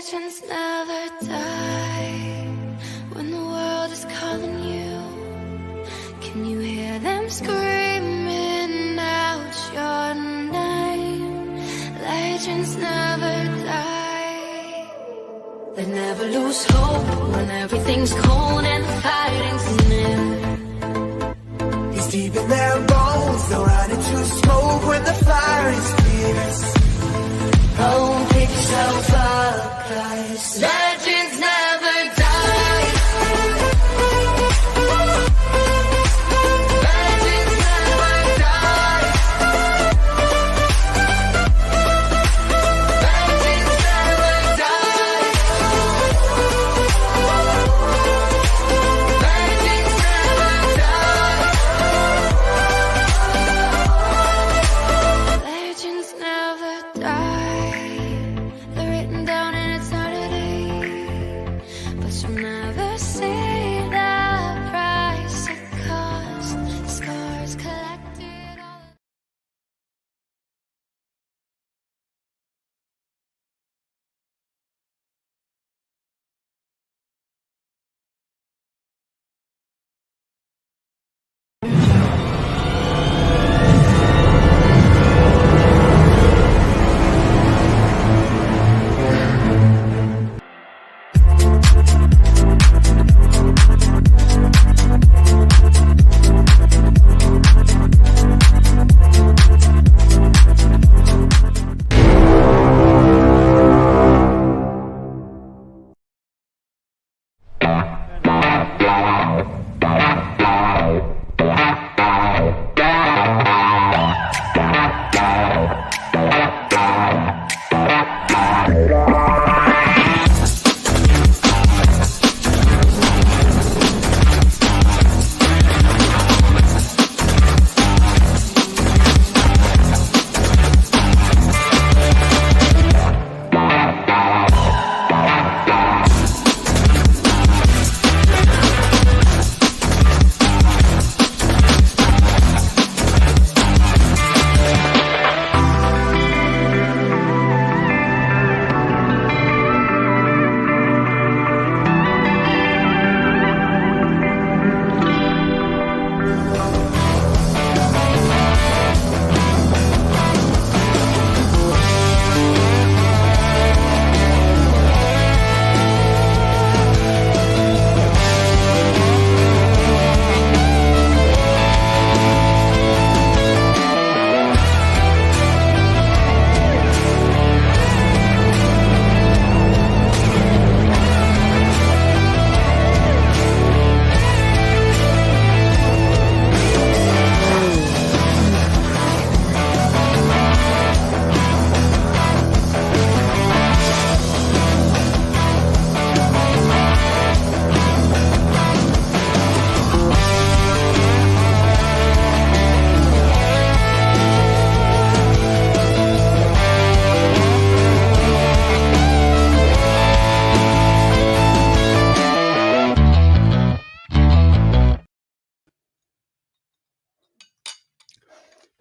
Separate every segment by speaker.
Speaker 1: Legends never die when the world is calling you. Can you hear them screaming out your name? Legends never die. They never lose hope when everything's cold and the fighting's near.
Speaker 2: It's deep in their bones, they'll run into smoke when the fire is fierce.
Speaker 1: Oh, pick yourself up, 'cause legends never die. Legends never die. Legends never die. Legends never die. Legends never die.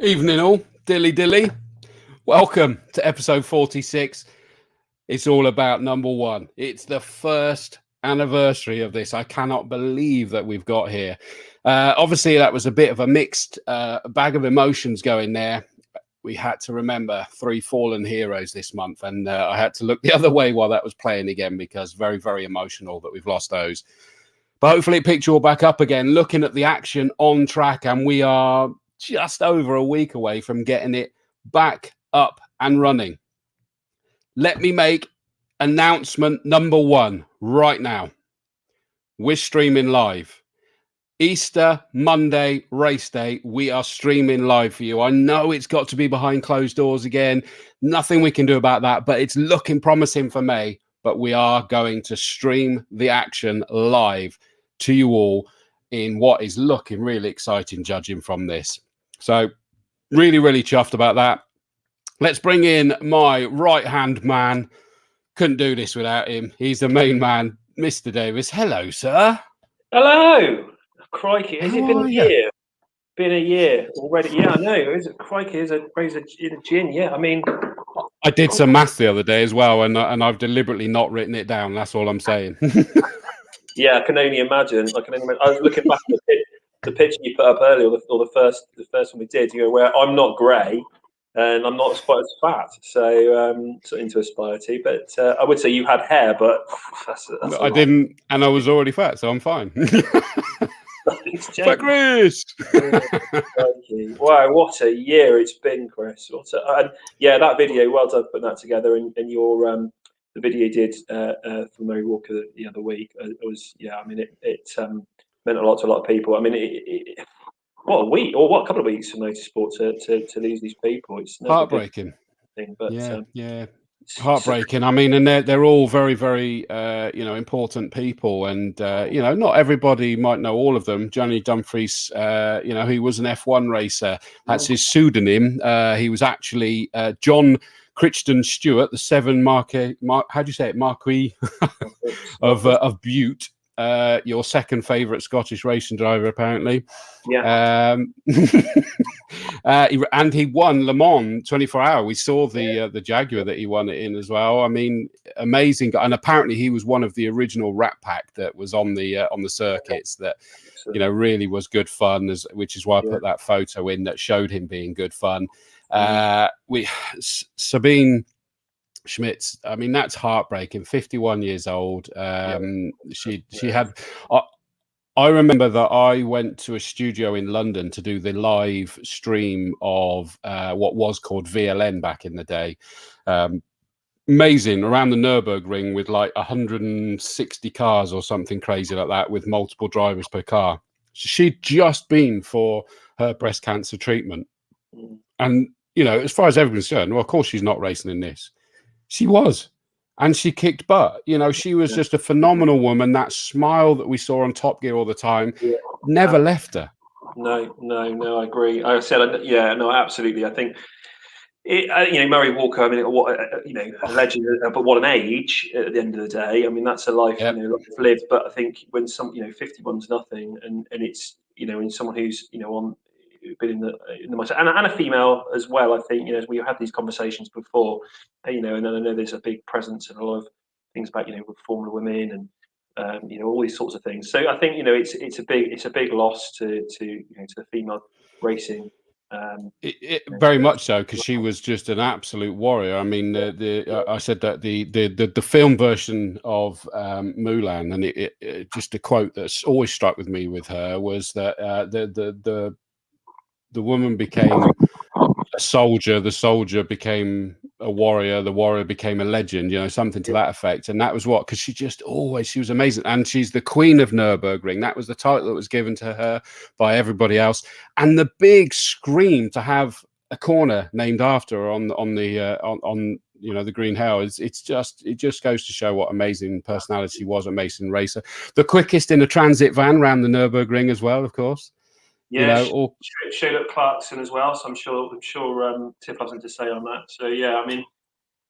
Speaker 3: Evening all, dilly dilly. Welcome to episode 46. It's all about number one. It's the first anniversary of this. I cannot believe that we've got here. Obviously, that was a bit of a mixed bag of emotions going there. We had to remember 3 fallen heroes this month, and I had to look the other way while that was playing again because very, very emotional that we've lost those. But hopefully it picked you all back up again, looking at the action on track, and we are just over a week away from getting it back up and running. Let me make announcement number one right now. We're streaming live. Easter Monday race day. We are streaming live for you. I know it's got to be behind closed doors again. Nothing we can do about that, but it's looking promising for May. But we are going to stream the action live to you all in what is looking really exciting, judging from this. So really, really chuffed about that. Let's bring in my right-hand man. Couldn't do this without him. He's the main man, Mr. Davis. Hello, sir.
Speaker 4: Hello. Crikey, has it been a year? Been a year already. Yeah, I know. Is it crikey? Is a gin? Yeah, I mean,
Speaker 3: I did some maths the other day as well, and I've deliberately not written it down. That's all I'm saying.
Speaker 4: Yeah, I can only imagine. I was looking back at the picture you put up earlier, or the first one we did. You know, where I'm not grey and I'm not quite as fat, so something to aspire to. But I would say you had hair, but that's
Speaker 3: I didn't, and I was already fat, so I'm fine.
Speaker 4: Nothing's
Speaker 3: Fat
Speaker 4: changed.
Speaker 3: Chris.
Speaker 4: Wow, what a year it's been, Chris. Yeah, that video. Well done putting that together, and your the video you did for Mary Walker the other week. It was, yeah. I mean, it meant a lot to a lot of people. I mean, what a week or what a couple of weeks for motorsport to lose these people. It's never
Speaker 3: Heartbreaking.
Speaker 4: a good thing, but
Speaker 3: Yeah. Heartbreaking. I mean, and they're all very, very important people, and not everybody might know all of them. Johnny Dumfries, he was an F1 racer. That's his pseudonym. He was actually John Crichton Stewart, the how do you say it, Marquis of Bute. Your second favourite Scottish racing driver, apparently.
Speaker 4: Yeah.
Speaker 3: And he won Le Mans 24 Hour. We saw the Jaguar that he won it in as well. I mean, amazing. And apparently he was one of the original Rat Pack that was on the circuits that really was good fun. Which is why I put that photo in that showed him being good fun. Sabine Schmitz, I mean, that's heartbreaking. 51 years old. She had. I remember that I went to a studio in London to do the live stream of what was called VLN back in the day. Amazing, around the Nürburgring with like 160 cars or something crazy like that, with multiple drivers per car. She'd just been for her breast cancer treatment, and as far as everyone's concerned, well, of course she's not racing in this. She was, and she kicked butt. She was just a phenomenal woman. That smile that we saw on Top Gear all the time never left her.
Speaker 4: No, I agree. I said, absolutely. I think Murray Walker. I mean, what a legend, but what an age at the end of the day. I mean, that's a life lived. But I think when 51's nothing, and it's in someone who's on. Been in the mindset, and a female as well. I think as we had these conversations before, and then I know there's a big presence and a lot of things about with Formula Women and all these sorts of things. So I think it's a big loss to the female racing.
Speaker 3: Very much so, because she was just an absolute warrior. I mean, I said that the film version of Mulan, and it just a quote that's always struck with me with her was that the woman became a soldier, the soldier became a warrior, the warrior became a legend, something to that effect. And that was because she was amazing. And she's the Queen of Nürburgring. That was the title that was given to her by everybody else. And the big scream to have a corner named after her on the Green Hell it just goes to show what amazing personality was, amazing racer. The quickest in a transit van around the Nürburgring as well, of course.
Speaker 4: Yeah, showed up Clarkson as well, so I'm sure Tiff has something to say on that. So yeah, I mean,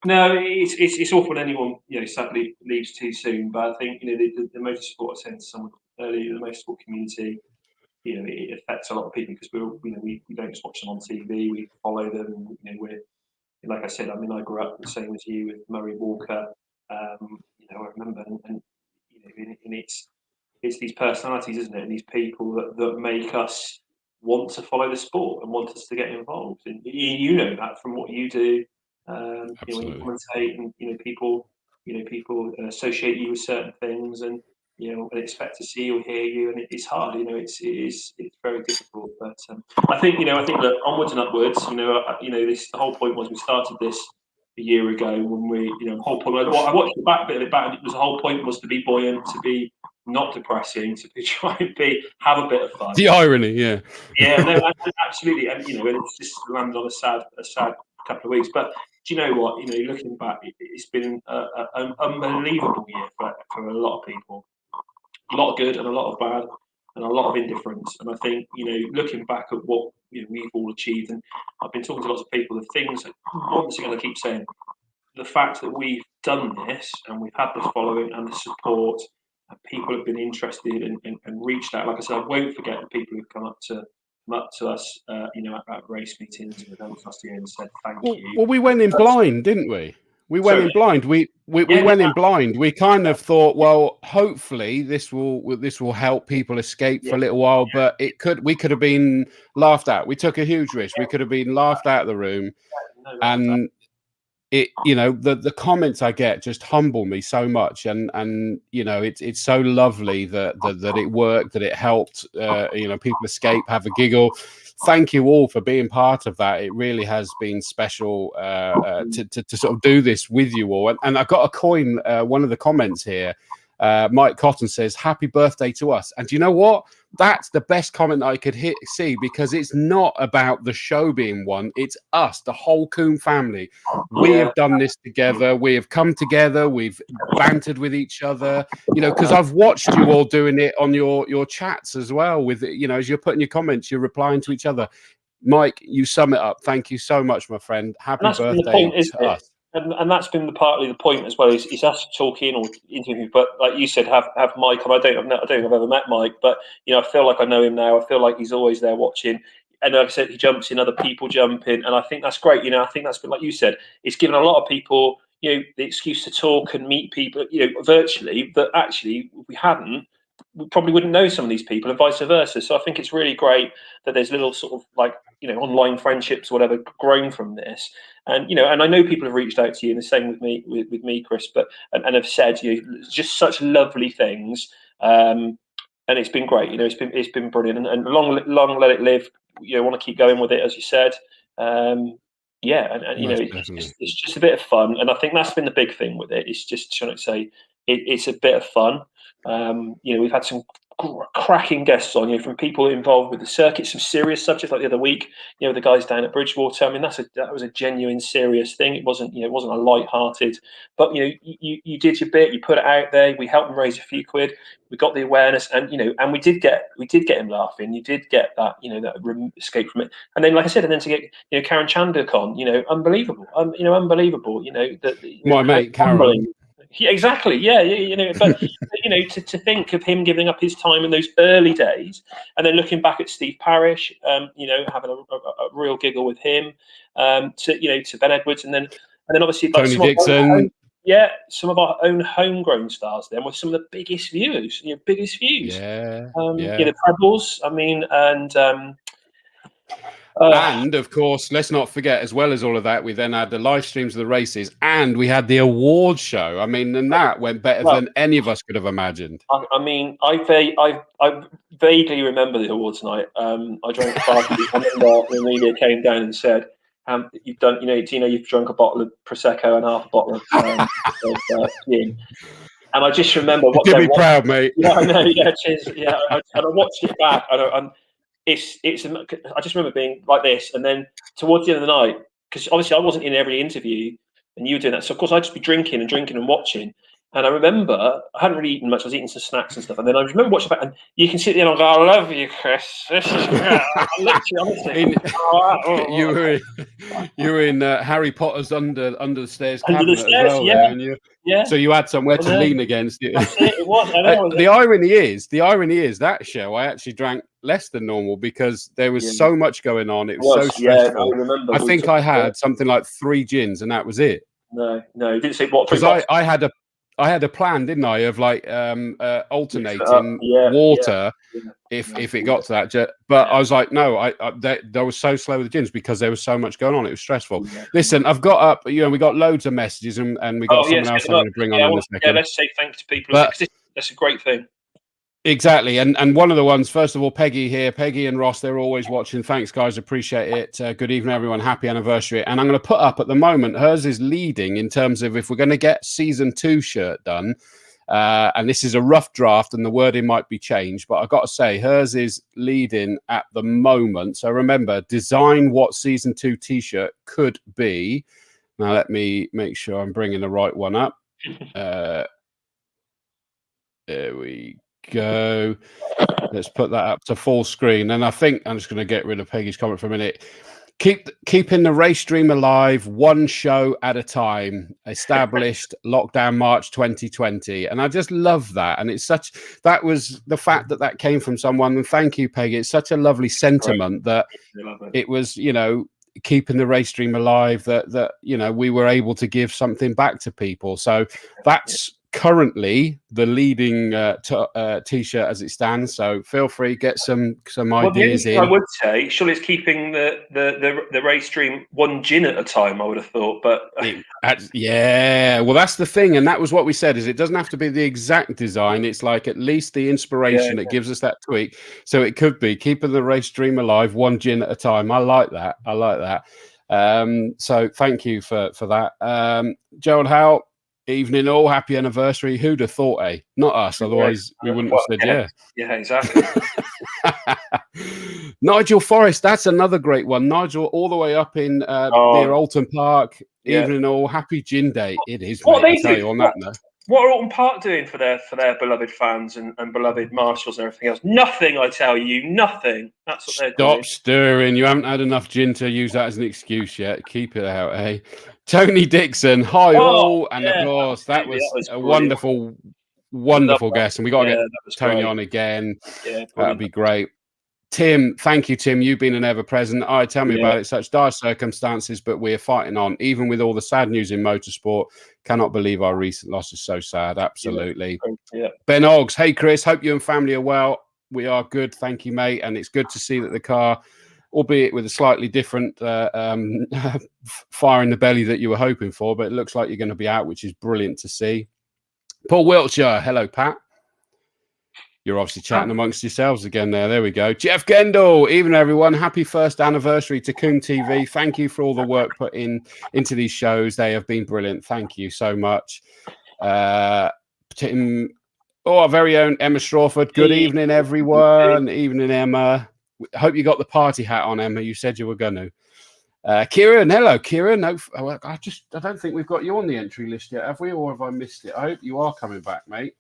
Speaker 4: no, it's awful when anyone sadly leaves too soon. But I think the motorsport, I said to someone earlier, the motorsport community, it affects a lot of people because we don't just watch them on TV, we follow them, and we're like I said. I mean, I grew up the same as you with Murray Walker. I remember, and it's these personalities, isn't it? And these people that make us want to follow the sport and want us to get involved. And you know that from what you do. When you commentate, and people associate you with certain things, and and expect to see or hear you, and it's hard. It's very difficult. But I think that onwards and upwards. The whole point was we started this a year ago when we, the whole point. I watched the back bit of it back, and it was the whole point was to be buoyant, to be not depressing, to be try and have a bit of fun.
Speaker 3: The irony, yeah,
Speaker 4: no, absolutely, and and it's just landed on a sad couple of weeks. But do you know what? Looking back, it's been an unbelievable year for a lot of people. A lot of good and a lot of bad, and a lot of indifference. And I think looking back at what we've all achieved, and I've been talking to lots of people. The things that once again I keep saying, the fact that we've done this and we've had the following and the support, and people have been interested and reached out. Like I said, I won't forget the people who've come up to come up to us, at race meetings and events last year and said thank you.
Speaker 3: Well, we went in blind, didn't we? We went in blind. We went in blind. We kind of thought, well, hopefully this will help people escape for a little while. But we could have been laughed at. We took a huge risk. We could have been laughed out of the room, and the comments I get just humble me so much. And it's so lovely that it worked, that it helped. People escape, have a giggle. Thank you all for being part of that. It really has been special to sort of do this with you all. And I got a coin. One of the comments here, Mike Cotton says, "Happy birthday to us." And do you know what? That's the best comment I could see, because it's not about the show being won. It's us, the whole Combe family. We have done this together. We have come together. We've bantered with each other, because I've watched you all doing it on your chats as well with, as you're putting your comments, you're replying to each other. Mike, you sum it up. Thank you so much, my friend. Happy birthday to us.
Speaker 4: And that's been partly the point as well. Is us talking or interviewing, but like you said, have Mike on. I don't think I've ever met Mike, but I feel like I know him now. I feel like he's always there watching. And like I said, he jumps in, other people jump in, and I think that's great. I think that's been, like you said, it's given a lot of people, the excuse to talk and meet people, virtually. That actually, if we hadn't, we probably wouldn't know some of these people, and vice versa. So I think it's really great that there's little sort of like online friendships or whatever grown from this. And and I know people have reached out to you, and the same with me, Chris, but and have said just such lovely things, and it's been great. It's been brilliant, and long let it live. Want to keep going with it, as you said. It's just a bit of fun, and I think that's been the big thing with it. It's just trying to say it's a bit of fun. We've had some cracking guests on, from people involved with the circuit, some serious subjects like the other week, the guys down at Bridgewater. I mean, that was a genuine serious thing. It wasn't a light-hearted, but you did your bit, you put it out there. We helped them raise a few quid. We got the awareness, and and we did get him laughing. You did get that, that escape from it. And then, like I said, and then to get Karen Chanduk on, unbelievable. Unbelievable.
Speaker 3: My mate Karen.
Speaker 4: Yeah, exactly. Yeah. But to think of him giving up his time in those early days, and then looking back at Steve Parrish, having a real giggle with him, to Ben Edwards, and then obviously like
Speaker 3: Tony Dixon.
Speaker 4: Some of our own homegrown stars then with some of the biggest views. Biggest views. The Pebbles. I mean,
Speaker 3: and of course, let's not forget, as well as all of that, we then had the live streams of the races, and we had the award show. I mean, and that went better than any of us could have imagined.
Speaker 4: I vaguely remember the awards night. I drank far too. I remember the media came down and said, "You've done, you've drunk a bottle of prosecco and half a bottle of gin." And I just remember what
Speaker 3: you'll be proud, mate.
Speaker 4: Yeah, I know. Yeah, cheers. Yeah, and I watched it back. I just remember being like this, and then towards the end of the night, because obviously I wasn't in every interview, and you were doing that, so of course I'd just be drinking and watching. And I remember I hadn't really eaten much. I was eating some snacks and stuff, and then I remember watching back, and you can sit there and go, "I love you, Chris. This is honestly."
Speaker 3: You were in Harry Potter's under the stairs
Speaker 4: cabinet
Speaker 3: as well,
Speaker 4: yeah.
Speaker 3: So you had somewhere to lean against.
Speaker 4: That's it was. I know.
Speaker 3: The irony is that show I actually drank less than normal because there was so much going on. It was so stressful.
Speaker 4: I remember.
Speaker 3: I think I had something like 3 gins, and that was it.
Speaker 4: No, you didn't say what.
Speaker 3: Because I had a plan, didn't I, of like alternating water if it got to that. But I was like, no, I was so slow with the gins because there was so much going on. It was stressful. Yeah. Listen, I've got up. We got loads of messages, and we got someone else I'm going to bring on in a second.
Speaker 4: Yeah, let's say thanks to people. Because that's a great thing.
Speaker 3: Exactly. And one of the ones, first of all, Peggy here. Peggy and Ross, they're always watching. Thanks, guys. Appreciate it. Good evening, everyone. Happy anniversary. And I'm going to put up at the moment, hers is leading in terms of if we're going to get season 2 shirt done. And this is a rough draft and the wording might be changed, but I've got to say hers is leading at the moment. So remember, design what season 2 t-shirt could be. Now, let me make sure I'm bringing the right one up. There we go. Let's put that up to full screen. And I think I'm just going to get rid of Peggy's comment for a minute. keeping the race stream alive, one show at a time. Established lockdown March 2020, and I just love that. And it's that was the fact that came from someone. And thank you, Peggy. It's such a lovely sentiment that it was, keeping the race stream alive. That we were able to give something back to people. So that's currently the leading t-shirt as it stands. So feel free, get some ideas in.
Speaker 4: I would say surely it's keeping the race stream one gin at a time, I would have thought, but
Speaker 3: yeah, well, that's the thing, and that was what we said, is it doesn't have to be the exact design. It's like at least the inspiration that gives us that tweak. So it could be keeping the race stream alive, one gin at a time. I like that. So thank you for that. Gerald Howe, evening all, happy anniversary. Who'd have thought, not us, otherwise we wouldn't have said
Speaker 4: yeah, exactly.
Speaker 3: Nigel Forrest, that's another great one. Nigel, all the way up in near Alton Park. Evening all, happy gin day. It is,
Speaker 4: what
Speaker 3: mate, I tell you on that note.
Speaker 4: What are Alton Park doing for their beloved fans and beloved marshals and everything else? Nothing, I tell you, nothing. That's what they're doing.
Speaker 3: Stop stirring. You haven't had enough gin to use that as an excuse yet. Keep it out, eh? Tony Dixon, hi all. And of course, that was a wonderful guest. And we got to get Tony on again. Yeah, that'd be great. Tim, thank you, Tim. You've been an ever-present. Tell me about it. Such dire circumstances, but we're fighting on. Even with all the sad news in motorsport, cannot believe our recent loss is so sad. Absolutely.
Speaker 4: Yeah.
Speaker 3: Ben Oggs, hey, Chris. Hope you and family are well. We are good. Thank you, mate. And it's good to see that the car, albeit with a slightly different fire in the belly that you were hoping for, but it looks like you're going to be out, which is brilliant to see. Paul Wiltshire, hello, Pat. You're obviously chatting amongst yourselves again there. There we go. Jeff Gendall, evening, everyone. Happy first anniversary to Combe TV. Thank you for all the work put into these shows. They have been brilliant. Thank you so much. Tim, our very own Emma Strawford. Good evening, everyone. Evening, Emma. Hope you got the party hat on, Emma. You said you were going to. Kieran, hello, Kieran. No, I don't think we've got you on the entry list yet, have we? Or have I missed it? I hope you are coming back, mate.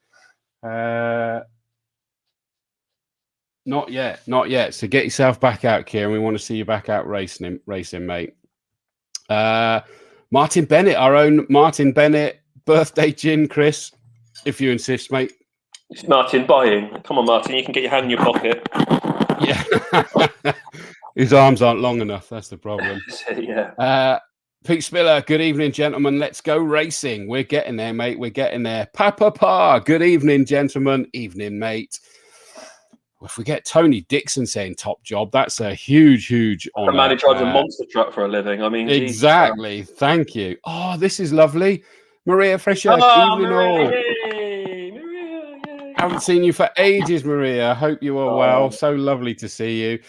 Speaker 3: Not yet. So get yourself back out, Kieran. We want to see you back out racing, mate. Martin Bennett, our own Martin Bennett, birthday gin, Chris, if you insist, mate.
Speaker 4: It's Martin buying. Come on, Martin, you can get your hand in your pocket.
Speaker 3: Yeah. His arms aren't long enough. That's the problem.
Speaker 4: Yeah.
Speaker 3: Pete Spiller, good evening, gentlemen. Let's go racing. We're getting there, mate. We're getting there. Pa. Good evening, gentlemen. Evening, mate. If we get Tony Dixon saying top job, that's a huge honor.
Speaker 4: The man who drives a monster truck for a living. I mean,
Speaker 3: exactly. Geez. Thank you. Oh, this is lovely. Maria Fresher, evening all. Maria. Haven't seen you for ages, Maria. Hope you are well. So lovely to see you.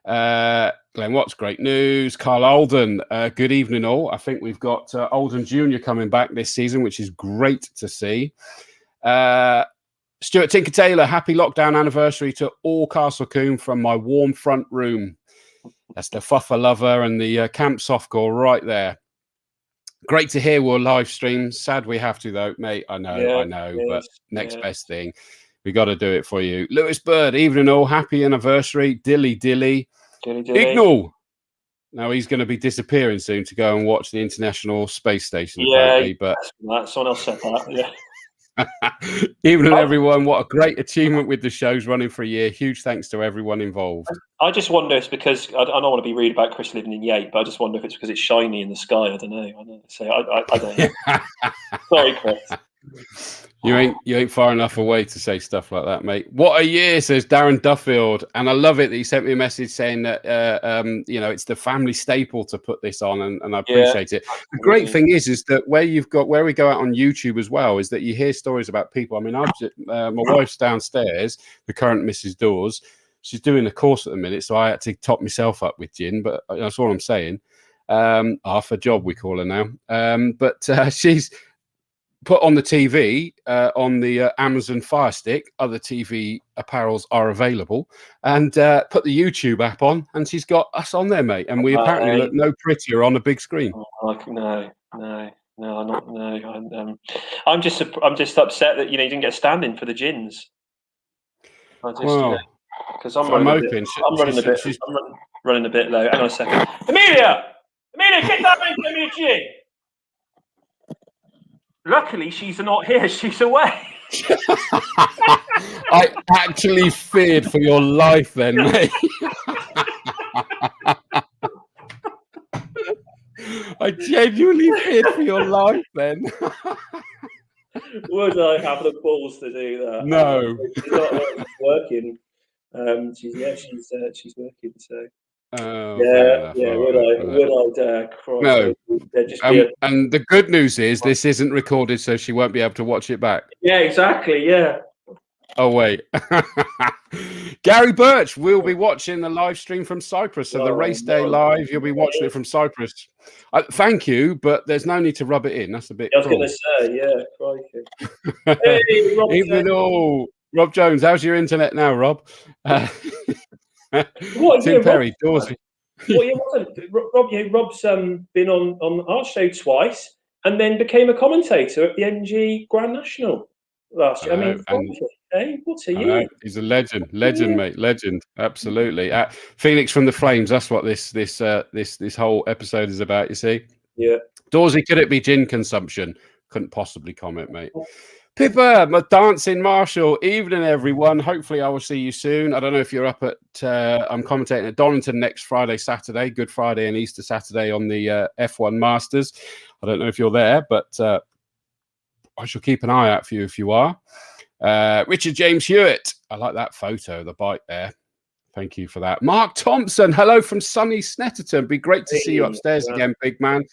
Speaker 3: Glenn Watts, great news. Carl Alden, good evening all. I think we've got Alden Jr. coming back this season, which is great to see. Stuart Tinker Taylor, happy lockdown anniversary to all Castle Combe from my warm front room. That's the Fuffer Lover and the Camp Softcore right there. Great to hear we'll live stream. Sad we have to, though, mate. I know, but next best thing. We got to do it for you. Lewis Bird, evening all. Happy anniversary. Dilly. Ignal. Now he's going to be disappearing soon to go and watch the International Space Station.
Speaker 4: Yeah, but someone else said that, yeah.
Speaker 3: Evening, everyone. What a great achievement with the shows running for a year. Huge thanks to everyone involved.
Speaker 4: I just wonder if it's because I don't want to be rude about Chris living in Yate, but I just wonder if it's because it's shiny in the sky. I don't know. So I don't know. Sorry, Chris.
Speaker 3: You ain't far enough away to say stuff like that, mate. What a year, says Darren Duffield. And I love it that he sent me a message saying that it's the family staple to put this on, and I appreciate it. The great thing is that where we go out on YouTube as well, is that you hear stories about people. I mean, my wife's downstairs, the current Mrs. Dawes. She's doing a course at the minute, so I had to top myself up with gin, but that's all I'm saying. Half a job, we call her now. But she's put on the TV, on the Amazon Fire Stick. Other TV apparels are available, and put the YouTube app on, and she's got us on there, mate. And we apparently look no prettier on a big screen.
Speaker 4: No, I'm just upset that you didn't get a stand-in for the gins. because I'm
Speaker 3: So I'm
Speaker 4: running
Speaker 3: hoping
Speaker 4: running a bit low. Hang on a second. Amelia, get down and give me a G. Luckily, she's not here. She's away.
Speaker 3: I actually feared for your life then, mate. I genuinely feared for your life then.
Speaker 4: Would I have the balls to do that?
Speaker 3: No.
Speaker 4: She's not working. She's working. So Would I?
Speaker 3: No.
Speaker 4: Just
Speaker 3: and the good news is this isn't recorded, so she won't be able to watch it back.
Speaker 4: Yeah, exactly. Yeah.
Speaker 3: Oh wait, Gary Birch will be watching the live stream from Cyprus. So the race day live, you'll be watching it from Cyprus. Thank you, but there's no need to rub it in. That's a bit.
Speaker 4: I was going to say, yeah, crikey. Hey, Rob
Speaker 3: Even all Rob Jones, how's your internet now, Rob? Tim Perry, Dawes.
Speaker 4: Rob's been on our show twice, and then became a commentator at the NG Grand National last year. What a year!
Speaker 3: He's a legend, mate, legend. Absolutely. Phoenix from the Flames. That's what this whole episode is about. You see?
Speaker 4: Yeah.
Speaker 3: Dawsey, could it be gin consumption? Couldn't possibly comment, mate. Pippa, my dancing Marshall. Evening, everyone. Hopefully, I will see you soon. I don't know if you're up at. I'm commentating at Donington next Friday, Saturday, Good Friday, and Easter Saturday on the F1 Masters. I don't know if you're there, but I shall keep an eye out for you if you are. Richard James Hewitt. I like that photo, the bike there. Thank you for that. Mark Thompson. Hello from sunny Snetterton. Be great to see you upstairs again, big man.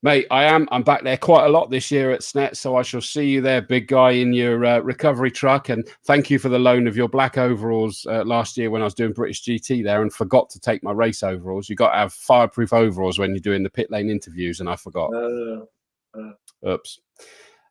Speaker 3: Mate, I'm back there quite a lot this year at Snet, so I shall see you there, big guy, in your recovery truck. And thank you for the loan of your black overalls last year when I was doing British GT there and forgot to take my race overalls. You got to have fireproof overalls when you're doing the pit lane interviews, and I forgot. Oops.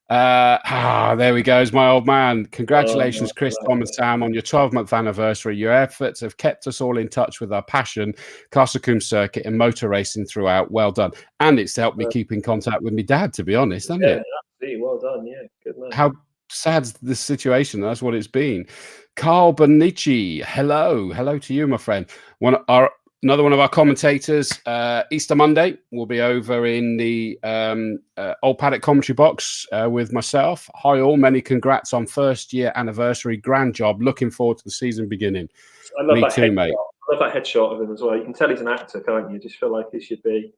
Speaker 3: There we go. It's my old man. Congratulations, Chris, Tom, and Sam, on your 12-month anniversary. Your efforts have kept us all in touch with our passion, Castle Combe circuit, and motor racing throughout. Well done. And it's helped me keep in contact with my dad, to be honest, hasn't it?
Speaker 4: Absolutely. Well done. Yeah, good man.
Speaker 3: How sad's the situation? That's what it's been. Carl Bonici, hello to you, my friend. Another one of our commentators, Easter Monday, will be over in the Old Paddock commentary box with myself. Hi all, many congrats on first year anniversary. Grand job. Looking forward to the season beginning.
Speaker 4: I love Me too, mate. I love that headshot of him as well. You can tell he's an actor, can't you? Just feel like he should be,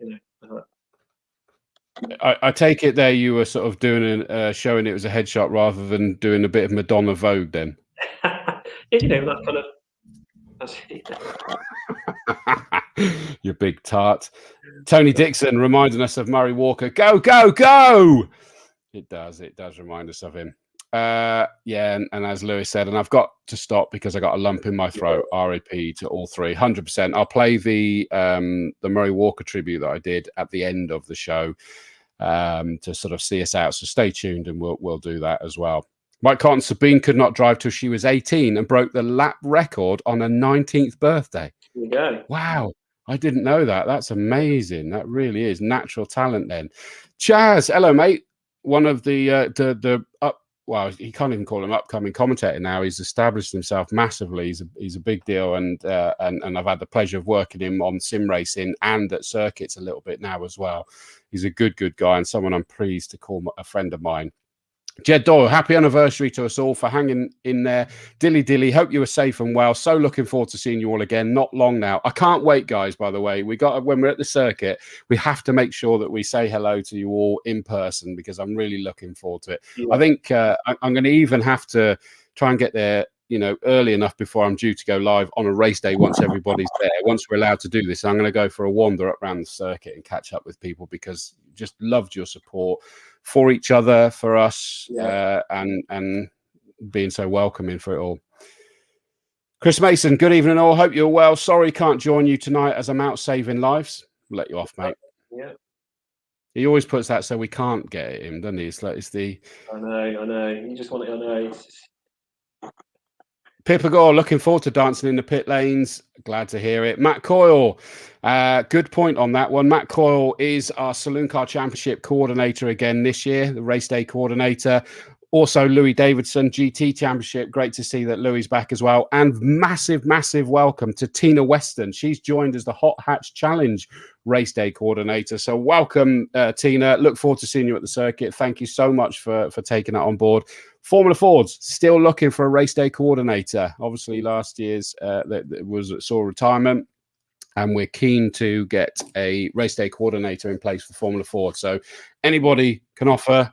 Speaker 3: I take it there you were sort of doing showing it was a headshot rather than doing a bit of Madonna Vogue then.
Speaker 4: That kind of.
Speaker 3: You big tart. Tony Dixon reminding us of Murray Walker. Go, go, go! It does remind us of him. And as Lewis said, and I've got to stop because I got a lump in my throat. RIP to all three, 100%. I'll play the Murray Walker tribute that I did at the end of the show to sort of see us out. So stay tuned, and we'll do that as well. Mike Cotton, Sabine could not drive till she was 18 and broke the lap record on her 19th birthday.
Speaker 4: There you go.
Speaker 3: Wow. I didn't know that. That's amazing. That really is natural talent then. Chaz, hello, mate. One of the he can't even call him upcoming commentator now. He's established himself massively. He's a big deal, and I've had the pleasure of working him on sim racing and at circuits a little bit now as well. He's a good guy and someone I'm pleased to call a friend of mine. Jed Doyle, happy anniversary to us all for hanging in there. Dilly, hope you were safe and well. So looking forward to seeing you all again. Not long now. I can't wait, guys, by the way. When we're at the circuit, we have to make sure that we say hello to you all in person because I'm really looking forward to it. Yeah. I think I'm going to even have to try and get there, early enough before I'm due to go live on a race day once everybody's there. Once we're allowed to do this, I'm going to go for a wander up around the circuit and catch up with people because just loved your support for each other, for us, and being so welcoming for it all. Chris Mason, good evening all. Hope you're well. Sorry can't join you tonight as I'm out saving lives. I'll let you off, mate.
Speaker 4: Yeah.
Speaker 3: He always puts that so we can't get at him, doesn't he? It's the.
Speaker 4: I know. You just want it. I know.
Speaker 3: Pippa Gore, looking forward to dancing in the pit lanes. Glad to hear it. Matt Coyle, good point on that one. Matt Coyle is our Saloon Car Championship coordinator again this year, the race day coordinator. Also, Louis Davidson, GT Championship. Great to see that Louis back as well. And massive, massive welcome to Tina Weston. She's joined as the Hot Hatch Challenge race day coordinator. So welcome, Tina. Look forward to seeing you at the circuit. Thank you so much for taking that on board. Formula Ford's still looking for a race day coordinator. Obviously, last year's saw retirement. And we're keen to get a race day coordinator in place for Formula Ford. So anybody can offer.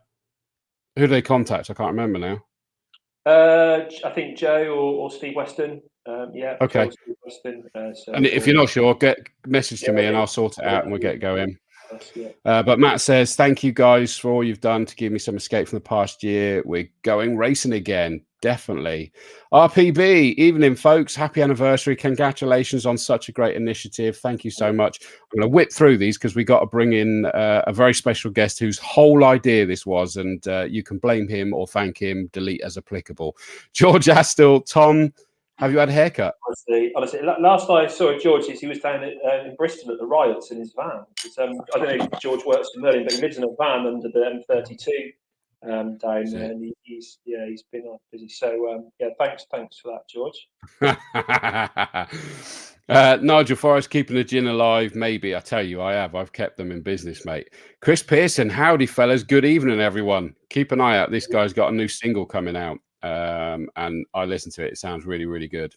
Speaker 3: Who do they contact? I can't remember now.
Speaker 4: I think Joe or Steve Weston. Yeah.
Speaker 3: Okay.
Speaker 4: Joe or Steve Weston,
Speaker 3: And if you're not sure, get message to me and I'll sort it out and we'll get going. But Matt says, thank you guys for all you've done to give me some escape from the past year. We're going racing again. Definitely. RPB, evening, folks. Happy anniversary. Congratulations on such a great initiative. Thank you so much. I'm going to whip through these because we got to bring in a very special guest whose whole idea this was, and you can blame him or thank him, delete as applicable. George Astle, Tom, have you had a haircut?
Speaker 4: Honestly, last I saw George, he was down in Bristol at the riots in his van. I don't know if George works for Merlin, but he lives in a van under the M32 down there, and he's been busy. So thanks for that, George.
Speaker 3: Nigel Forrest, keeping the gin alive. Maybe I tell you, I've kept them in business, mate. Chris Pearson, howdy fellas, good evening everyone. Keep an eye out, this guy's got a new single coming out. And I listened to it. It sounds really, really good.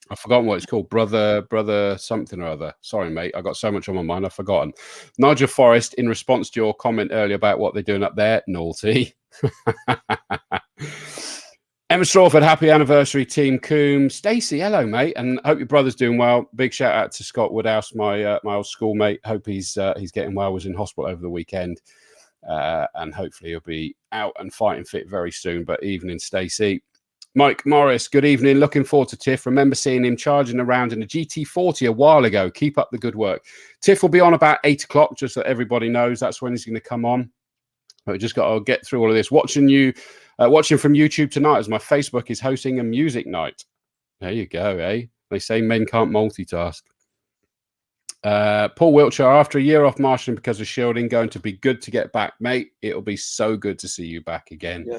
Speaker 3: I've forgotten what it's called. Brother something or other. Sorry, mate. I got so much on my mind. I've forgotten. Nigel Forrest, in response to your comment earlier about what they're doing up there, naughty. Emma Strawford, happy anniversary, Team Combe. Stacey, hello, mate, and hope your brother's doing well. Big shout out to Scott Woodhouse, my old schoolmate. Hope he's getting well. Was in hospital over the weekend. And hopefully he'll be out and fighting fit very soon. But evening, Stacey. Mike Morris, good evening. Looking forward to Tiff. Remember seeing him charging around in a GT40 a while ago. Keep up the good work. Tiff will be on about 8 o'clock, just so everybody knows that's when he's going to come on. But we just got to get through all of this. Watching from YouTube tonight as my Facebook is hosting a music night. There you go, eh? They say men can't multitask. Paul Wiltshire, after a year off marshalling because of shielding, going to be good to get back, mate. It'll be so good to see you back again. Yeah.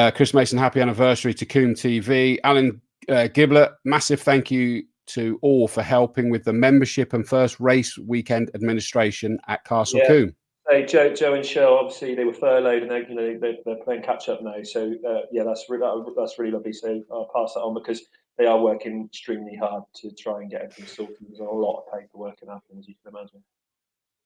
Speaker 3: Chris Mason, happy anniversary to Combe TV. Alan Giblet, massive thank you to all for helping with the membership and first race weekend administration at Castle Combe.
Speaker 4: Hey, Joe and Cheryl, obviously they were furloughed and they're playing catch up now. So that's really lovely. So I'll pass that on because they are working extremely hard to try and get everything sorted. There's a lot of paperwork and happening, as you can imagine.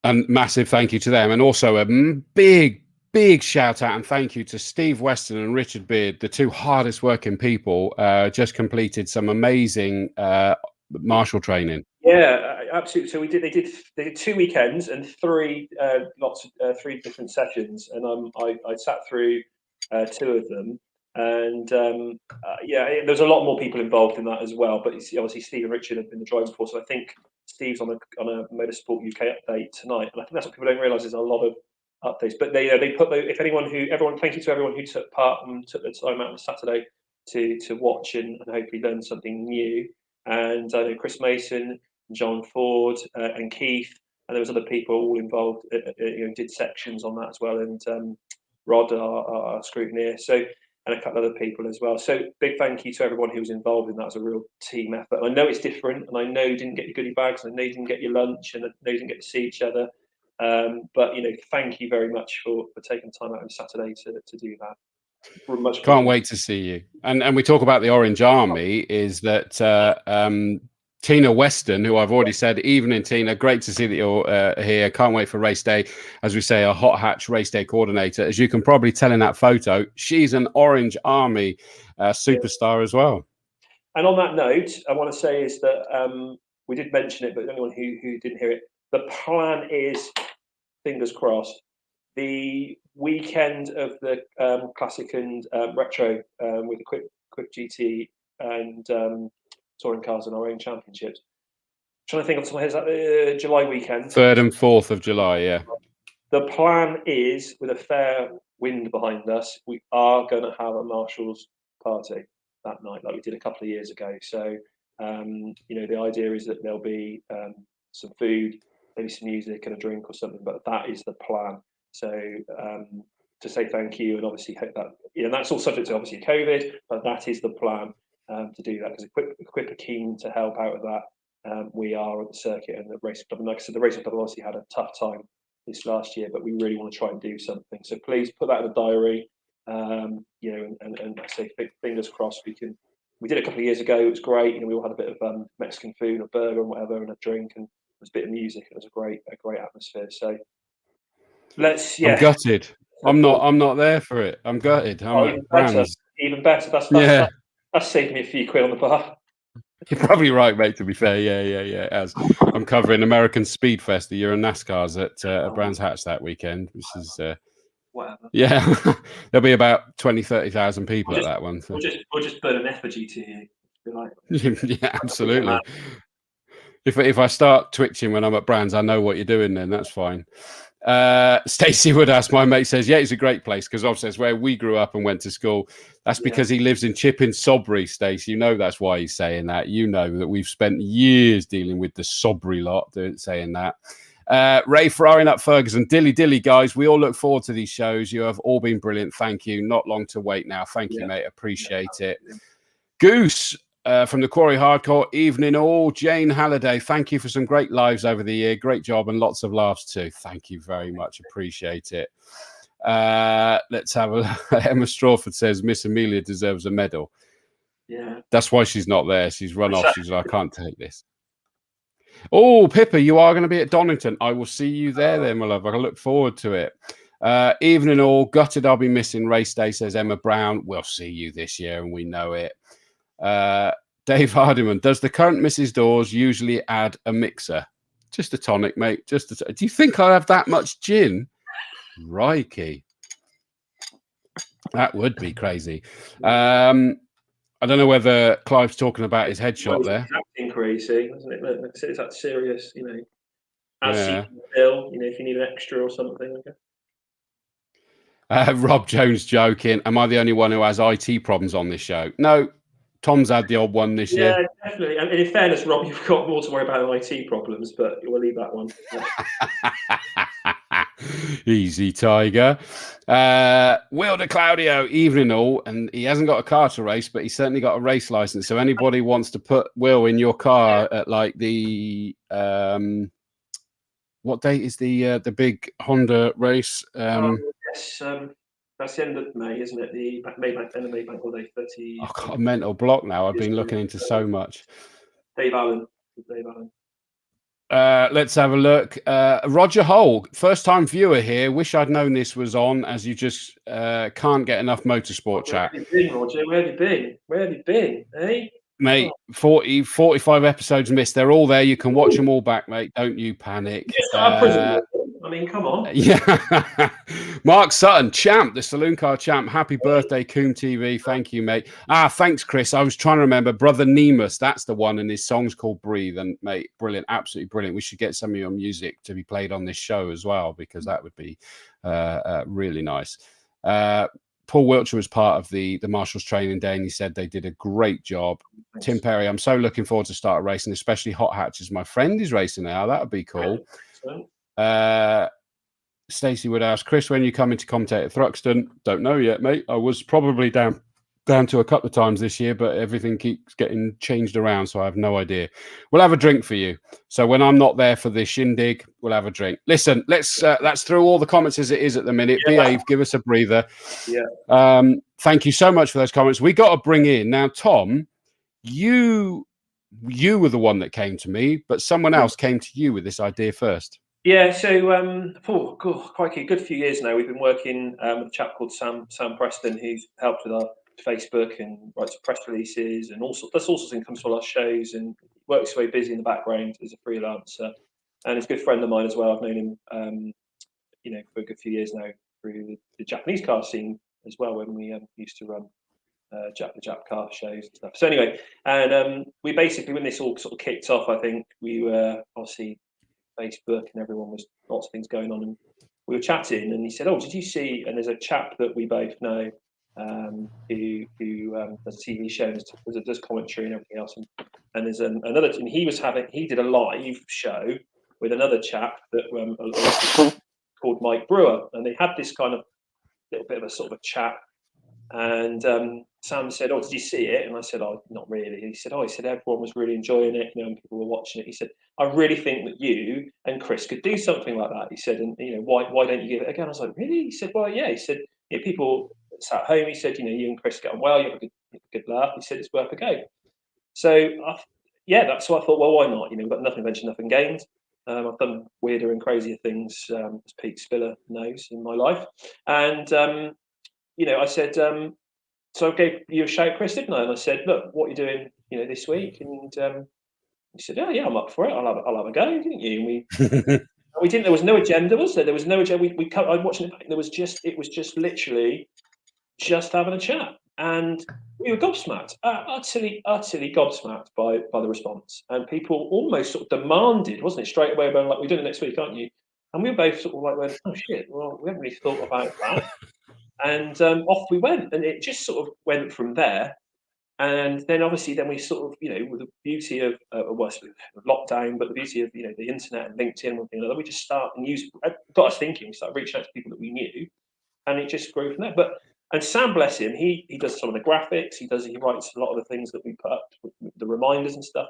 Speaker 3: And massive thank you to them, and also a big shout out and thank you to Steve Weston and Richard Beard, the two hardest working people. Just completed some amazing marshal training.
Speaker 4: Yeah, absolutely. So they did 2 weekends and three different sessions, and I sat through 2 of them, and there's a lot more people involved in that as well. But obviously Steve and Richard have been the driving force, so I think Steve's on a Motorsport UK update tonight, and I think that's what people don't realise. There's a lot of updates, but they put thank you to everyone who took part and took the time out on Saturday to watch and hopefully learn something new. And I know Chris Mason, John Ford, and Keith, and there was other people all involved. Did sections on that as well, and Rod, our scrutineer, and a couple other people as well. So big thank you to everyone who was involved in that. It was a real team effort. And I know it's different, and I know you didn't get your goodie bags, and I know you didn't get your lunch, and I know you didn't get to see each other. But thank you very much for taking time out on Saturday to do that.
Speaker 3: Can't wait to see you. And we talk about the Orange Army. Is that Tina Weston, who I've already said, evening Tina, great to see that you're here. Can't wait for race day. As we say, a hot hatch race day coordinator. As you can probably tell in that photo, she's an Orange Army superstar as well. And
Speaker 4: on that note, I want to say is that we did mention it, but anyone who didn't hear it, the plan is, fingers crossed, the weekend of the classic and retro with the quick GT and touring cars in our own championships. I'm trying to think off the top of my head, is that the July weekend? 3rd and 4th of July, yeah. The plan is, with a fair wind behind us, we are going to have a Marshall's party that night, like we did a couple of years ago. So, the idea is that there'll be some food, maybe some music and a drink or something, but that is the plan. So to say thank you, and obviously hope that, you know, that's all subject to obviously COVID, but that is the plan to do that, because Equip are keen to help out with that. We are at the circuit and the racing club, and like I said, the racing club obviously had a tough time this last year, but we really want to try and do something. So please put that in the diary. You know, and I say fingers crossed we can. We did a couple of years ago. It was great. You know, we all had a bit of Mexican food, a burger, and whatever, and a drink, and there was a bit of music. It was a great atmosphere. So let's. Yeah.
Speaker 3: I'm gutted. I'm not there for it. I'm gutted. I'm
Speaker 4: even better. Even better. That's saved me a few quid on the bar.
Speaker 3: You're probably right, mate, to be fair. Yeah. As I'm covering American Speed Fest, the Euro NASCARs at Brands Hatch that weekend, which is
Speaker 4: whatever.
Speaker 3: Yeah, there'll be about 30,000 people at that one. So.
Speaker 4: We'll just burn an effigy to you. Like,
Speaker 3: yeah, absolutely. If I start twitching when I'm at Brands, I know what you're doing then. That's fine. Stacey would ask, my mate says, yeah, it's a great place, because obviously it's where we grew up and went to school. That's because he lives in Chipping Sobry, Stacey. You know that's why he's saying that. You know that we've spent years dealing with the Sobry lot saying that. Ray Ferrari up Ferguson, dilly guys, we all look forward to these shows. You have all been brilliant. Thank you. Not long to wait now. Thank you, mate. Appreciate it. Goose from the Quarry Hardcore, evening all. Jane Halliday, thank you for some great lives over the year. Great job and lots of laughs too. Thank you very much. Appreciate it. Let's have a Emma Strawford says Miss Amelia deserves a medal.
Speaker 4: Yeah,
Speaker 3: that's why she's not there. She's run off. She's like, I can't take this. Oh, Pippa, you are going to be at Donington. I will see you there then, my love. I look forward to it. Evening all. Gutted I'll be missing race day, says Emma Brown. We'll see you this year, and we know it. Dave Hardiman, does the current Mrs. Dawes usually add a mixer? Just a tonic, mate. Do you think I have that much gin? Crikey. That would be crazy. I don't know whether Clive's talking about his headshot there.
Speaker 4: Increasing, isn't it? Look, it's that serious, you know. As bill, you know, if you need an extra or something. Okay.
Speaker 3: Rob Jones joking. Am I the only one who has IT problems on this show? No, Tom's had the odd one this year.
Speaker 4: Yeah, definitely. And in fairness, Rob, you've got more to worry about than IT problems, but we'll leave that one.
Speaker 3: Easy, Tiger. Will de Claudio, evening all. And he hasn't got a car to race, but he's certainly got a race license. So anybody wants to put Will in your car at like the what date is the big Honda race?
Speaker 4: Yes, that's the end of May, isn't it? The end of Maybank holiday, 30.
Speaker 3: I've got a mental block now. I've been looking into so much.
Speaker 4: Dave Allen.
Speaker 3: Let's have a look. Roger Hole, first-time viewer here. Wish I'd known this was on, as you just can't get enough motorsport chat.
Speaker 4: Where have you been, Roger? Where have you been? Eh?
Speaker 3: Mate, 45 episodes missed. They're all there. You can watch them all back, mate. Don't you panic.
Speaker 4: I mean, come on.
Speaker 3: Yeah. Mark Sutton, champ, the saloon car champ. Happy birthday, Combe TV. Thank you, mate. Thanks, Chris. I was trying to remember. Brother Nemus, that's the one, and his song's called Breathe. And, mate, brilliant, absolutely brilliant. We should get some of your music to be played on this show as well, because that would be really nice. Paul Wiltshire was part of the Marshall's training day, and he said they did a great job. Thanks. Tim Perry, I'm so looking forward to start racing, especially Hot Hatches. My friend is racing now. That would be cool. Stacey would ask, Chris, when you come into commentator at Thruxton? Don't know yet, mate. I was probably down to a couple of times this year, but everything keeps getting changed around, so I have no idea. We'll have a drink for you. So when I'm not there for this shindig, we'll have a drink. Listen, that's through all the comments as it is at the minute. Yeah. Behave, give us a breather.
Speaker 4: Yeah.
Speaker 3: Thank you so much for those comments. We got to bring in now, Tom. You were the one that came to me, but someone else came to you with this idea first.
Speaker 4: Yeah, so quite a good few years now. We've been working with a chap called Sam Preston, who's helped with our Facebook and writes press releases and all sorts of things, comes to all our shows and works very busy in the background as a freelancer. And he's a good friend of mine as well. I've known him, for a good few years now through the Japanese car scene as well, when we used to run the Jap car shows and stuff. So anyway, and we basically, when this all sort of kicked off, I think we were obviously Facebook and everyone was lots of things going on, and we were chatting, and he said, "Oh, did you see?" And there's a chap that we both know who does a TV show and does commentary and everything else, and there's another, and he did a live show with another chap that called Mike Brewer, and they had this kind of little bit of a sort of a chat. And Sam said, "Oh, did you see it?" And I said, "Oh, not really." He said, "Oh, he said everyone was really enjoying it, and people were watching it." He said, "I really think that you and Chris could do something like that." He said, "And why don't you give it again?" I was like, "Really?" He said, "Well, yeah." He said, "People sat at home." He said, "You and Chris get on well. You have a good laugh." He said, "It's worth a go." So that's why I thought, well, why not? We've got nothing ventured, nothing gained. I've done weirder and crazier things, as Pete Spiller knows, in my life. And I said, so I gave you a shout, Chris, didn't I? And I said, "Look, what are you doing, this week?" And he said, "Oh, yeah, I'm up for it. I'll have a go," didn't you? And we didn't. There was no agenda, was there? There was no agenda. I'm watching it back. It was just literally just having a chat, and we were gobsmacked, utterly gobsmacked by the response. And people almost sort of demanded, wasn't it, straight away, about like, "We're doing it next week, aren't you?" And we were both sort of like, went, "Oh shit, well, we haven't really thought about that." And off we went, and it just sort of went from there. And then obviously, we sort of, with the beauty of lockdown, but the beauty of the internet and LinkedIn and one thing another, we just start and got us thinking. We started reaching out to people that we knew, and it just grew from there. And Sam, bless him, he does some of the graphics. He writes a lot of the things that we put up, with the reminders and stuff.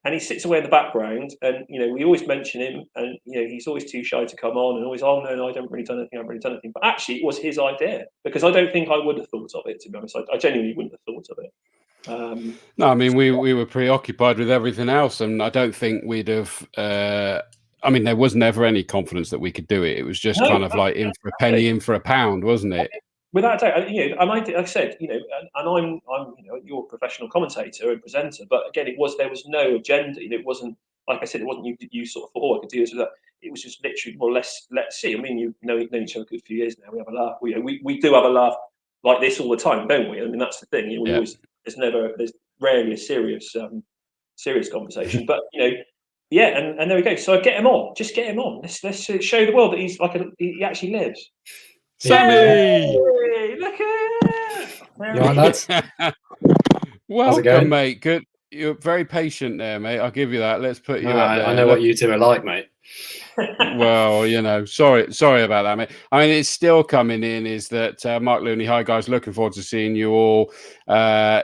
Speaker 4: And he sits away in the background, and we always mention him, and he's always too shy to come on, and always, "Oh no, I haven't really done anything. I haven't really done anything." But actually, it was his idea, because I don't think I would have thought of it. To be honest, I genuinely wouldn't have thought of it.
Speaker 3: No, I mean, we were preoccupied with everything else, and I don't think we'd have. I mean, there was never any confidence that we could do it. It was just kind of like in for a penny, in for a pound, wasn't it?
Speaker 4: Without a doubt, and like I said, and I'm you're a professional commentator and presenter, but again, there was no agenda. It wasn't, like I said, it wasn't you sort of thought, "Oh, I could do this with that." It was just literally, well, let's see. I mean, you know each other a good few years now. We have a laugh. We do have a laugh like this all the time, don't we? I mean, that's the thing. We always there's rarely a serious conversation, but yeah, and there we go. So I get him on. Just get him on. Let's show the world that he's he actually lives.
Speaker 3: Sammy!
Speaker 4: Hey, look at it!
Speaker 5: You all right, lads?
Speaker 3: Welcome, mate. Good. You're very patient there, mate. I'll give you that. Let's put you up there.
Speaker 5: I know what you two are like, mate.
Speaker 3: Well, sorry about that, mate. I mean, it's still coming in. Is that Mark Looney? Hi, guys. Looking forward to seeing you all.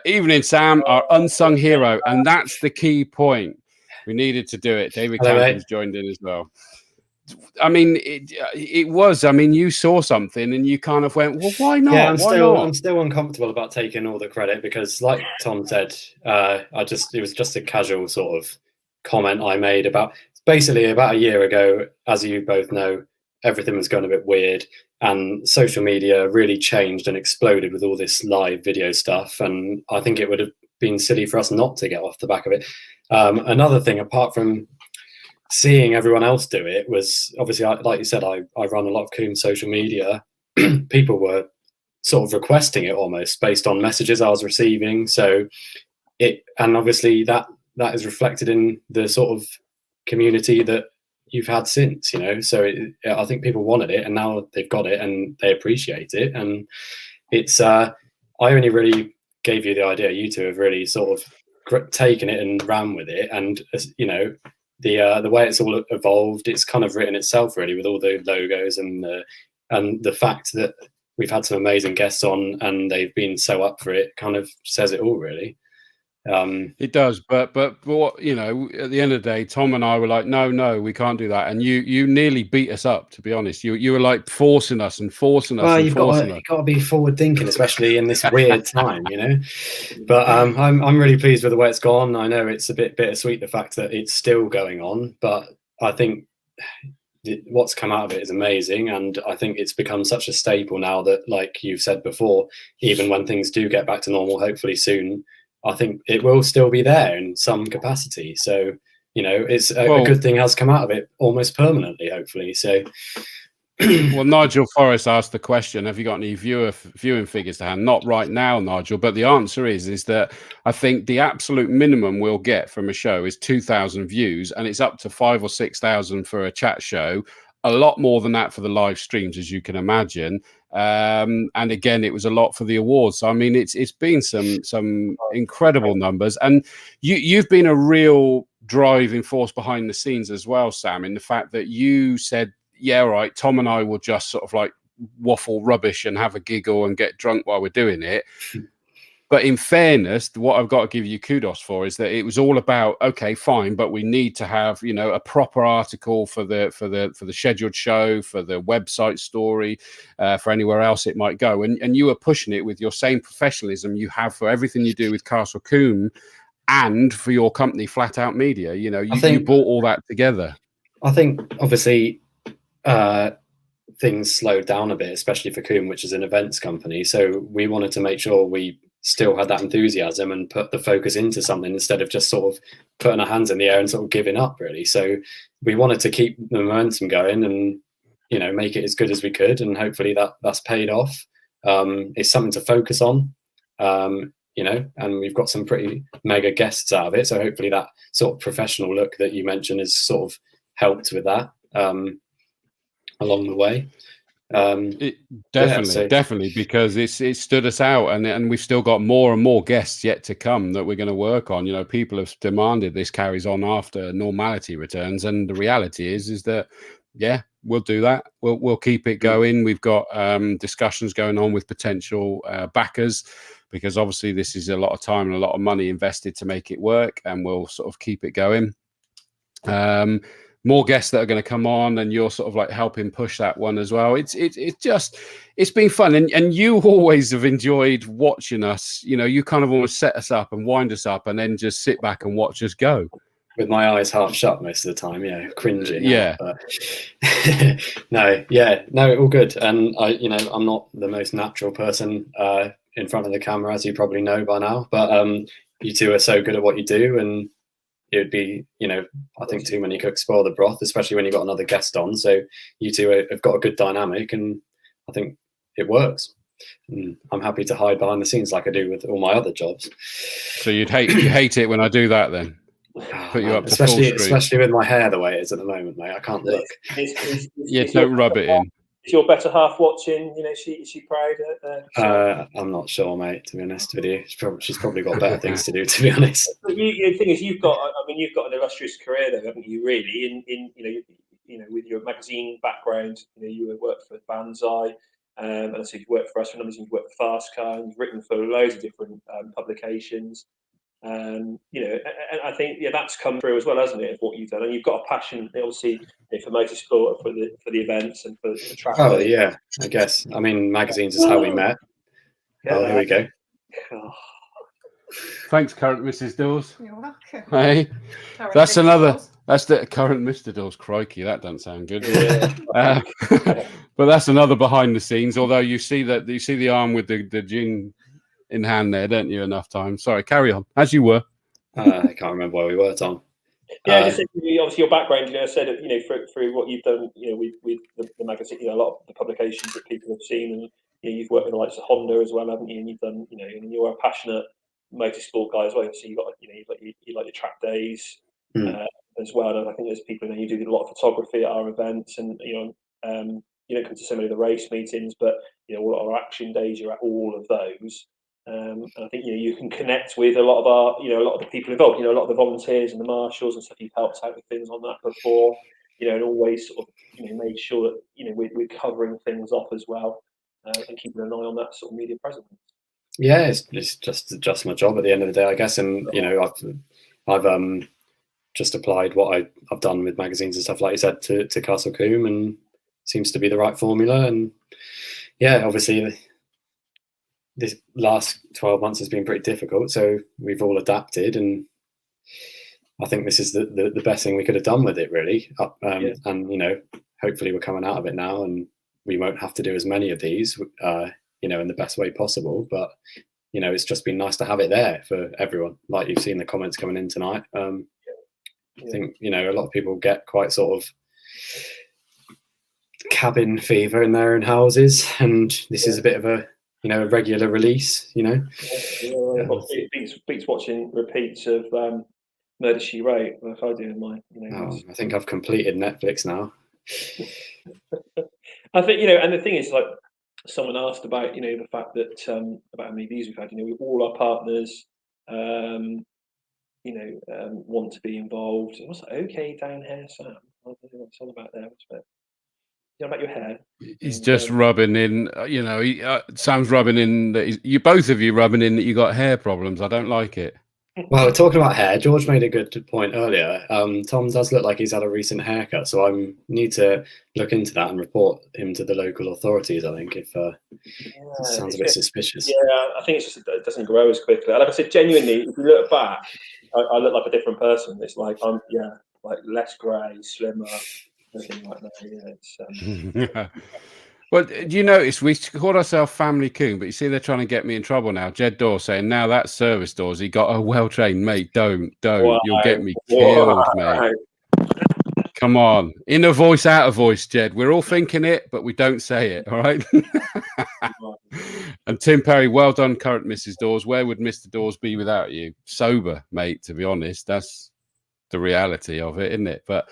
Speaker 3: Evening, Sam, our unsung hero, and that's the key point. We needed to do it. David Campbell's joined in as well. I mean, it was. I mean, you saw something and you kind of went, "Well, why not?"
Speaker 5: Yeah, I'm still uncomfortable about taking all the credit, because, like Tom said, it was just a casual sort of comment I made about a year ago. As you both know, everything was going a bit weird, and social media really changed and exploded with all this live video stuff. And I think it would have been silly for us not to get off the back of it. Another thing, apart from seeing everyone else do it, was obviously, like you said, I run a lot of Combe social media. People were sort of requesting it almost based on messages I was receiving. And obviously that is reflected in the sort of community that you've had since, So I think people wanted it, and now they've got it and they appreciate it. And it's I only really gave you the idea. You two have really sort of taken it and ran with it, and the way it's all evolved, it's kind of written itself really, with all the logos and the fact that we've had some amazing guests on and they've been so up for it, kind of says it all really.
Speaker 3: It does, but what, at the end of the day, Tom and I were like, no, we can't do that, and you nearly beat us up, to be honest. You were like forcing us. Well,
Speaker 5: you've got to be forward thinking, especially in this weird time, But I'm really pleased with the way it's gone. I know it's a bit bittersweet, the fact that it's still going on, but I think what's come out of it is amazing, and I think it's become such a staple now that, like you've said before, even when things do get back to normal, hopefully soon, I think it will still be there in some capacity. So, it's a good thing has come out of it almost permanently, hopefully. So,
Speaker 3: well, Nigel Forrest asked the question, have you got any viewing figures to hand? Not right now, Nigel, but the answer is that I think the absolute minimum we'll get from a show is 2,000 views, and it's up to 5,000 or 6,000 for a chat show. A lot more than that for the live streams, as you can imagine. And again, it was a lot for the awards. So I mean, it's been some incredible numbers, and you've been a real driving force behind the scenes as well, Sam, in the fact that you said, yeah, right, Tom and I will just sort of like waffle rubbish and have a giggle and get drunk while we're doing it. But in fairness, what I've got to give you kudos for is that it was all about, okay, fine, but we need to have, you know, a proper article for the scheduled show, for the website story, for anywhere else it might go. And you were pushing it with your same professionalism you have for everything you do with Castle Combe and for your company, Flat Out Media. You know, you brought all that together.
Speaker 5: I think obviously things slowed down a bit, especially for Combe, which is an events company. So we wanted to make sure we still had that enthusiasm and put the focus into something instead of just sort of putting our hands in the air and sort of giving up, really. So we wanted to keep the momentum going and, you know, make it as good as we could, and hopefully that's paid off. It's something to focus on, you know, and we've got some pretty mega guests out of it, so hopefully that sort of professional look that you mentioned has sort of helped with that along the way.
Speaker 3: Definitely, because it stood us out, and we've still got more and more guests yet to come that we're going to work on. You know, people have demanded this carries on after normality returns, and the reality is that we'll do that. We'll keep it going. We've got discussions going on with potential backers, because obviously this is a lot of time and a lot of money invested to make it work, and we'll sort of keep it going. More guests that are going to come on, and you're sort of like helping push that one as well. It's been fun, and you always have enjoyed watching us. You know, you kind of always set us up and wind us up, and then just sit back and watch us go.
Speaker 5: With my eyes half shut most of the time, cringing. But no, all good. And I'm not the most natural person in front of the camera, as you probably know by now. But you two are so good at what you do, and it would be, I think too many cooks spoil the broth, especially when you've got another guest on. So you two have got a good dynamic, and I think it works. And I'm happy to hide behind the scenes like I do with all my other jobs.
Speaker 3: So you hate it when I do that then? Put you up to
Speaker 5: especially with my hair the way it is at the moment, mate. I can't look.
Speaker 3: Don't rub it in.
Speaker 4: Is your better half watching? Is she proud?
Speaker 5: I'm not sure, mate. To be honest with you, she's probably got better things to do. To be honest,
Speaker 4: the thing is, you've got an illustrious career, though, haven't you? Really, with your magazine background, you worked for Banzai, and so you've worked for us for numbers. You've worked for Fast Car, and you've written for loads of different publications. And I think that's come through as well, hasn't it? Of what you've done, and you've got a passion, obviously, for motorsport, for the events, and for the track.
Speaker 5: Oh yeah, I guess. I mean, magazines is how we met. Yeah, here we go.
Speaker 3: Thanks, current Mrs. Dawes.
Speaker 6: You're welcome.
Speaker 3: Hey, that's the current Mr. Dawes. Crikey, that doesn't sound good. Yeah. But that's another behind the scenes. Although you see the arm with the gin in hand there, don't you? Enough time. Sorry, carry on as you were.
Speaker 5: I can't remember where we were, Tom.
Speaker 4: Just obviously your background. I said through what you've done, with the magazine, a lot of the publications that people have seen, and you've worked with the likes of Honda as well, haven't you? And you've done, and you're a passionate motorsport guy as well. So you like your track days as well. And I think there's people you do a lot of photography at our events, and you don't come to so many of the race meetings, but all our action days, you're at all of those. And I think you can connect with a lot of a lot of the people involved. A lot of the volunteers and the marshals and stuff. You've helped out with things on that before. And always sort of made sure that we're covering things off as well, and keeping an eye on that sort of media presence.
Speaker 5: Yeah, it's just my job at the end of the day, I guess. And I've just applied what I've done with magazines and stuff, like you said, to Castle Combe, and seems to be the right formula. And yeah, obviously, this last 12 months has been pretty difficult, so we've all adapted, and I think this is the best thing we could have done with it, really. And hopefully we're coming out of it now, and we won't have to do as many of these, in the best way possible. But it's just been nice to have it there for everyone. Like you've seen the comments coming in tonight. I think a lot of people get quite sort of cabin fever in their own houses, and this is a bit of a regular release,
Speaker 4: It beats watching repeats of Murder, She Wrote, like I do in mine.
Speaker 5: I think I've completed Netflix now.
Speaker 4: I think, and the thing is, like, someone asked about, the fact that, about how many views we've had, all our partners, want to be involved. What's that? Okay, down here, Sam. I don't know what's all about there. about your hair.
Speaker 3: He's just rubbing in, Sam's rubbing in that you both of you rubbing in that you got hair problems. I don't like it.
Speaker 5: Well, talking about hair, George made a good point earlier. Tom does look like he's had a recent haircut, so I need to look into that and report him to the local authorities. I think if it sounds a bit suspicious.
Speaker 4: Yeah, I think it's just it doesn't grow as quickly. Like I said, genuinely, if you look back, I look like a different person. It's like like less grey, slimmer, nothing like that. Yeah, it's,
Speaker 3: Well, do you notice we called ourselves Family Coombe, but you see they're trying to get me in trouble now. Jed Dawes saying, now that's service doors. He got a well-trained mate. Don't.
Speaker 4: Wow.
Speaker 3: You'll get me killed, mate. Come on. Inner voice, outer voice, Jed. We're all thinking it, but we don't say it, all right? And Tim Perry, well done, current Mrs. Dawes. Where would Mr. Dawes be without you? Sober, mate, to be honest. That's the reality of it, isn't it? But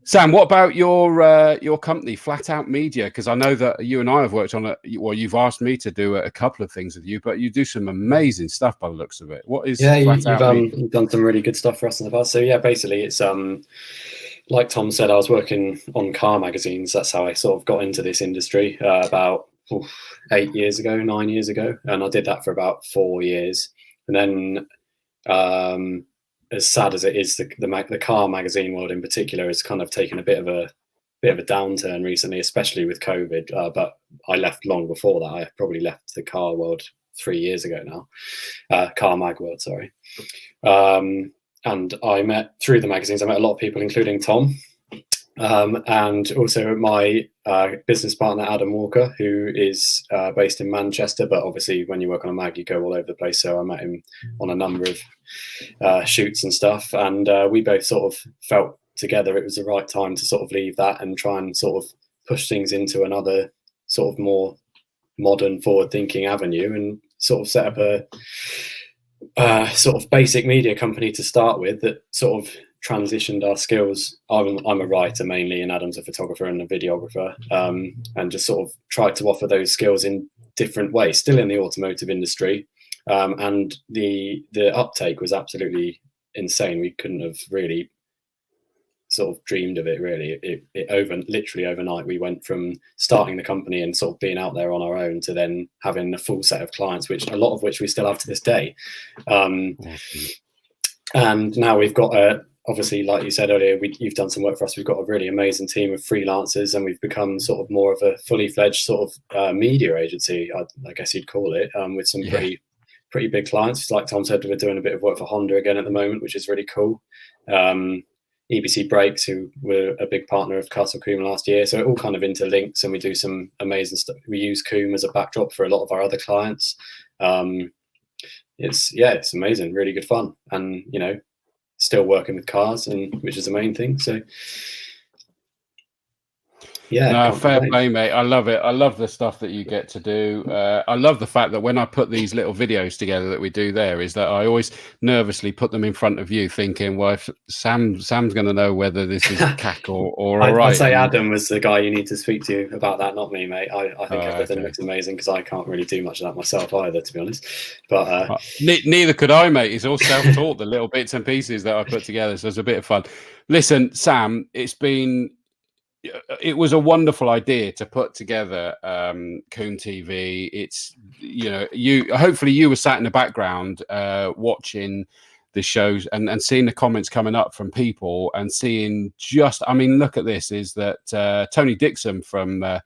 Speaker 3: Sam, what about your company, Flat Out Media? Because I know that you and I have worked on it. Well, you've asked me to do a couple of things with you, but you do some amazing stuff by the looks of it. What is
Speaker 5: you've done some really good stuff for us in the past. So yeah, basically it's like Tom said, I was working on car magazines. That's how I sort of got into this industry about 9 years ago, and I did that for about 4 years. And then as sad as it is, the car magazine world in particular has kind of taken a bit of a downturn recently, especially with COVID. But I left long before that. I probably left the car world 3 years ago now. Car mag world, sorry. And I met through the magazines. I met a lot of people, including Tom, and also my business partner Adam Walker, who is based in Manchester. But obviously, when you work on a mag, you go all over the place. So I met him on a number of shoots and stuff, and we both sort of felt together it was the right time to sort of leave that and try and sort of push things into another sort of more modern, forward-thinking avenue, and sort of set up a sort of basic media company to start with that sort of transitioned our skills. I'm a writer mainly, and Adam's a photographer and a videographer, and just sort of tried to offer those skills in different ways, still in the automotive industry. And the uptake was absolutely insane. We couldn't have really sort of dreamed of it, really. Literally overnight, we went from starting the company and sort of being out there on our own to then having a full set of clients, which a lot of which we still have to this day. And now we've got obviously, like you said earlier, you've done some work for us. We've got a really amazing team of freelancers, and we've become sort of more of a fully fledged sort of media agency, I guess you'd call it, with some pretty big clients. Like Tom said, we're doing a bit of work for Honda again at the moment, which is really cool. EBC Brakes, who were a big partner of Castle Combe last year. So it all kind of interlinks, and we do some amazing stuff. We use Combe as a backdrop for a lot of our other clients. It's amazing, really good fun, and still working with cars, and which is the main thing. So yeah,
Speaker 3: no, fair play, mate. I love it. I love the stuff that you get to do. I love the fact that when I put these little videos together that we do there, is that I always nervously put them in front of you, thinking, well, if Sam's going to know whether this is a cack or all right.
Speaker 5: I'd say Adam was the guy you need to speak to about that, not me, mate. I think everything looks amazing, because I can't really do much of that myself either, to be honest. But
Speaker 3: neither could I, mate. It's all self-taught, the little bits and pieces that I put together. So it's a bit of fun. Listen, Sam, it was a wonderful idea to put together Combe TV. It's hopefully you were sat in the background watching the shows and seeing the comments coming up from people, and seeing look at this, is that Tony Dixon from the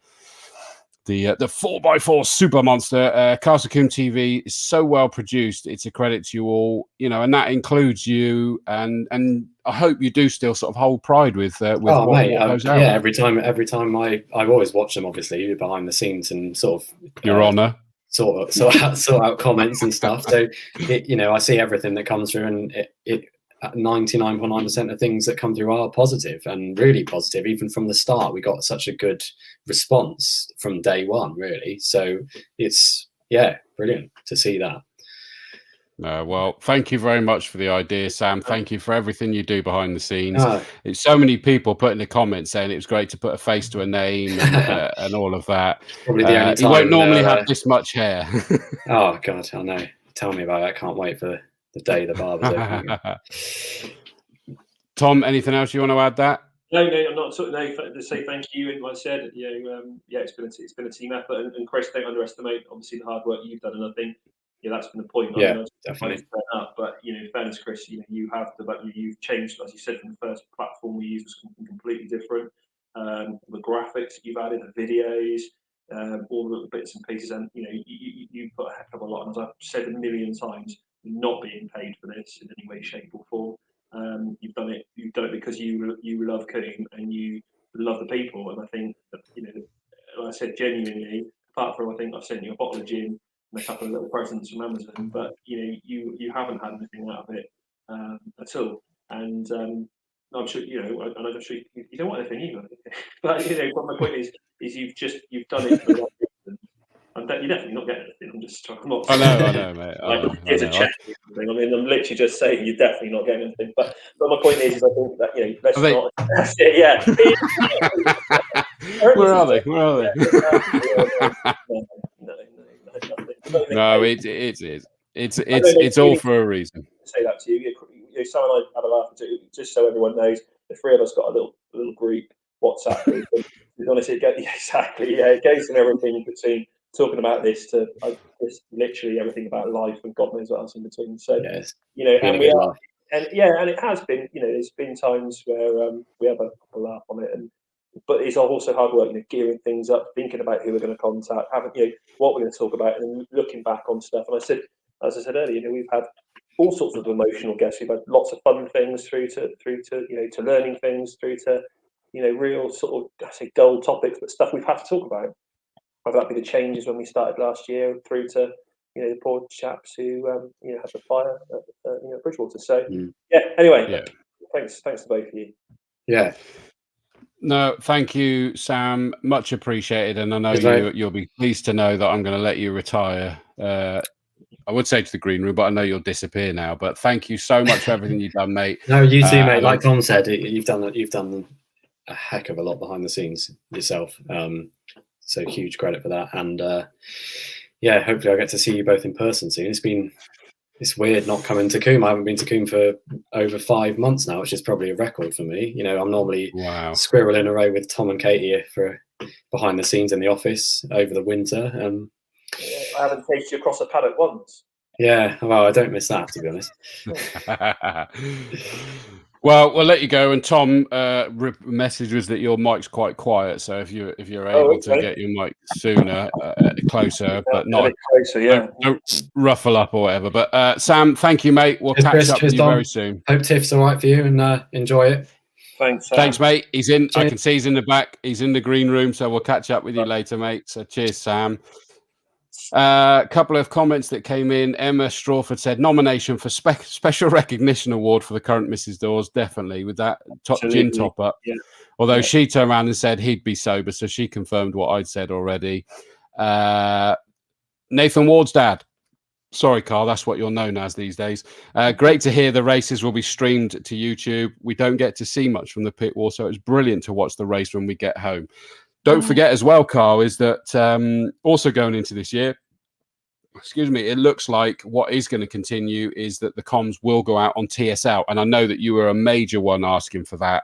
Speaker 3: 4x4 super monster, Castle Combe TV is so well produced. It's a credit to you all, and that includes you. And I hope you do still sort of hold pride with what goes out.
Speaker 5: Yeah, every time I always watch them, obviously behind the scenes, and sort of
Speaker 3: Your Honour,
Speaker 5: sort out comments and stuff. So I see everything that comes through, and it 99.9% of things that come through are positive, and really positive. Even from the start, we got such a good response from day one, really. So it's brilliant to see that.
Speaker 3: Well, thank you very much for the idea, Sam. Thank you for everything you do behind the scenes. It's so many people put in the comments saying it was great to put a face to a name and all of that.
Speaker 5: Probably the only time
Speaker 3: you won't normally have this much hair.
Speaker 5: Oh God, I know. Tell me about it. I can't wait for the day the barber's open.
Speaker 3: Tom, anything else you want to add that?
Speaker 4: No, I'm not. To say thank you, and like I said, it's been a team effort, and Chris, don't underestimate obviously the hard work you've done, and I think that's been the point.
Speaker 5: Yeah,
Speaker 4: I mean,
Speaker 5: definitely.
Speaker 4: Up, but in fairness, Chris, you have you've changed, as you said, from the first platform we used was something completely different. The graphics you've added, the videos, all the little bits and pieces, and you put a heck of a lot. And as I've said a million times, you're not being paid for this in any way, shape, or form. You've done it because you love Combe and you love the people, and I think that, like I said, genuinely, apart from I think I've sent you a bottle of gin and a couple of little presents from Amazon, but you haven't had anything out of it at all, and I'm sure and I'm sure you don't want anything either. But but my point is you've done it for the right reason. You're definitely not getting anything. I'm just trying. I'm not.
Speaker 3: I know, mate.
Speaker 4: Here's a check. I mean, I'm literally just saying you're definitely not getting anything. But my point is I think that let's not. That's it. Yeah.
Speaker 3: Where are they? No, it's all for a reason.
Speaker 4: Say that to you. Sam and I have a laugh too, just so everyone knows. The three of us got a little group WhatsApp group. And to be honest, it goes from everything between talking about this to just literally everything about life and God knows what else in between. So
Speaker 5: yes,
Speaker 4: and we are, and it has been. There's been times where we have a laugh on it, but it's also hard work. Gearing things up, thinking about who we're going to contact, having what we're going to talk about, and looking back on stuff. And as I said earlier, we've had all sorts of emotional guests. We've had lots of fun things through to to learning things, through to real sort of gold topics, but stuff we've had to talk about. Whether that be the changes when we started last year, through to the poor chaps who had the fire at Bridgewater. So anyway, thanks to both of you.
Speaker 5: Yeah.
Speaker 3: No, thank you, Sam. Much appreciated, and I know you'll be pleased to know that I'm going to let you retire. I would say to the green room, but I know you'll disappear now. But thank you so much for everything you've done, mate.
Speaker 5: No, you too, mate. Like Tom said, you've done a heck of a lot behind the scenes yourself. So huge credit for that. And hopefully I'll get to see you both in person soon. It's weird not coming to Combe. I haven't been to Combe for over 5 months now, which is probably a record for me. I'm normally squirreling away with Tom and Katie for behind the scenes in the office over the winter.
Speaker 4: I haven't chased you across a paddock once.
Speaker 5: Yeah, well, I don't miss that, to be honest.
Speaker 3: Well, we'll let you go. And Tom, message was that your mic's quite quiet, so if you're able to get your mic sooner, closer, but not closer, don't ruffle up or whatever. But Sam, thank you, mate. We'll catch up with you very soon.
Speaker 5: Hope Tiff's all right for you and enjoy it.
Speaker 4: Thanks, Sam.
Speaker 3: Thanks, mate. He's in. Cheers. I can see he's in the back. He's in the green room, so we'll catch up with you later, mate. So cheers, Sam. A couple of comments that came in. Emma Strawford said nomination for special recognition award for the current Mrs. Dawes, definitely with that gin top up. Yeah. Although she turned around and said he'd be sober, so she confirmed what I'd said already. Nathan Ward's dad. Sorry, Carl, that's what you're known as these days. Great to hear the races will be streamed to YouTube. We don't get to see much from the pit wall, so it's brilliant to watch the race when we get home. Don't forget as well, Carl, is that also going into this year, it looks like what is going to continue is that the comms will go out on TSL. And I know that you were a major one asking for that,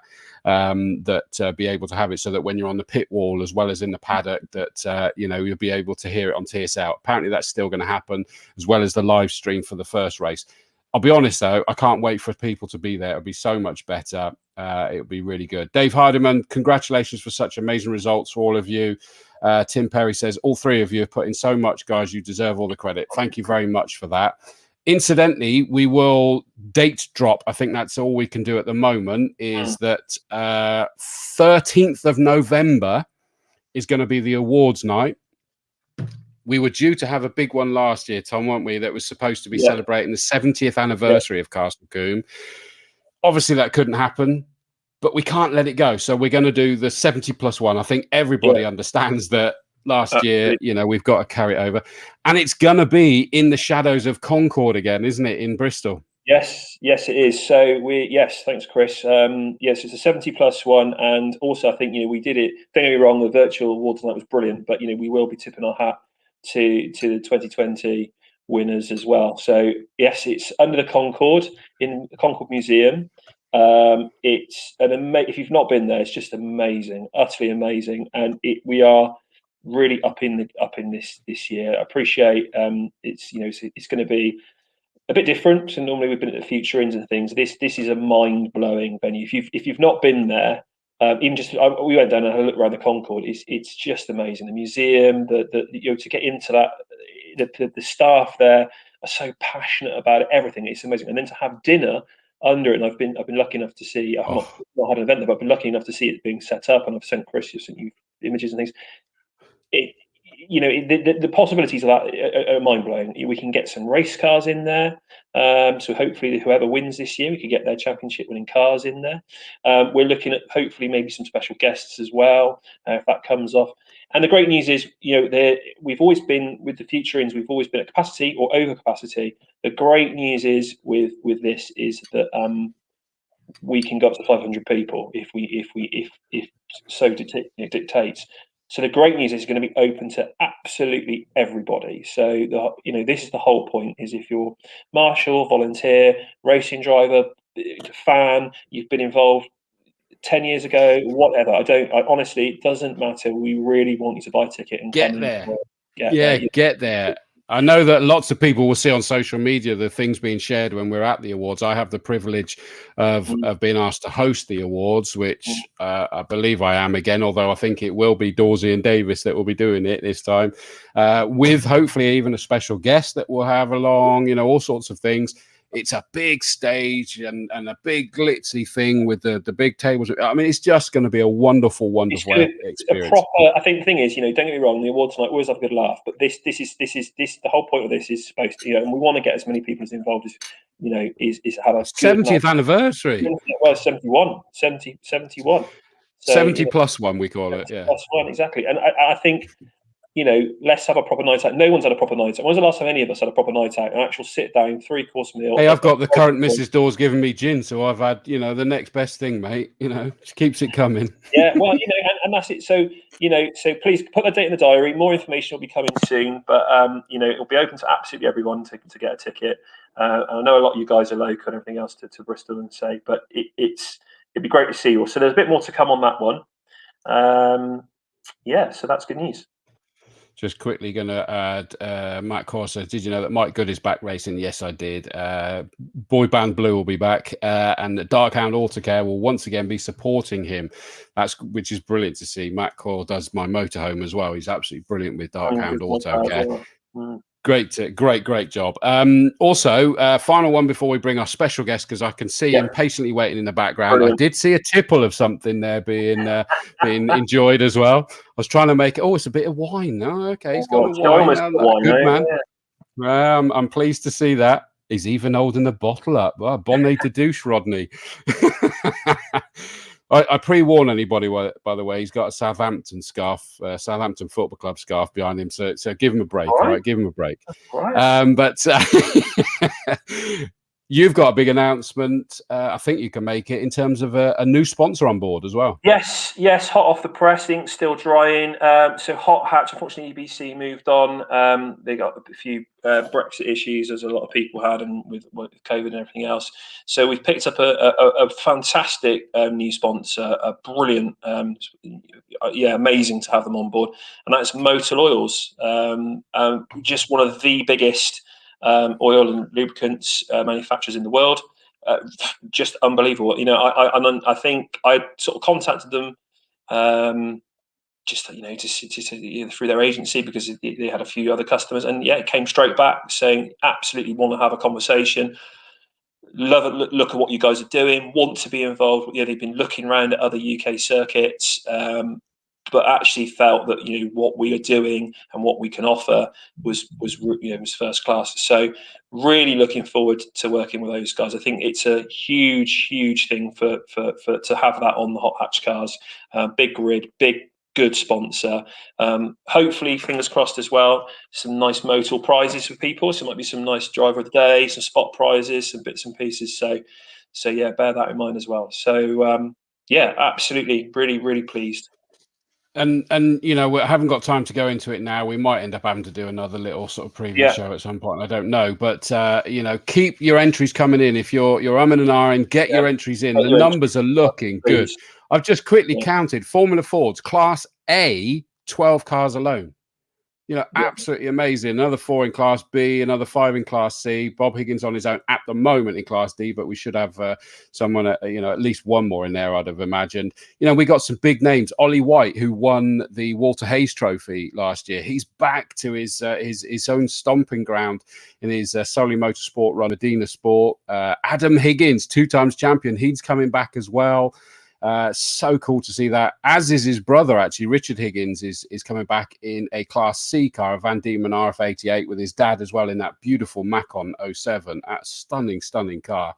Speaker 3: be able to have it so that when you're on the pit wall as well as in the paddock, that, you'll be able to hear it on TSL. Apparently that's still going to happen, as well as the live stream for the first race. I'll be honest, though, I can't wait for people to be there. It'll be so much better. It'll be really good. Dave Hardiman, congratulations for such amazing results for all of you. Tim Perry says, all three of you have put in so much, guys. You deserve all the credit. Thank you very much for that. Incidentally, we will date drop. I think that's all we can do at the moment, is that 13th of November is going to be the awards night. We were due to have a big one last year, Tom, weren't we? That was supposed to be celebrating the 70th anniversary of Castle Combe. Obviously, that couldn't happen, but we can't let it go. So we're going to do the 70+ one. I think everybody understands that last year, we've got to carry it over. And it's going to be in the shadows of Concord again, isn't it, in Bristol?
Speaker 4: Yes, it is. So thanks, Chris. Yes, it's a 70+ one. And also, I think, we did it. Don't get me wrong, the virtual awards night was brilliant, but, we will be tipping our hat to the 2020 winners as well. So yes, it's under the Concord in the Concord Museum. It's if you've not been there, it's just amazing, utterly amazing, and we are really up in this year. I appreciate it's it's going to be a bit different. So normally we've been at the Future Inns and things. This is a mind blowing venue. If you've not been there, even just we went down and had a look around the concourse. It's just amazing. The museum, to get into that, the staff there are so passionate about it. Everything, it's amazing. And then to have dinner under it, and I've been lucky enough to see. I've not had an event there, but I've been lucky enough to see it being set up, and I've sent you images and things. The possibilities of that are mind blowing. We can get some race cars in there, so hopefully whoever wins this year, we could get their championship winning cars in there. We're looking at hopefully maybe some special guests as well, if that comes off. And the great news is, we've always been with the Future Inns, we've always been at capacity or over capacity. The great news is with this is that we can go up to 500 people if so dictates. So the great news is it's going to be open to absolutely everybody. So this is the whole point: is if you're marshal, volunteer, racing driver, fan, you've been involved 10 years ago, whatever. Honestly, it doesn't matter. We really want you to buy a ticket and
Speaker 3: get
Speaker 4: come
Speaker 3: there.
Speaker 4: Get
Speaker 3: there. I know that lots of people will see on social media the things being shared when we're at the awards. I have the privilege of being asked to host the awards, which I believe I am again, although I think it will be Dawes and Davis that will be doing it this time, with hopefully even a special guest that we'll have along, all sorts of things. It's a big stage and a big glitzy thing with the big tables. I mean, it's just going to be a wonderful experience.
Speaker 4: I think the thing is, don't get me wrong, the awards tonight always have a good laugh, but this is the whole point of this is supposed to, and we want to get as many people as involved as, is have a
Speaker 3: 70th anniversary.
Speaker 4: Well, 71. So,
Speaker 3: 70 plus one, we call it. Yeah.
Speaker 4: Plus one, exactly. And I think, let's have a proper night out. No one's had a proper night out. When was the last time any of us had a proper night out? An actual sit down, 3-course meal.
Speaker 3: Hey, I've got the current Mrs. Dawes giving me gin, so I've had, the next best thing, mate. She keeps it coming.
Speaker 4: Yeah, well, and that's it. So, so please put the date in the diary. More information will be coming soon, but it'll be open to absolutely everyone to get a ticket. And I know a lot of you guys are local and everything else to Bristol and say, but it'd be great to see you all. So there's a bit more to come on that one. So that's good news.
Speaker 3: Just quickly going to add, Matt Core says, did you know that Mike Good is back racing? Yes, I did. Boy Band Blue will be back, and Darkhound Autocare will once again be supporting him. Which is brilliant to see. Matt Core does my motorhome as well. He's absolutely brilliant with Darkhound Autocare. Great job. Also, final one before we bring our special guest, because I can see him patiently waiting in the background. Brilliant. I did see a tipple of something there being enjoyed as well. I was trying to make it. Oh, it's a bit of wine. Oh, okay, he's got wine. Good man. Yeah. I'm pleased to see that. He's even holding the bottle up. Oh, bonnet de douche, Rodney. I pre-warn anybody, by the way, he's got a Southampton scarf, Southampton Football Club scarf behind him. So give him a break, all right? Give him a break. But you've got a big announcement. I think you can make it in terms of a new sponsor on board as well.
Speaker 4: Yes, hot off the press, ink's still drying. So Hot Hatch, unfortunately, EBC moved on. They got a few Brexit issues, as a lot of people had, and with COVID and everything else. So we've picked up a fantastic new sponsor, a brilliant, amazing to have them on board, and that's Motor Oils. Just one of the biggest oil and lubricants manufacturers in the world. Just unbelievable. I think I sort of contacted them just through their agency, because they had a few other customers, and it came straight back saying absolutely want to have a conversation, love it, look at what you guys are doing, want to be involved. They've been looking around at other UK circuits, but actually felt that what we are doing and what we can offer was first class. So really looking forward to working with those guys. I think it's a huge thing for to have that on the Hot Hatch cars. Big grid, good sponsor. Hopefully, fingers crossed as well, some nice motor prizes for people. So it might be some nice driver of the day, some spot prizes, some bits and pieces. So bear that in mind as well. So absolutely, really pleased.
Speaker 3: And you know, we haven't got time to go into it now. We might end up having to do another little sort of preview show at some point. I don't know, but you know, keep your entries coming in. If you're umming and ahhing, get your entries in. The numbers are looking good. I've just quickly counted Formula Fords Class A, 12 cars alone. You know, absolutely amazing. Another 4 in Class B, another 5 in Class C. Bob Higgins on his own at the moment in Class D, but we should have someone, you know, at least one more in there, I'd have imagined. You know, we got some big names. Ollie White, who won the Walter Hayes Trophy last year. He's back to his own stomping ground in his Solely Motorsport run, Medina Sport. Adam Higgins, 2 times champion. He's coming back as well. So cool to see that, as is his brother, actually. Richard Higgins is coming back in a Class C car, a Van Diemen RF88, with his dad as well in that beautiful Macon 07. A stunning car.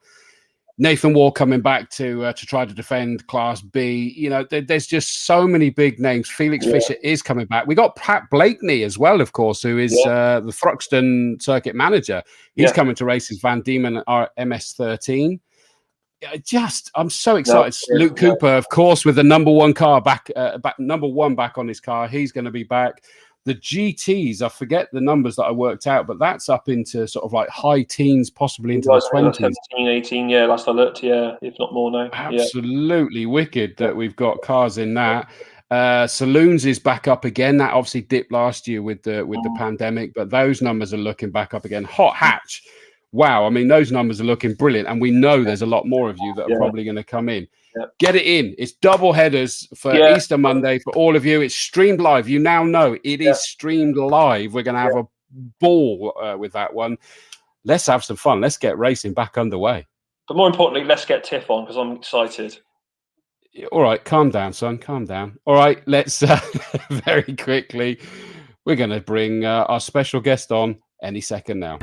Speaker 3: Nathan Ward coming back to try to defend Class B. You know, there's just so many big names. Felix Fisher is coming back. We got Pat Blakeney as well, of course, who is the Thruxton circuit manager. He's coming to race his Van Diemen MS13. I'm so excited. Luke Cooper, of course, with the number 1 car back on his car. He's going to be back. The GTs, I forget the numbers that I worked out, but that's up into sort of like high teens, possibly into the 20s.
Speaker 4: 17, 18, last I looked, if not more now.
Speaker 3: Absolutely wicked that we've got cars in that. Saloons is back up again. That obviously dipped last year with the pandemic, but those numbers are looking back up again. Hot Hatch. Wow, I mean, those numbers are looking brilliant, and we know there's a lot more of you that are probably going to come in. Get it in. It's double headers for Easter Monday for all of you. It's streamed live. You now know it is streamed live. We're going to have a ball with that one. Let's have some fun. Let's get racing back underway.
Speaker 4: But more importantly, let's get Tiff on, because I'm excited.
Speaker 3: All right, calm down, son. Calm down. All right, let's very quickly. We're going to bring our special guest on any second now.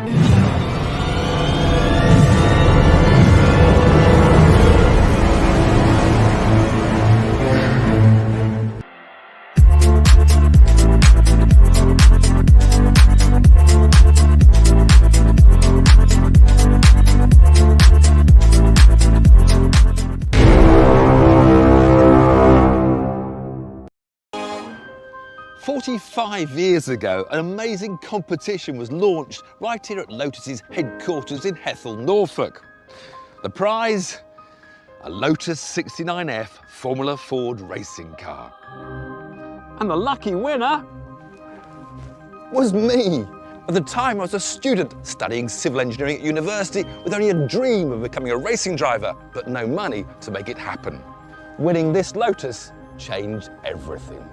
Speaker 6: 45 years ago, an amazing competition was launched right here at Lotus's headquarters in Hethel, Norfolk. The prize? A Lotus 69F Formula Ford racing car.
Speaker 7: And the lucky winner
Speaker 6: Was me. At the time, I was a student studying civil engineering at university with only a dream of becoming a racing driver, but no money to make it happen. Winning this Lotus changed everything.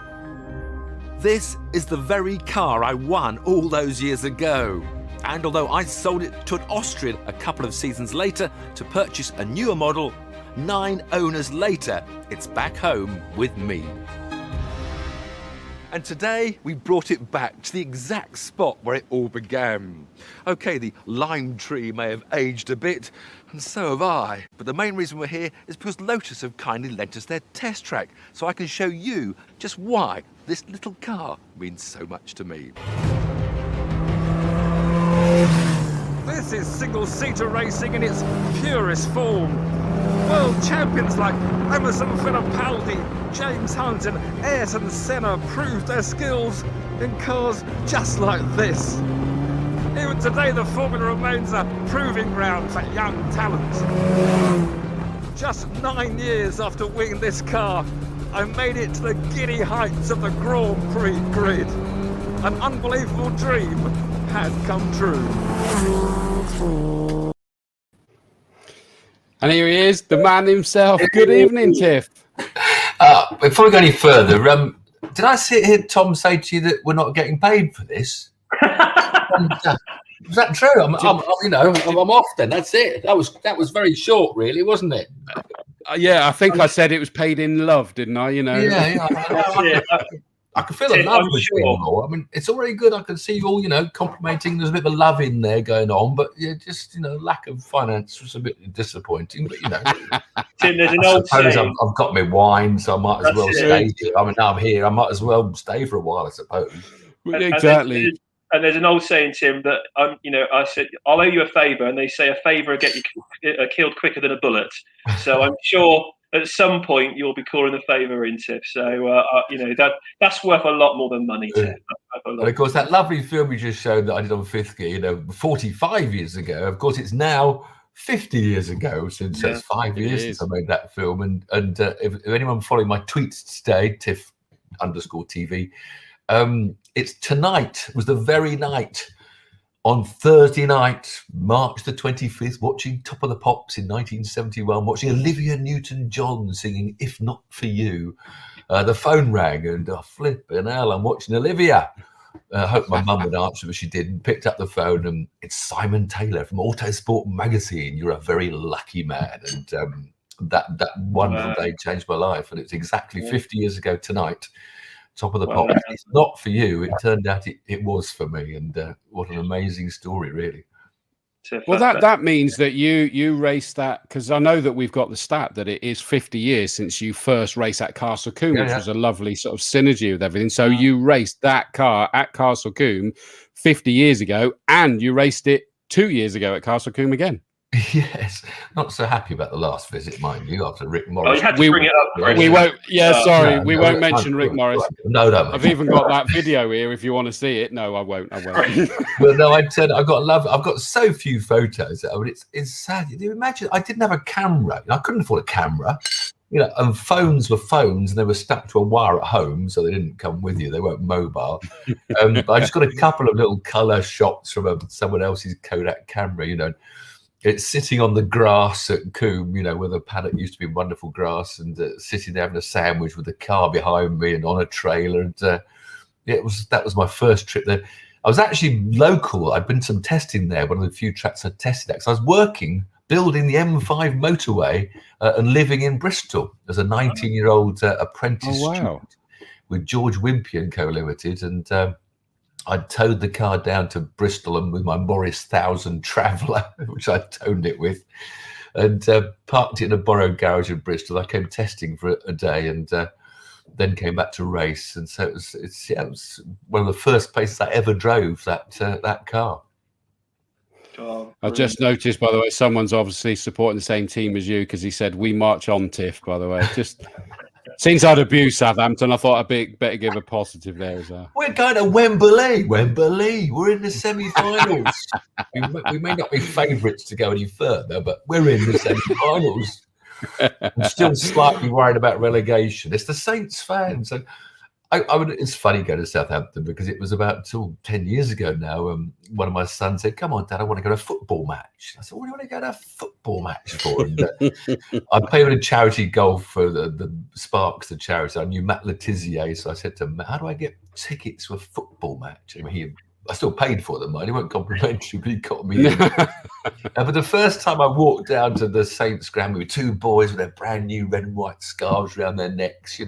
Speaker 8: This is the very car I won all those years ago. And although I sold it to an Austrian a couple of seasons later to purchase a newer model, 9 owners later, it's back home with me. And today, we brought it back to the exact spot where it all began. Okay, the lime tree may have aged a bit, and so have I. But the main reason we're here is because Lotus have kindly lent us their test track, so I can show you just why this little car means so much to me.
Speaker 7: This is single-seater racing in its purest form. World champions like Emerson Fittipaldi, James Hunt and Ayrton Senna proved their skills in cars just like this. Even today, the formula remains a proving ground for young talent. Just 9 years after winning this car, I made it to the giddy heights of the Grand Prix grid. An unbelievable dream had come true.
Speaker 3: And here he is, the man himself. Good evening, Tiff.
Speaker 9: Before we go any further, did I hear Tom say to you that we're not getting paid for this? Is that true? I'm off then. That's it. That was very short, really, wasn't it?
Speaker 3: Yeah, I think I said it was paid in love, didn't I? You know.
Speaker 9: Yeah. I can feel the love between them all. I mean, it's already good. I can see you all, complimenting. There's a bit of love in there going on, but just, lack of finance was a bit disappointing. But
Speaker 4: Tim, there's an old
Speaker 9: saying.
Speaker 4: saying.
Speaker 9: I've got my wine, so I might as well stay. I mean, now I'm here. I might as well stay for a while, I suppose.
Speaker 3: Exactly.
Speaker 4: And there's an old saying, Tim, that I said I'll owe you a favour, and they say a favour will get you killed quicker than a bullet. So I'm sure at some point you'll be calling the favour in, Tiff. So that's worth a lot more than money, Tiff.
Speaker 9: And of course, that lovely film you just showed that I did on Fifth Gear, 45 years ago. Of course, it's now 50 years ago since it's 5 years since I made that film. And if anyone following my tweets today, Tiff_TV, it's tonight was the very night. On Thursday night, March the 25th, watching Top of the Pops in 1971, watching Olivia Newton-John singing If Not For You. The phone rang and flipping hell, I'm watching Olivia. I hope my mum would answer, but she didn't. Picked up the phone and it's Simon Taylor from Autosport magazine. You're a very lucky man. And that wonderful day changed my life. And it's exactly 50 years ago tonight. Top of the Pops. It's not for you. It turned out it was for me, and what an amazing story, really.
Speaker 3: Well, that means that you raced that, because I know that we've got the stat that it is 50 years since you first raced at Castle Combe, which was a lovely sort of synergy with everything. So you raced that car at Castle Combe 50 years ago, and you raced it 2 years ago at Castle Combe again.
Speaker 9: Yes, not so happy about the last visit, mind you, after Rick Morris.
Speaker 4: You had to bring it up.
Speaker 3: We won't. Yeah, sorry, we won't mention Rick Morris.
Speaker 9: No.
Speaker 3: I've even got that video here if you want to see it. No, I won't.
Speaker 9: Well, no, I've got so few photos. I mean, it's sad. You imagine I didn't have a camera. I couldn't afford a camera. And phones were phones, and they were stuck to a wire at home, so they didn't come with you. They weren't mobile. But I just got a couple of little colour shots from someone else's Kodak camera. It's sitting on the grass at Combe, where the paddock used to be wonderful grass, and sitting there having a sandwich with the car behind me and on a trailer. And that was my first trip there. I was actually local. I'd been to some testing there, one of the few tracks I tested at. So I was working, building the M5 motorway and living in Bristol as a 19-year-old apprentice student with George Wimpian Co-Limited. And I towed the car down to Bristol and with my Morris 1000 Traveller, which I toned it with, and parked it in a borrowed garage in Bristol. I came testing for a day and then came back to race. And so it was one of the first places I ever drove that car.
Speaker 3: I just noticed, by the way, someone's obviously supporting the same team as you, because he said, "We march on, Tiff," by the way. Just since I'd abused Southampton, I thought I'd better give a positive there as well.
Speaker 9: We're going to Wembley. We're in the semi-finals. we may not be favourites to go any further, but we're in the semi-finals. I'm still slightly worried about relegation. It's the Saints fans. And it's funny going to Southampton, because it was about 10 years ago now. One of my sons said, "Come on, Dad, I want to go to a football match." I said, "What do you want to go to a football match for?" And, I played with a charity golf for the Sparks, the charity. I knew Matt Letizia, so I said to him, "How do I get tickets to a football match?" I still paid for them, mind. He weren't complimentary, but he got me in. But the first time I walked down to the Saints ground with two boys with their brand new red and white scarves around their necks,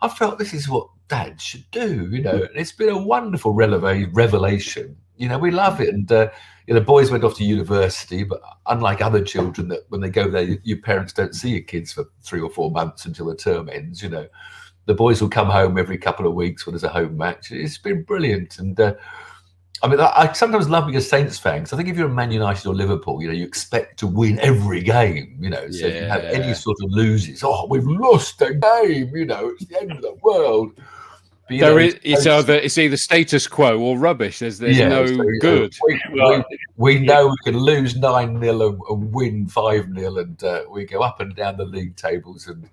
Speaker 9: I felt this is what Dad should do, And it's been a wonderful revelation. We love it. And the boys went off to university, but unlike other children that when they go there, your parents don't see your kids for 3 or 4 months until the term ends. The boys will come home every couple of weeks when there's a home match. It's been brilliant. And I sometimes love being a Saints fan, because I think if you're a Man United or Liverpool, you expect to win every game, So if you have any sort of loses, we've lost a game, it's the end of the world. But,
Speaker 3: it's either status quo or rubbish. There's no good.
Speaker 9: We know we can lose 9-0 and win 5-0, and we go up and down the league tables, and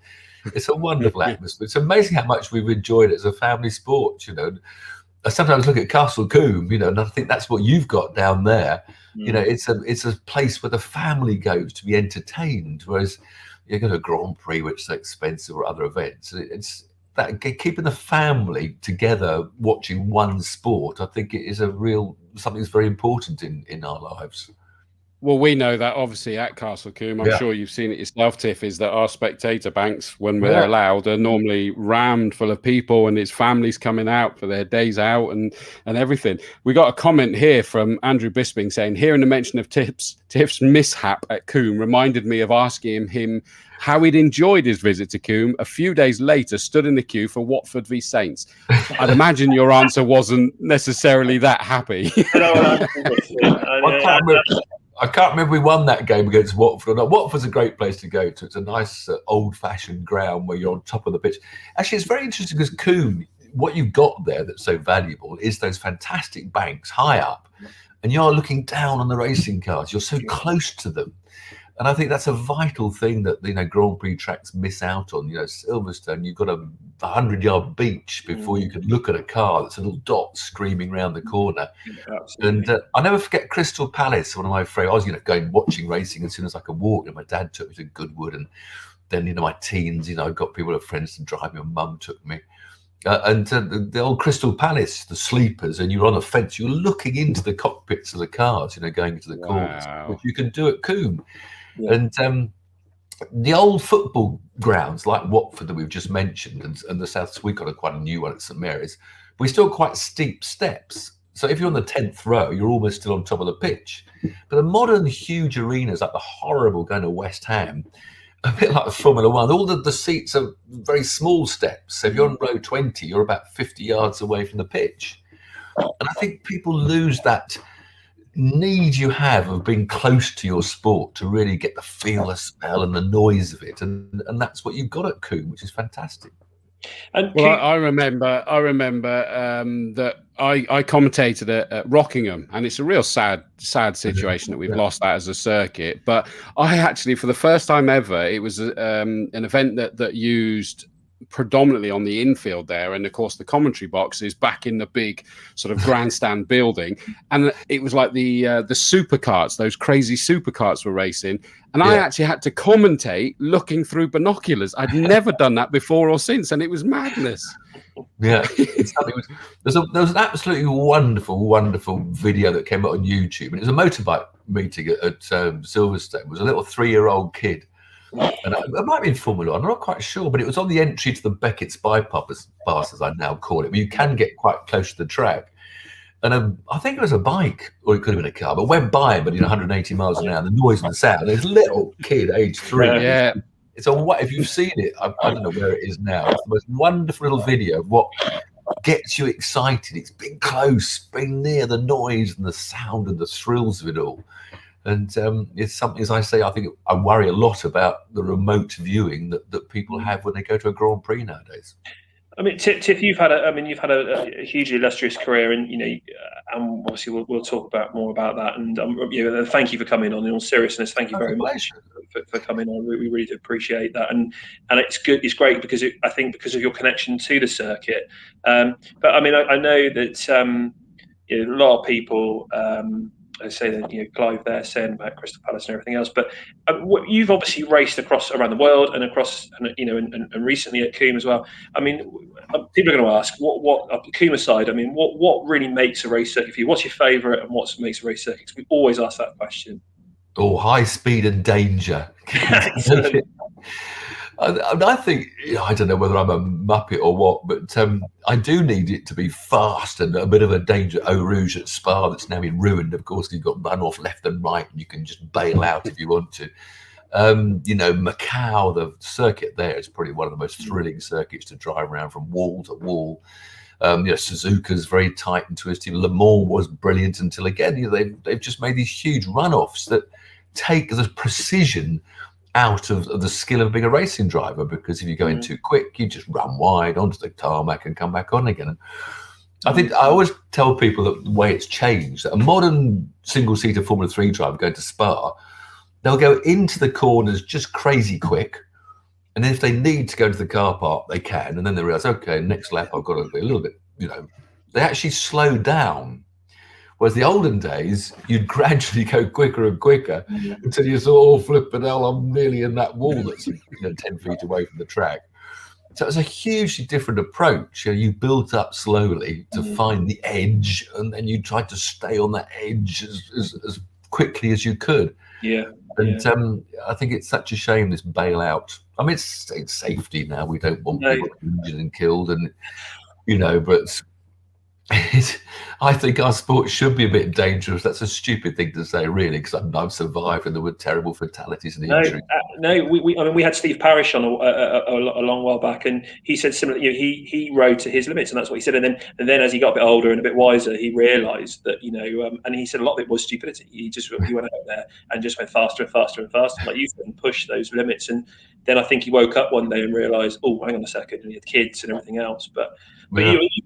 Speaker 9: it's a wonderful atmosphere. It's amazing how much we've enjoyed it as a family sport, I sometimes look at Castle Combe, and I think that's what you've got down there. It's a place where the family goes to be entertained, whereas you go to a Grand Prix, which is so expensive, or other events. It's that keeping the family together, watching one sport. I think it is something that's very important in our lives.
Speaker 3: Well, we know that obviously at Castle Combe, I'm sure you've seen it yourself, Tiff, is that our spectator banks, when we're allowed, are normally rammed full of people, and it's families coming out for their days out and everything. We got a comment here from Andrew Bisping saying, "Hearing the mention of Tiff's mishap at Combe reminded me of asking him how he'd enjoyed his visit to Combe. A few days later, stood in the queue for Watford v Saints." I'd imagine your
Speaker 9: I can't remember we won that game against Watford or not. Watford's a great place to go to. It's a nice old-fashioned ground where you're on top of the pitch. Actually, it's very interesting because Combe, what you've got there that's so valuable is those fantastic banks high up, and you're looking down on the racing cars. You're so close to them. And I think that's a vital thing that, you know, Grand Prix tracks miss out on. You know, Silverstone, you've got a 100-yard beach before you can look at a car that's a little dot screaming around the corner. And I never forget Crystal Palace, one of my friends. I was, you know, going watching racing as soon as I could walk. And my dad took me to Goodwood, and then, you know, my teens, you know, I got people, friends to drive me. My mum took me. The old Crystal Palace, the sleepers, and you're on a fence. You're looking into the cockpits of the cars, you know, going into the corners, which you can do at Combe. Yeah. And the old football grounds like Watford that we've just mentioned, and the South, we've got quite a new one at St Mary's, but we still quite steep steps. So if you're on the 10th row, you're almost still on top of the pitch. But the modern huge arenas, like the horrible going to West Ham, a bit like Formula One, all the seats are very small steps. So if you're on row 20, you're about 50 yards away from the pitch. And I think people lose that need you have of being close to your sport to really get the feel, the smell, and the noise of it, and that's what you've got at Combe, which is fantastic.
Speaker 3: And well, I remember that I commentated at Rockingham, and it's a real sad situation that we've lost that as a circuit. But I actually, for the first time ever, it was an event that used predominantly on the infield there, and of course the commentary box is back in the big sort of grandstand building, and it was like the supercarts, those crazy supercarts were racing, and I actually had to commentate looking through binoculars. I'd never done that before or since, and it was madness.
Speaker 9: Yeah, there was an absolutely wonderful video that came out on YouTube, and it was a motorbike meeting at Silverstone. It was a little 3-year-old kid. And it might be in Formula One, I'm not quite sure, but it was on the entry to the Beckett's bypass, as I now call it, where you can get quite close to the track. And I think it was a bike, or it could have been a car, but went by, but 180 miles an hour, the noise and the sound. This little kid, age 3.
Speaker 3: Yeah.
Speaker 9: If you've seen it, I don't know where it is now. It's the most wonderful little video of what gets you excited. It's being close, being near the noise and the sound and the thrills of it all. And it's something, as I say, I think I worry a lot about the remote viewing that people have when they go to a Grand Prix nowadays.
Speaker 4: I mean, Tiff, you've had a hugely illustrious career, and and obviously we'll talk more about that. And thank you for coming on. In all seriousness, thank you very much for coming on. We really do appreciate that, and it's good. It's great because I think because of your connection to the circuit. But I mean, I know that a lot of people. I say that Clive there saying about Crystal Palace and everything else, but you've obviously raced around the world and across, and recently at Combe as well. I mean, people are going to ask what Combe aside. I mean, what really makes a race circuit for you? What's your favourite, and what makes a race circuit? Because we always ask that question.
Speaker 9: Oh, high speed and danger. I think, I don't know whether I'm a muppet or what, but I do need it to be fast and a bit of a danger. Eau Rouge at Spa, that's now been ruined. Of course, you've got runoff left and right, and you can just bail out if you want to. Macau, the circuit there is probably one of the most thrilling circuits to drive around from wall to wall. Suzuka's very tight and twisty. Le Mans was brilliant until, again, they've just made these huge runoffs that take the precision out of the skill of being a racing driver, because if you go in too quick, you just run wide onto the tarmac and come back on again. And I think I always tell people that the way it's changed, that a modern single-seater Formula 3 driver going to Spa, they'll go into the corners just crazy quick, and if they need to go to the car park, they can, and then they realise, okay, next lap I've got to be a little bit, they actually slow down. Whereas the olden days, you'd gradually go quicker and quicker until you saw, flipping hell, I'm nearly in that wall that's 10 feet away from the track. So it's a hugely different approach. You built up slowly to find the edge, and then you tried to stay on that edge as quickly as you could.
Speaker 4: Yeah.
Speaker 9: And I think it's such a shame, this bailout. I mean, it's safety now. We don't want people injured and killed, and but I think our sport should be a bit dangerous. That's a stupid thing to say, really, because I've survived and there were terrible fatalities and injuries.
Speaker 4: No, we had Steve Parrish on a long while back, and he said similar. You know, he rode to his limits, and that's what he said. And then as he got a bit older and a bit wiser, he realised that, you know, and he said a lot of it was stupidity. He went out there and just went faster and faster and faster, like you said, and pushed those limits. And then I think he woke up one day and realised, oh, hang on a second, and he had kids and everything else. But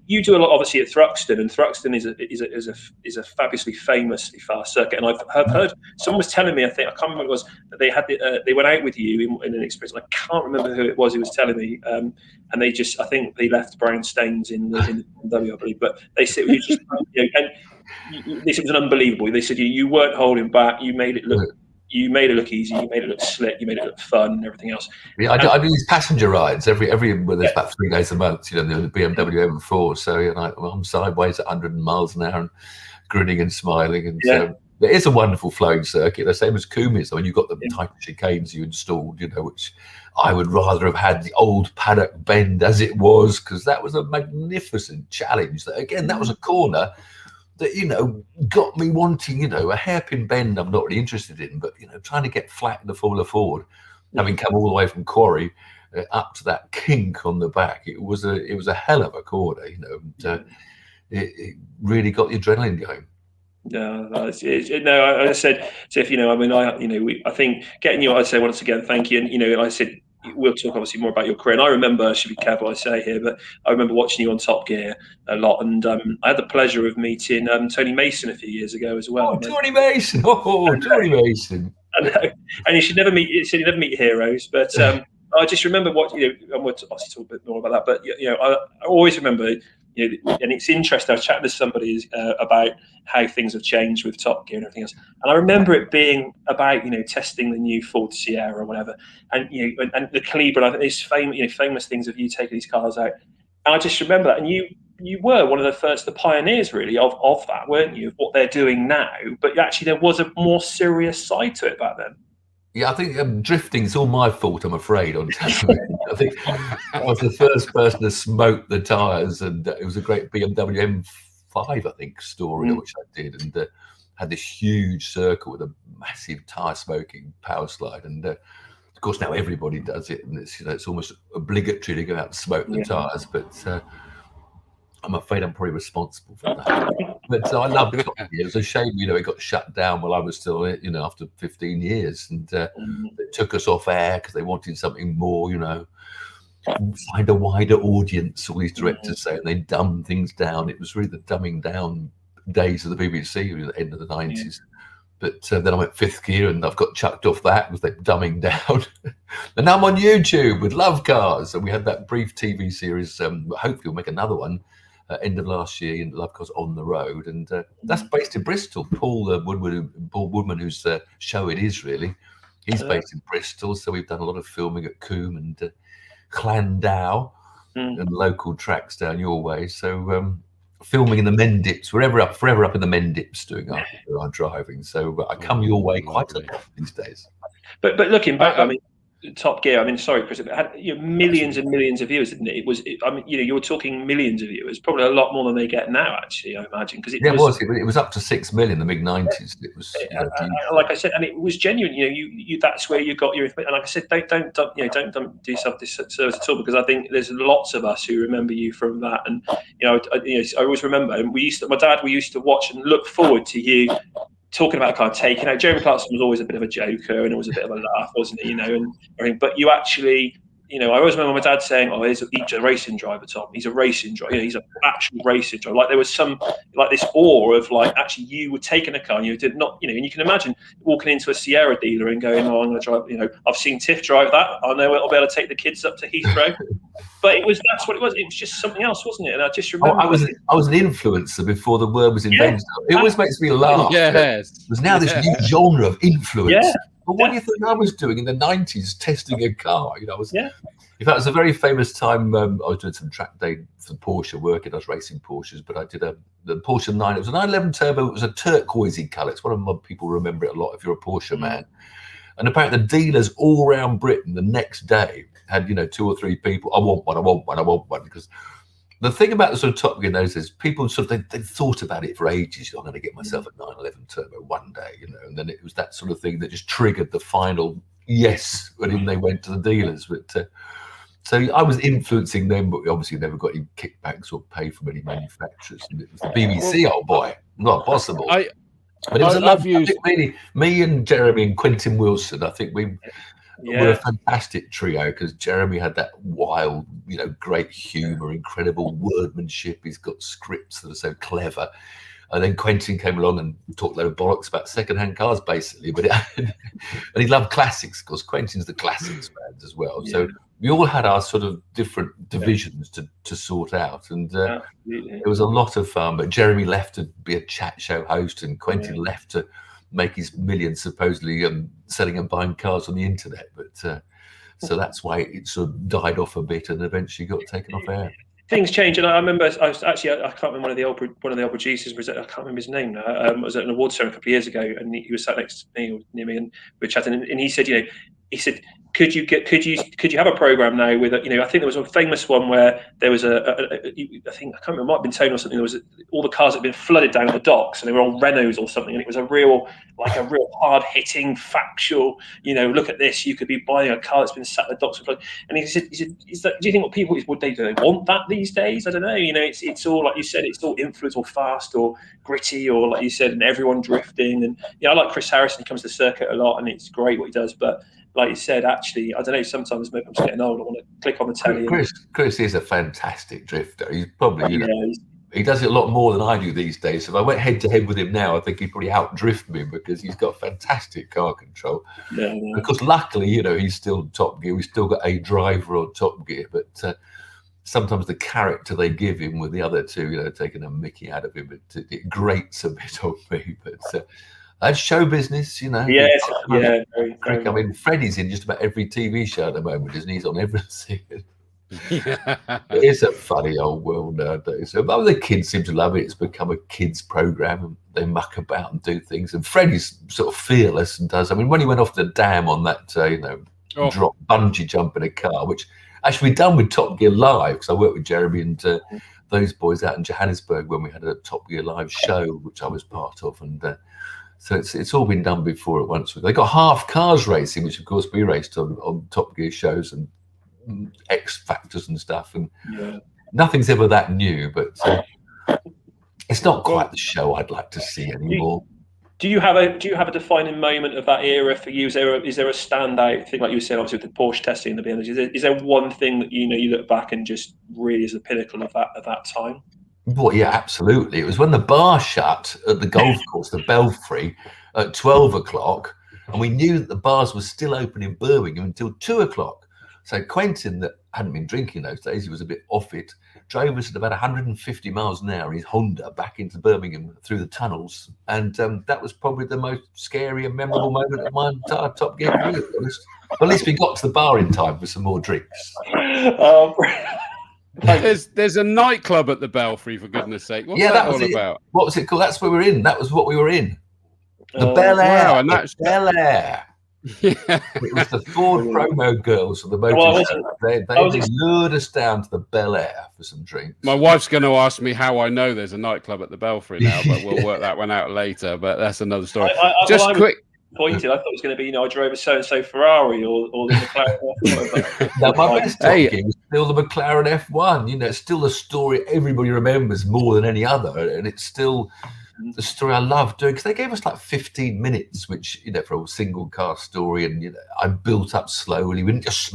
Speaker 4: you do a lot, obviously, at Thruxton, and Thruxton is a fabulously famously fast circuit. And I've heard someone was telling me, I can't remember what it was, that they had they went out with you in an experience. I can't remember who it was who was telling me, and I think they left brown stains in the BMW, I believe. But they said you just, you know, and this was unbelievable. They said you weren't holding back. You made it look. You made it look easy. You made it look slick. You made it look fun, and everything else.
Speaker 9: Yeah, I do these passenger rides every well, there's about 3 days a month. You know, the BMW M4. So, you know, I'm sideways at 100 miles an hour and grinning and smiling. And it is a wonderful flowing circuit, the same as Combe is. I mean, you've got the type of chicanes you installed, you know, which I would rather have had the old paddock bend as it was, because that was a magnificent challenge. That, again, that was a corner that, you know, got me wanting, you know, a hairpin bend I'm not really interested in, but, you know, trying to get flat in the Formula Ford, having come all the way from Quarry up to that kink on the back. It was a hell of a corner, you know, and it really got the adrenaline going.
Speaker 4: No, I said, Tiff, you know, I mean, I think getting you, I'd say once again, thank you. And, you know, I said, we'll talk obviously more about your career. And I remember, I should be careful what I say here, but I remember watching you on Top Gear a lot. And I had the pleasure of meeting Tony Mason a few years ago as well.
Speaker 9: Oh, Tony Mason. Tony Mason.
Speaker 4: And you should never meet, you never meet heroes. But I just remember what, you know, and we'll obviously talk a bit more about that. But, you know, I always remember, you know, and it's interesting. I was chatting to somebody about how things have changed with Top Gear and everything else, and I remember it being about, you know, testing the new Ford Sierra or whatever, and, you know, and the Calibre. And I think these famous things of you taking these cars out, and I just remember that. And you were one of the pioneers really of that, weren't you? Of what they're doing now, but actually there was a more serious side to it back then.
Speaker 9: Yeah, I think drifting is all my fault, I'm afraid, on television. I think I was the first person to smoke the tyres, and it was a great BMW M5, I think, story, which I did, and had this huge circle with a massive tyre smoking power slide. And of course, now everybody does it, and it's, you know, it's almost obligatory to go out and smoke the tyres. But I'm afraid I'm probably responsible for that. But I loved it. It was a shame, you know, it got shut down while I was still, you know, after 15 years. And they took us off air because they wanted something more, you know, find a wider audience, all these directors say, and they dumbed things down. It was really the dumbing down days of the BBC at the end of the 90s. But then I went 5th gear and I've got chucked off that because they're dumbing down. And now I'm on YouTube with Love Cars. And we had that brief TV series. Hopefully we'll make another one. End of last year in Love Cars on the Road, and that's based in Bristol. Paul Woodman, whose show it is really, he's based in Bristol. So we've done a lot of filming at Combe and Llandow and local tracks down your way. So filming in the Mendips, forever up in the Mendips doing our driving. So I come your way quite a lot these days.
Speaker 4: But looking back, I mean, Top Gear, I mean, sorry, Chris, it had, you know, millions and millions of viewers, didn't it? I mean, you know, you were talking millions of viewers, probably a lot more than they get now, actually, I imagine. Because it
Speaker 9: was up to 6 million in the mid 90s. It was,
Speaker 4: like I said, and it was genuine. You know, you that's where you got your information. And like I said, don't do yourself disservice at all, because I think there's lots of us who remember you from that. And you know, I always remember, and we used to watch and look forward to you talking about kind of taking out. Jeremy Clarkson was always a bit of a joker, and it was a bit of a laugh, wasn't it? You know, and everything. But you actually, you know, I always remember my dad saying, "Oh, he's a racing driver, Tom. He's a racing driver. You know, he's an actual racing driver." Like there was some, like this awe of like actually you were taking a car and you did not, you know, and you can imagine walking into a Sierra dealer and going, "Oh, I'm going to drive." You know, I've seen Tiff drive that. I know I'll be able to take the kids up to Heathrow. But that's what it was. It was just something else, wasn't it? And I just remember.
Speaker 9: I was an influencer before the word was invented. It always makes me laugh.
Speaker 3: Yes.
Speaker 9: There's now this new genre of influence. But what do you think I was doing in the 90s, testing a car? You know, in fact, it was a very famous time. I was doing some track day for Porsche working. I was racing Porsches, but I did the Porsche 9. It was a 911 Turbo. It was a turquoisey colour. It's one of my people remember it a lot if you're a Porsche man. And apparently the dealers all around Britain the next day had, you know, 2 or 3 people. I want one, because the thing about the sort of Top Gear knows is people sort of they thought about it for ages. I'm going to get myself a 911 Turbo one day, you know, and then it was that sort of thing that just triggered the final yes when in they went to the dealers. But so I was influencing them, but we obviously never got any kickbacks or pay from any manufacturers. And it was the BBC, old boy, not possible. But it was a love. I think really, me and Jeremy and Quentin Wilson, I think we were a fantastic trio, because Jeremy had that wild, you know, great humour, incredible wordmanship. He's got scripts that are so clever. And then Quentin came along and talked a load of bollocks about second-hand cars, basically. But and he loved classics, because Quentin's the classics fan as well. Yeah. So we all had our sort of different divisions to sort out, and it was a lot of fun. But Jeremy left to be a chat show host, and Quentin left to make his millions supposedly selling and buying cars on the internet. But so that's why it sort of died off a bit and eventually got taken off air.
Speaker 4: Things change, and I remember I can't remember one of the old producers was, I can't remember his name now. I was at an awards ceremony a couple of years ago, and he was sat next to me or near me, and we were chatting, and he said, could you have a program now with, you know, I think there was a famous one where there was I think, I can't remember, it might have been Tone or something. There was all the cars had been flooded down at the docks, and they were all Renaults or something, and it was a real hard hitting factual, you know, look at this, you could be buying a car that's been sat at the docks. And he said, do you think what people do they want that these days? I don't know. You know, it's all, like you said, it's all influence or fast or gritty, or like you said, and everyone drifting. And I like Chris Harrison. He comes to the circuit a lot, and it's great what he does, but like you said, actually, I don't know, sometimes maybe I'm just getting old. I want to click on the telly.
Speaker 9: Chris is a fantastic drifter. He's probably, he does it a lot more than I do these days. So if I went head to head with him now, I think he'd probably outdrift me, because he's got fantastic car control. Because luckily, you know, he's still Top Gear. We've still got a driver on Top Gear, but sometimes the character they give him with the other two, you know, taking a mickey out of him, it grates a bit on me. But that's show business, you know.
Speaker 4: Yes, very,
Speaker 9: I mean, Freddie's in just about every TV show at the moment, isn't he? He's on everything. It's a funny old world nowadays. So the kids seem to love it. It's become a kids' program, and they muck about and do things. And Freddie's sort of fearless and does. I mean, when he went off the dam on that, drop bungee jump in a car, which actually we've done with Top Gear Live, because I worked with Jeremy and those boys out in Johannesburg when we had a Top Gear Live show, which I was part of, and. So it's all been done before at once. They got half cars racing, which of course we raced on Top Gear shows and X Factors and stuff, and nothing's ever that new. But it's not quite the show I'd like to see anymore.
Speaker 4: Do you have a defining moment of that era for you? Is there a standout thing, like you were saying, obviously with the Porsche testing and the BMW? Is there one thing that you look back and just really is the pinnacle of that time?
Speaker 9: Well, yeah, absolutely. It was when the bar shut at the golf course, the Belfry, at 12 o'clock, and we knew that the bars were still open in Birmingham until 2 o'clock. So Quentin, that hadn't been drinking those days, he was a bit off it, drove us at about 150 miles an hour in his Honda back into Birmingham through the tunnels. And that was probably the most scary and memorable moment of my entire Top Gear career, to be honest. But at least we got to the bar in time for some more drinks.
Speaker 3: There's a nightclub at the Belfry, for goodness sake. What's that all about?
Speaker 9: What was it called? That's where we were in. That was what we were in. The Bel Air.
Speaker 3: Wow, and that's
Speaker 9: Bel Air. It was the Ford promo girls of the motor show. They lured us down to the Bel Air for some drinks.
Speaker 3: My wife's going to ask me how I know there's a nightclub at the Belfry now, but we'll work that one out later. But that's another story.
Speaker 4: Pointed. I thought it was going to be, I drove a so-and-so Ferrari or the McLaren.
Speaker 9: No, my best talking was still the McLaren F1. It's still a story everybody remembers more than any other, and it's still the story I love doing, because they gave us like 15 minutes, which for a single car story, and I built up slowly. We didn't just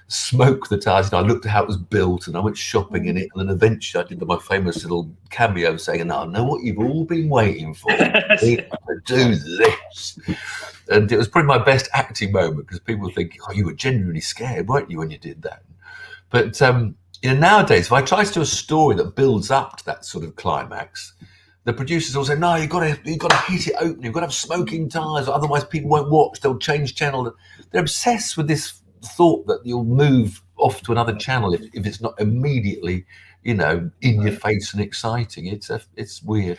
Speaker 9: smoke the tires. I looked at how it was built, and I went shopping in it, and then eventually I did my famous little cameo saying, "And I know what you've all been waiting for, to do this." And it was probably my best acting moment, because people think, "Oh, you were genuinely scared, weren't you, when you did that?" But nowadays, if I try to do a story that builds up to that sort of climax, the producers all say, "No, you've got to hit it open. You've got to have smoking tires, otherwise people won't watch. They'll change channel." They're obsessed with this thought that you'll move off to another channel if it's not immediately, in your face and exciting. It's weird.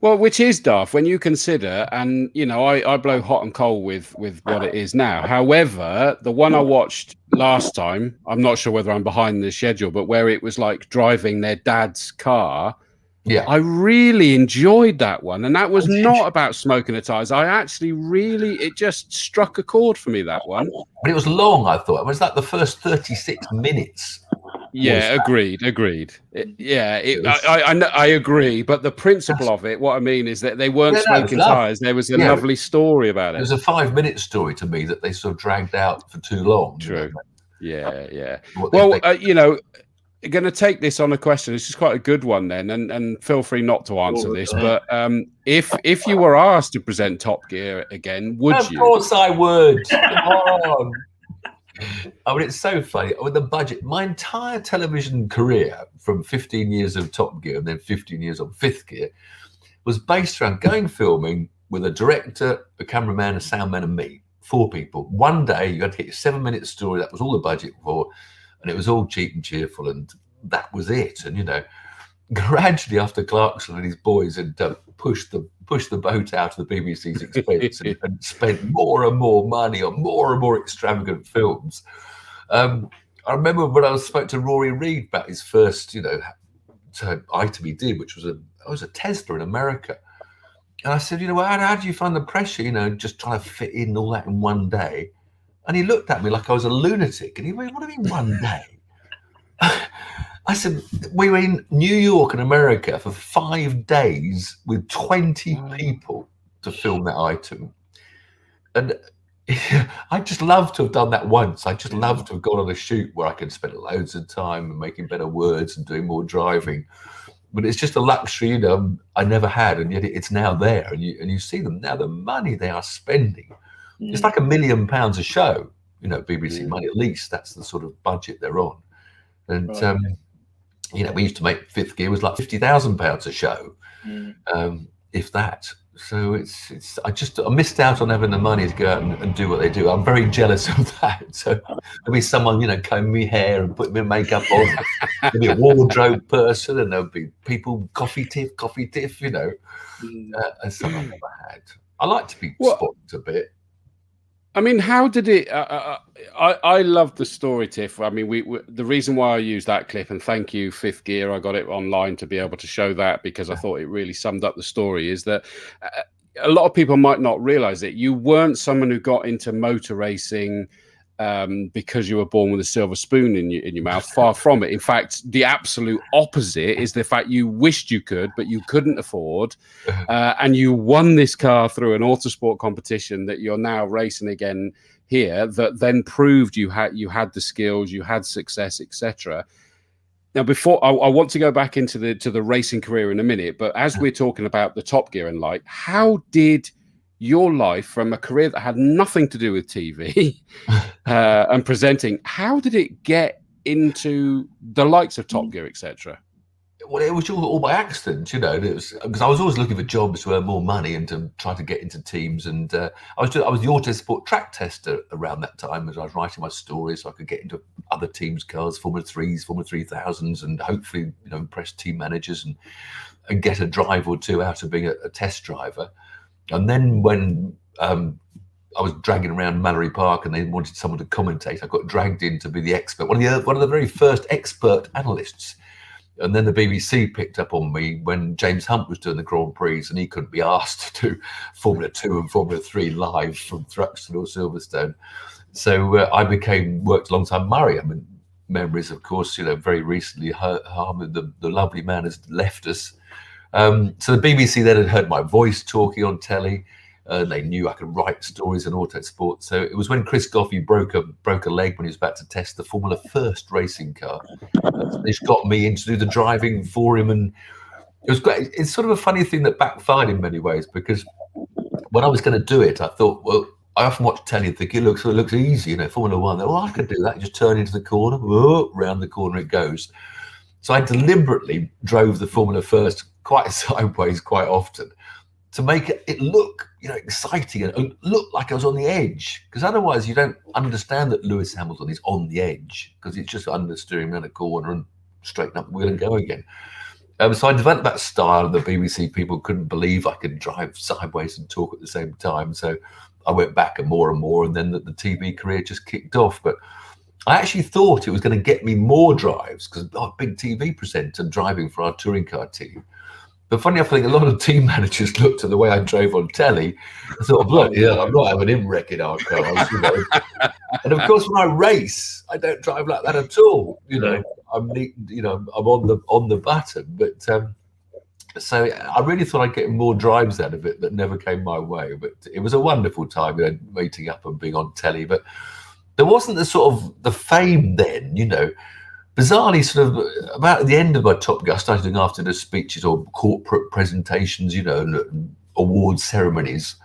Speaker 3: Well, which is daft when you consider, and you know, I blow hot and cold with what it is now. However, the one I watched last time, I'm not sure whether I'm behind the schedule, but where it was like driving their dad's car.
Speaker 9: Yeah,
Speaker 3: I really enjoyed that one, and that was not about smoking the tires. I actually it just struck a chord for me, that one.
Speaker 9: but it was long. I thought it was like the first 36 minutes.
Speaker 3: Yeah, agreed. I agree, but the principle of it, what I mean is that they weren't smoking tires. There was a lovely story about it.
Speaker 9: It was a 5-minute story to me that they sort of dragged out for too long.
Speaker 3: True. Yeah. Well, you know, going to take this on a question. This is quite a good one then, and feel free not to answer this. But if you were asked to present Top Gear again, would you?
Speaker 9: Of course I would. Come on. I mean, it's so funny. With the budget, my entire television career, from 15 years of Top Gear and then 15 years on Fifth Gear, was based around going filming with a director, a cameraman, a soundman, and me. 4 people. One day, you had to get your 7-minute story. That was all the budget for, and it was all cheap and cheerful, and that was it. And you know, gradually after Clarkson and his boys had pushed the boat out of the BBC's expense and spent more and more money on more and more extravagant films. I remember when I spoke to Rory Reid about his first, you know, item he did, which was a Tesla in America. And I said, you know, how do you find the pressure, you know, just trying to fit in all that in one day? And he looked at me like I was a lunatic. And he went, what do you mean one day? I said, we were in New York and America for 5 days with 20 people to film that item. And I just love to have done that once. I just love to have gone on a shoot where I can spend loads of time and making better words and doing more driving. But it's just a luxury, you know, I never had, and yet it's now there. And you see them now, the money they are spending. It's like £1 million a show, you know, BBC money at least. That's the sort of budget they're on. And you know, we used to make Fifth Gear was like £50,000 a show, if that. So I missed out on having the money to go out and do what they do. I'm very jealous of that. So there'll be someone, you know, comb me hair and put me makeup on. There'll be a wardrobe person, and there'll be people coffee tiff, you know, and something I've never had. I like to be spoiled a bit.
Speaker 3: I mean, how did it? I love the story, Tiff. I mean, the reason why I used that clip, and thank you, Fifth Gear, I got it online to be able to show that because I thought it really summed up the story. Is that a lot of people might not realize it. You weren't someone who got into motor racing because you were born with a silver spoon in your mouth. Far from it. In fact, the absolute opposite is the fact you wished you could, but you couldn't afford, and you won this car through an autosport competition that you're now racing again here. That then proved you had the skills, you had success, etc. Now, before I want to go back into the racing career in a minute, but as we're talking about the Top Gear and light, how did your life from a career that had nothing to do with TV and presenting, how did it get into the likes of Top Gear, etc.?
Speaker 9: Well, it was all by accident, you know. It was because I was always looking for jobs to earn more money and to try to get into teams. And I was the Autosport track tester around that time as I was writing my stories, so I could get into other teams' cars, Formula 3s, Formula 3000s, and hopefully, you know, impress team managers and get a drive or two out of being a test driver. And then when I was dragging around Mallory Park and they wanted someone to commentate, I got dragged in to be the expert, one of the very first expert analysts. And then the BBC picked up on me when James Hunt was doing the Grand Prix and he couldn't be asked to do Formula 2 and Formula 3 live from Thruxton or Silverstone. So I worked alongside Murray. I mean, memories, of course, you know, very recently, Harmon, the lovely man, has left us. So the BBC then had heard my voice talking on telly. They knew I could write stories in autosport. So it was when Chris Goffey broke a leg when he was about to test the Formula First racing car. This got me in to do the driving for him, and it was great. It's sort of a funny thing that backfired in many ways, because when I was going to do it, I thought, well, I often watch telly and think it looks easy, you know, Formula One. Oh, I could do that. You just turn into the corner, whoa, round the corner it goes. So I deliberately drove the Formula First quite sideways quite often to make it look, you know, exciting and look like I was on the edge, because otherwise you don't understand that Lewis Hamilton is on the edge, because it's just under steering around a corner and straighten up the wheel and go again.
Speaker 8: So I developed that style. The BBC people couldn't believe I could drive sideways and talk at the same time. So I went back and more, and then the TV career just kicked off. But I actually thought it was going to get me more drives because I'm a big TV presenter driving for our touring car team. But funny enough, I think a lot of team managers looked at the way I drove on telly and thought, look, I'm not having him wrecking our cars, you know. And of course, when I race, I don't drive like that at all. You know, I'm neat, you know, I'm on the button. But so I really thought I'd get more drives out of it that never came my way. But it was a wonderful time, you know, meeting up and being on telly. But there wasn't the sort of the fame then, you know. Bizarrely, sort of about the end of my Top Gear, I started doing afternoon speeches or corporate presentations, you know, and award ceremonies.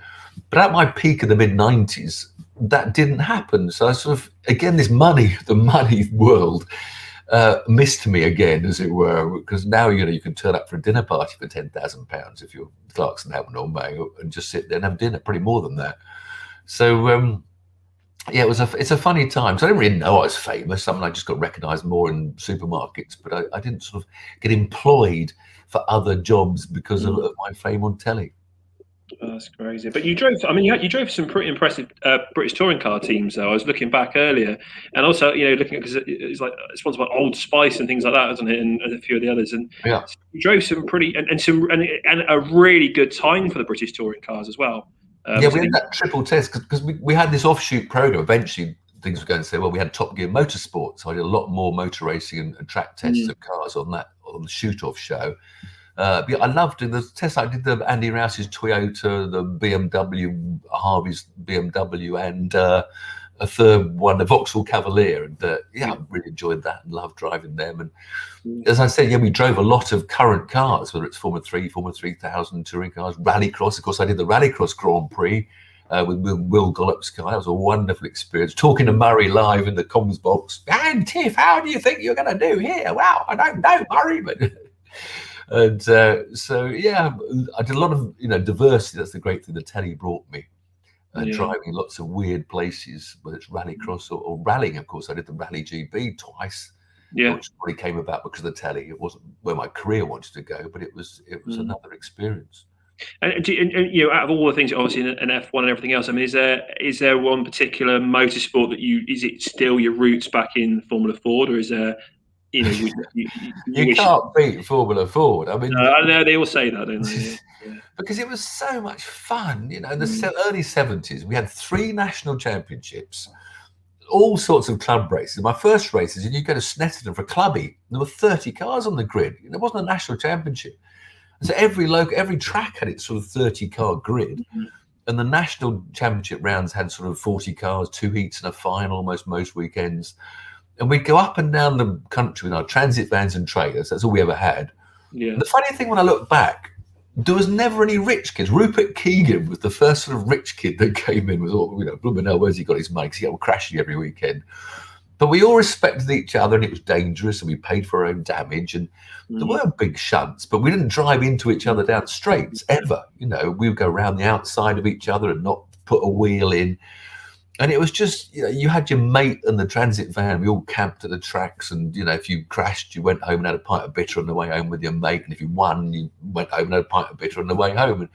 Speaker 8: But at my peak in the mid-90s, that didn't happen. So I sort of, again, the money world missed me again, as it were, because now, you know, you can turn up for a dinner party for £10,000 if you're Clarkson, Hamilton or Mayo and just sit there and have dinner, pretty more than that. So, yeah, it's a funny time. So I didn't really know I was famous. I mean, I just got recognised more in supermarkets, but I didn't sort of get employed for other jobs because of my fame on telly.
Speaker 4: Oh, that's crazy. But you drove. I mean, you drove some pretty impressive British touring car teams. Though I was looking back earlier, and also, you know, looking at, because it's like sponsored by Old Spice and things like that, isn't it? And a few of the others. And
Speaker 8: yeah,
Speaker 4: you drove some pretty and a really good time for the British touring cars as well.
Speaker 8: Yeah, we had that triple test because we had this offshoot program. Eventually, things were going to say, well, we had Top Gear Motorsport, so I did a lot more motor racing and track tests of cars on the shoot-off show. But I loved doing the tests. I did the Andy Rouse's Toyota, the BMW, Harvey's BMW, and a third one, the Vauxhall Cavalier. And yeah, I really enjoyed that and loved driving them. And as I said, yeah, we drove a lot of current cars, whether it's Formula 3, Formula 3000 touring cars, Rallycross. Of course, I did the Rallycross Grand Prix with Will Gollop's car. That was a wonderful experience. Talking to Murray live in the comms box. And Tiff, how do you think you're going to do here? Well, I don't know, Murray, but... And so, yeah, I did a lot of, you know, diversity. That's the great thing the telly brought me. Driving lots of weird places, whether it's Rallycross or rallying. Of course, I did the Rally GB twice, which probably came about because of the telly. It wasn't where my career wanted to go, but it was another experience.
Speaker 4: And you know, out of all the things, obviously, in F1 and everything else, I mean, is there one particular motorsport that is it still your roots back in Formula Ford, or is there? You know,
Speaker 8: you can't beat Formula Ford. I mean,
Speaker 4: I know they all say that, don't they? Yeah.
Speaker 8: Because it was so much fun. You know, in the early 70s, we had 3 national championships, all sorts of club races. My first races, and you go to Snetterton for a clubby, there were 30 cars on the grid. There wasn't a national championship. And so every track had its sort of 30-car grid. And the national championship rounds had sort of 40 cars, 2 heats and a final almost most weekends. And we'd go up and down the country with our transit vans and trailers. That's all we ever had. Yeah. The funny thing, when I look back, there was never any rich kids. Rupert Keegan was the first sort of rich kid that came in with all, you know, blooming hell, where's he got his money? Because he got crashing every weekend. But we all respected each other, and it was dangerous, and we paid for our own damage. And there were big shunts, but we didn't drive into each other down straights ever. You know, we would go around the outside of each other and not put a wheel in. And it was just, you know, you had your mate and the transit van. We all camped at the tracks, and, you know, if you crashed, you went home and had a pint of bitter on the way home with your mate. And if you won, you went home and had a pint of bitter on the way home. And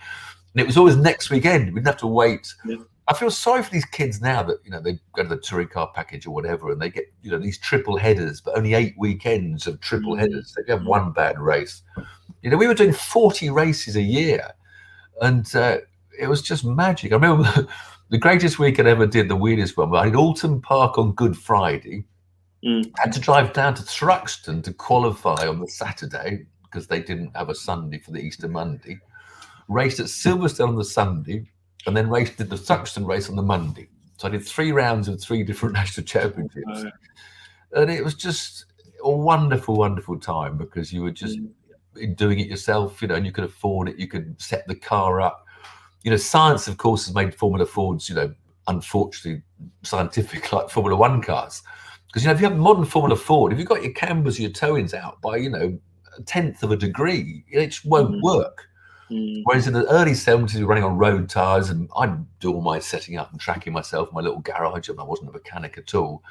Speaker 8: it was always next weekend. We didn't have to wait. Yeah. I feel sorry for these kids now that, you know, they go to the touring car package or whatever, and they get, you know, these triple headers, but only 8 weekends of triple headers. They have one bad race. You know, we were doing 40 races a year, and it was just magic. I remember the greatest week I ever did, the weirdest one, I did Alton Park on Good Friday. Had to drive down to Thruxton to qualify on the Saturday because they didn't have a Sunday for the Easter Monday. Raced at Silverstone on the Sunday, and then did the Thruxton race on the Monday. So I did 3 rounds of 3 different national championships. And it was just a wonderful, wonderful time because you were just doing it yourself, you know, and you could afford it. You could set the car up. You know, science, of course, has made Formula Fords, you know, unfortunately scientific like Formula 1 cars. Because, you know, if you have modern Formula Ford, if you've got your cambers, your toe-ins out by, you know, 1/10 of a degree, it just won't work. Whereas in the early 70s, we were running on road tyres, and I'd do all my setting up and tracking myself in my little garage, and I wasn't a mechanic at all.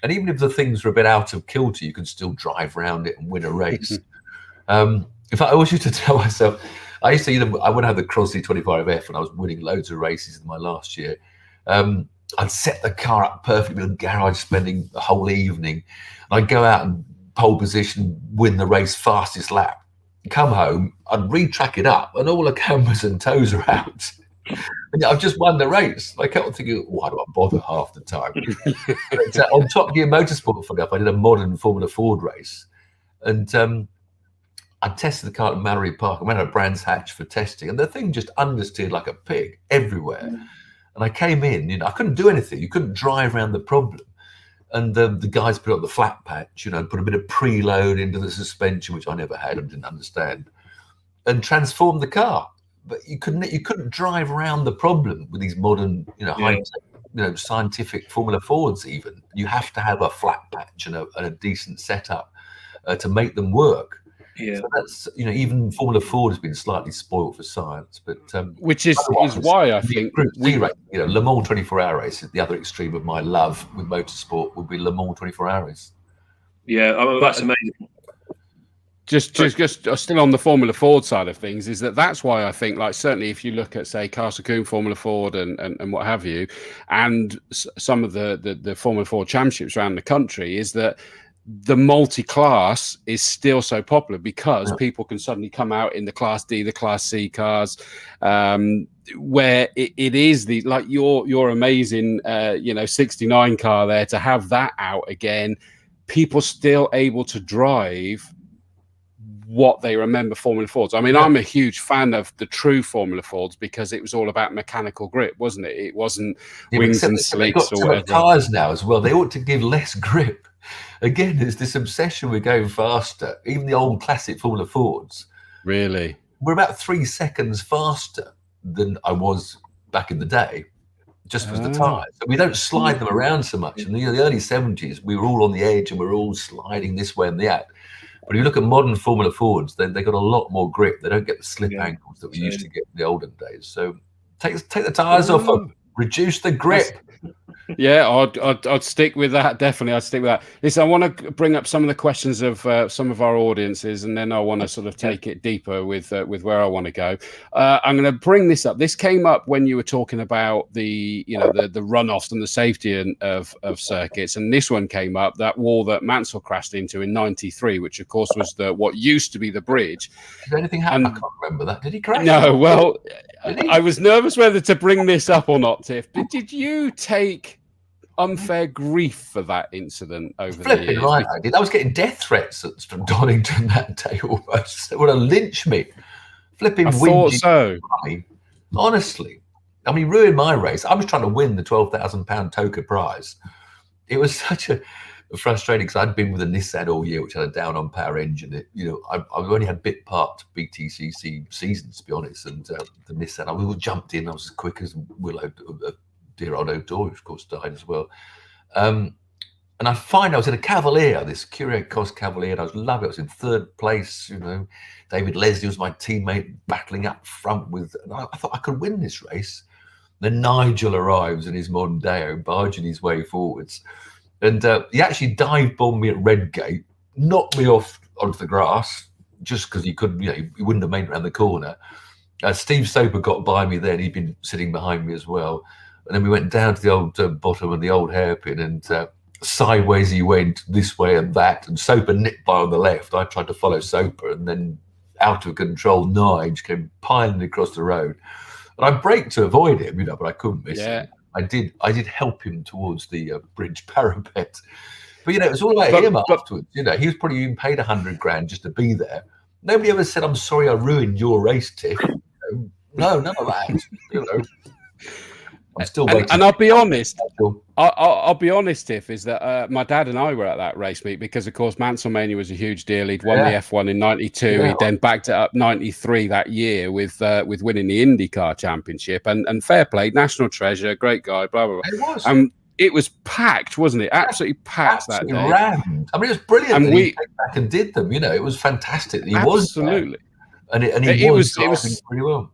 Speaker 8: And even if the things were a bit out of kilter, you could still drive around it and win a race.
Speaker 9: In fact, I always used to tell myself, I used to, I would have the Crosley 25F when I was winning loads of races in my last year. I'd set the car up perfectly in the garage, spending the whole evening. I'd go out and pole position, win the race fastest lap. Come home, I'd re-track it up, and all the cameras and toes are out. And I've just won the race. I kept thinking, why do I bother half the time? But, on Top Gear Motorsport, funny enough, I did a modern Formula Ford race, and I tested the car at Mallory Park. I went to Brands Hatch for testing, and the thing just understeered like a pig everywhere. And I came in, I couldn't do anything. You couldn't drive around the problem. And the guys put up the flat patch, put a bit of preload into the suspension, which I never had and didn't understand, and transformed the car. But you couldn't drive around the problem with these modern, high-tech, scientific Formula Fords. Even you have to have a flat patch and a decent setup to make them work.
Speaker 4: Yeah,
Speaker 9: so that's even Formula Ford has been slightly spoiled for science, but
Speaker 3: which is why I think
Speaker 9: Le Mans 24-hour race is the other extreme of my love with motorsport. Would be Le Mans 24-hour race.
Speaker 4: Yeah, that's amazing.
Speaker 3: Just still on the Formula Ford side of things, is that's why I think, like, certainly if you look at, say, Castle Combe Formula Ford and what have you, and some of the Formula Ford championships around the country, is that the multi-class is still so popular because people can suddenly come out in the Class D, the Class C cars, where it is like your amazing 69 car there, to have that out again. People still able to drive what they remember Formula Fords. I mean, I'm a huge fan of the true Formula Fords because it was all about mechanical grip, wasn't it? It wasn't wings and slicks or whatever.
Speaker 9: Cars now as well, they ought to give less grip. Again, there's this obsession with going faster. Even the old classic Formula Fords.
Speaker 3: Really?
Speaker 9: We're about 3 seconds faster than I was back in the day, just with the tyres. So we don't slide them around so much. In the early 70s, we were all on the edge and we were all sliding this way and that. But if you look at modern Formula Fords, they got a lot more grip. They don't get the slip ankles that we used to get in the olden days. So take the tyres off them, reduce the grip.
Speaker 3: Yeah, I'd stick with that. Definitely, I'd stick with that. Listen, I want to bring up some of the questions of some of our audiences, and then I want to sort of take it deeper with where I want to go. I'm going to bring this up. This came up when you were talking about the runoffs and the safety of circuits, and this one came up, that wall that Mansell crashed into in '93, which of course was what used to be the bridge.
Speaker 9: Did anything happen? I can't remember that. Did he crash?
Speaker 3: No. Well, I was nervous whether to bring this up or not, Tiff. But did you take unfair grief for that incident over the years?
Speaker 9: Right, I did. I was getting death threats from Donington that day almost. They would have lynched me. Flipping windy.
Speaker 3: I thought so.
Speaker 9: Honestly. I mean, ruined my race. I was trying to win the £12,000 Toka prize. It was such a frustrating because I'd been with a Nissan all year, which had a down on power engine. I've only had bit part BTCC seasons, to be honest. And the Nissan, we all jumped in. I was as quick as Willow, dear old O'Doyle, of course, died as well. And I was in a Cavalier, this Curios Cavalier, and I was loving it. I was in third place. David Leslie was my teammate, battling up front with. And I thought I could win this race. Then Nigel arrives in his Mondeo, barging his way forwards. And he actually dive bombed me at Redgate, knocked me off onto the grass just because he couldn't, he wouldn't have made it around the corner. Steve Soper got by me then. He'd been sitting behind me as well. And then we went down to the old bottom of the old hairpin, and sideways he went, this way and that. And Soper nipped by on the left. I tried to follow Soper, and then out of control, Nige came piling across the road. And I braked to avoid him, but I couldn't miss him. I did help him towards the bridge parapet. But, it was all about him afterwards. He was probably even paid $100,000 just to be there. Nobody ever said, I'm sorry I ruined your race, Tiff. No, none of that. I'm still waiting.
Speaker 3: And I'll be honest. I'll be honest, Tiff, is that my dad and I were at that race meet because, of course, Mansell Mania was a huge deal. He'd won the F1 in '92. Yeah. He then backed it up '93 that year with winning the IndyCar Championship. And fair play, national treasure, great guy, blah blah blah. It was. It was packed, wasn't it? Absolutely packed that day.
Speaker 9: Rammed. I mean, it was brilliant. And we came back and did them. It was fantastic. He
Speaker 3: absolutely.
Speaker 9: He was pretty well.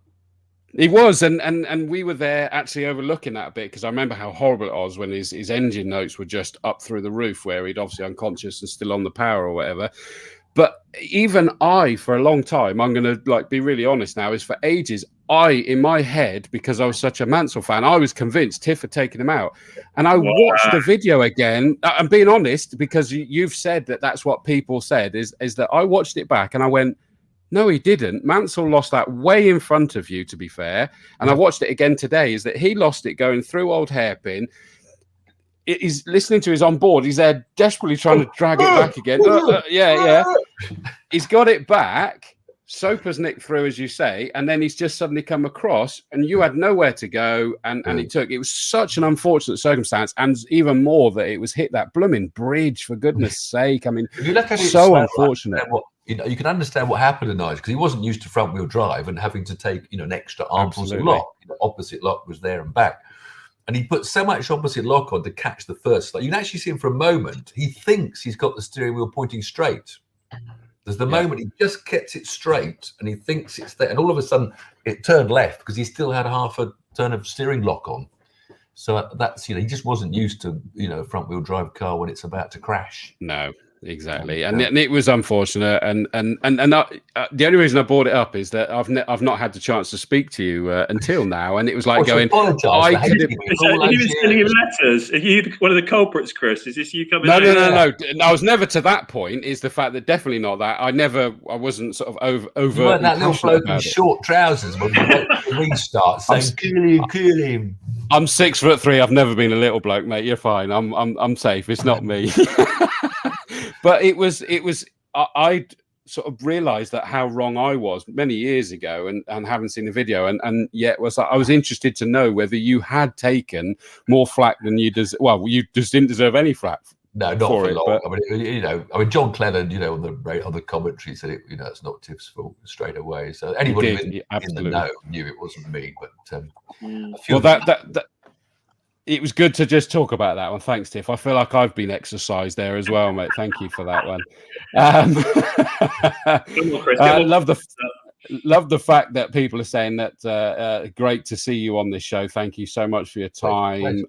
Speaker 3: He was, and we were there actually overlooking that a bit because I remember how horrible it was when his engine notes were just up through the roof, where he'd obviously unconscious and still on the power or whatever. But even I, for a long time, I'm going to like be really honest now, is for ages, in my head, because I was such a Mansell fan, I was convinced Tiff had taken him out. And I watched the video again. I'm being honest, because you've said that that's what people said, is that I watched it back and I went, no, he didn't. Mansell lost that way in front of you, to be fair. And I watched it again today, is that he lost it going through Old Hairpin. He's listening to his on board. He's there desperately trying to drag it back again. Yeah. He's got it back. Soper's nicked through, as you say, and then he's just suddenly come across, and you had nowhere to go, and it was such an unfortunate circumstance, and even more that it was hit that blooming bridge, for goodness sake. I mean, if you look at so unfortunate.
Speaker 9: You can understand what happened to Nigel, because he wasn't used to front wheel drive and having to take an extra armfuls of lock. Opposite lock was there and back. And he put so much opposite lock on to catch the first. Like, you can actually see him for a moment. He thinks he's got the steering wheel pointing straight. There's the moment he just gets it straight and he thinks it's there. And all of a sudden it turned left because he still had half a turn of steering lock on. So that's, he just wasn't used to, a front wheel drive car when it's about to crash.
Speaker 3: No. Exactly, and it was unfortunate, and the only reason I brought it up is that I've not had the chance to speak to you until now, and it was like going.
Speaker 4: I could have. Are you sending him letters? Are you one of the culprits, Chris? Is this you coming?
Speaker 3: No. I was never to that point. Is the fact that definitely not that. I wasn't sort of over.
Speaker 9: You weren't that little bloke in short trousers when we restart saying kill him.
Speaker 3: I'm 6'3". I've never been a little bloke, mate. You're fine. I'm safe. It's not me. But it was I sort of realized that how wrong I was many years ago, and haven't seen the video, and yet I was interested to know whether you had taken more flack than you deserve. Well, you just didn't deserve any flack.
Speaker 9: No, not for long. But... I mean, John Clennon, on the commentary said it. It's not Tiff's fault straight away. So anybody in the know knew it wasn't me. But
Speaker 3: that. It was good to just talk about that one. Thanks, Tiff. I feel like I've been exercised there as well, mate. Thank you for that one. Love the fact that people are saying that great to see you on this show. Thank you so much for your time.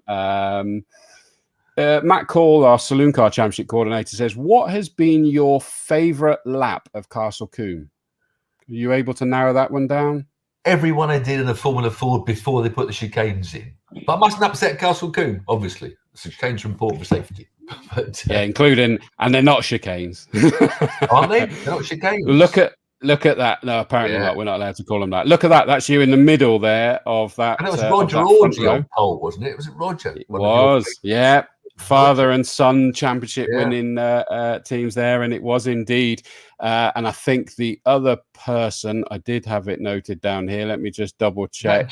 Speaker 3: Matt Call, our Saloon Car Championship coordinator, says, what has been your favourite lap of Castle Combe? Are you able to narrow that one down?
Speaker 9: Everyone I did in the Formula Ford before they put the chicanes in. But I mustn't upset Castle Combe, obviously. The chicanes are important for safety. But,
Speaker 3: including, and they're not chicanes.
Speaker 9: Aren't they? They're not chicanes.
Speaker 3: Look at that. No, apparently not. We're not allowed to call them that. Look at that. That's you in the middle there of that.
Speaker 9: And it was Roger Orgy on pole, wasn't it? Was it Roger?
Speaker 3: It was, yeah. Father and son championship winning teams there, and it was indeed. And I think the other person, I did have it noted down here. Let me just double check.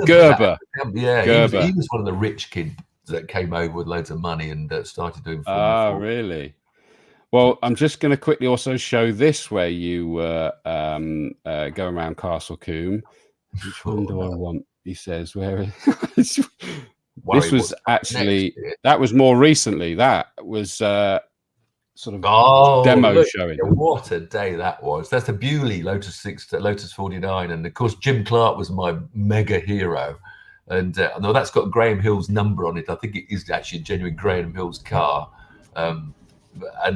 Speaker 3: Gerber.
Speaker 9: Gerber. He was one of the rich kids that came over with loads of money and started doing.
Speaker 3: Really? Well, I'm just going to quickly also show this where you go around Castle Combe. Which one do I want? He says, where is this was actually that was more recently. That was sort of demo showing.
Speaker 9: What a day that was! That's the Bewley Lotus 49, and of course Jim Clark was my mega hero. And though that's got Graham Hill's number on it, I think it is actually a genuine Graham Hill's car. And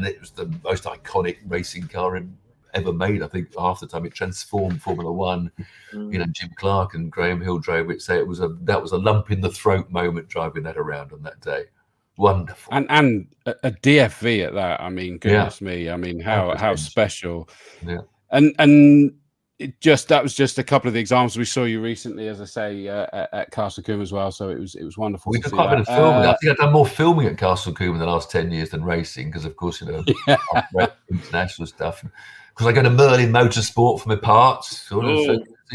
Speaker 9: it was the most iconic racing car ever made. I think half the time it transformed Formula One. Jim Clark and Graham Hill drove it. So that was a lump in the throat moment driving that around on that day. Wonderful.
Speaker 3: And a DFV at that. I mean, goodness me. I mean, how special.
Speaker 9: Yeah.
Speaker 3: And that was just a couple of the examples we saw you recently, as I say, at Castle Combe as well. So it was wonderful.
Speaker 9: We did quite a bit of filming. I think I've done more filming at Castle Combe in the last 10 years than racing, because of course international stuff. Because I go to Merlin Motorsport for my parts.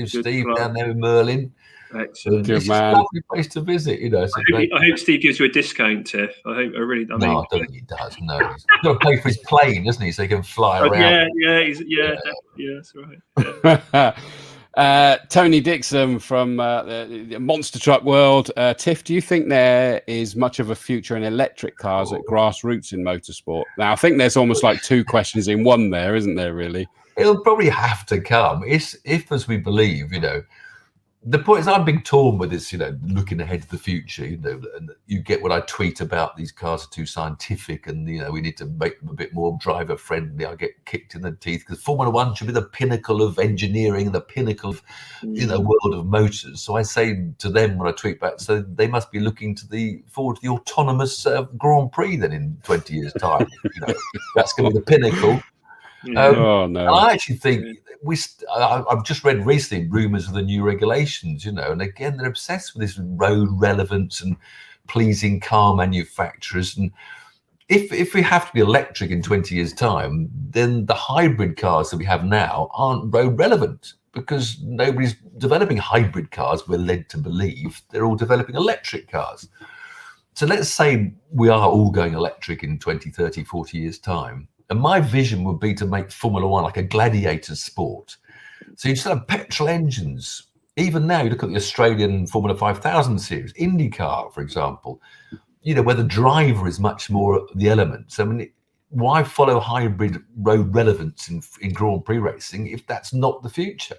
Speaker 9: Steve down there with Merlin.
Speaker 4: Excellent.
Speaker 3: Good man.
Speaker 9: It's a lovely place to visit,
Speaker 4: I hope Steve gives you a discount, Tiff. I don't
Speaker 9: think he does. No, he's got to pay for his plane, doesn't he, so he can fly around.
Speaker 4: That's right. Yeah.
Speaker 3: Tony Dixon from the Monster Truck World. Tiff, do you think there is much of a future in electric cars at grassroots in motorsport? Now, I think there's almost like two questions in one there, isn't there, really?
Speaker 9: It'll probably have to come. If as we believe, the point is, I'm being torn with this, looking ahead to the future, and you get what I tweet about these cars are too scientific and, we need to make them a bit more driver friendly. I get kicked in the teeth because Formula One should be the pinnacle of engineering, the pinnacle of, world of motors. So I say to them when I tweet back, so they must be looking forward to the autonomous Grand Prix then in 20 years' time. That's going to be the pinnacle.
Speaker 3: Oh no!
Speaker 9: I actually think I've just read recently rumours of the new regulations, and again they're obsessed with this road relevance and pleasing car manufacturers. And if we have to be electric in 20 years' time, then the hybrid cars that we have now aren't road relevant because nobody's developing hybrid cars. We're led to believe they're all developing electric cars. So let's say we are all going electric in 20, 30, 40 years' time. And my vision would be to make Formula One like a gladiator sport. So you just have petrol engines. Even now, you look at the Australian Formula 5000 series, IndyCar, for example, where the driver is much more the element. So, why follow hybrid road relevance in Grand Prix racing if that's not the future?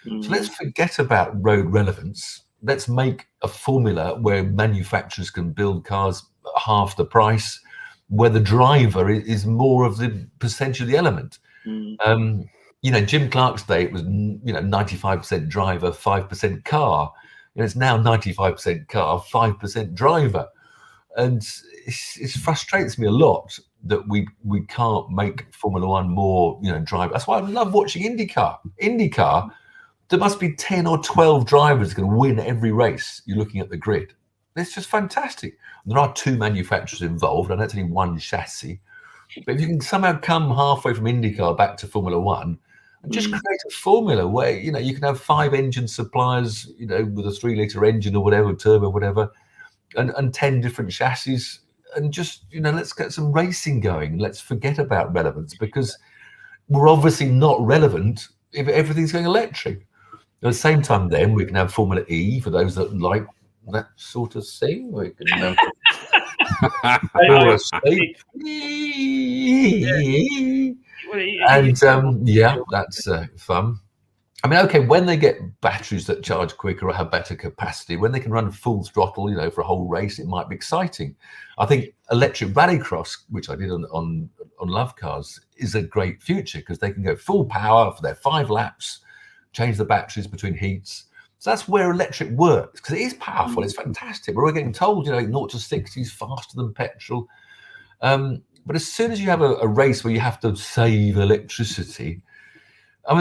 Speaker 9: So let's forget about road relevance. Let's make a formula where manufacturers can build cars at half the price, where the driver is more of the percentage of the element. Jim Clark's day, it was 95% driver, 5% car. It's now 95% car, 5% driver, and it frustrates me a lot that we can't make Formula One more driver. That's why I love watching IndyCar. There must be 10 or 12 drivers going to win every race. You're looking at the grid. It's just fantastic. There are 2 manufacturers involved, and that's only 1 chassis. But if you can somehow come halfway from IndyCar back to Formula One and just create a formula where, you can have 5 engine suppliers, with a 3-litre engine or whatever, turbo, whatever, and 10 different chassis, and just, let's get some racing going. Let's forget about relevance because we're obviously not relevant if everything's going electric. At the same time, then, we can have Formula E for those that like that sort of thing. We can and that's fun. Okay, when they get batteries that charge quicker or have better capacity, when they can run full throttle, for a whole race, it might be exciting. I think electric rallycross, which I did on Love Cars, is a great future because they can go full power for their 5 laps, change the batteries between heats. So that's where electric works because it is powerful. It's fantastic. We're all getting told, 0 to 60 is faster than petrol. But as soon as you have a race where you have to save electricity,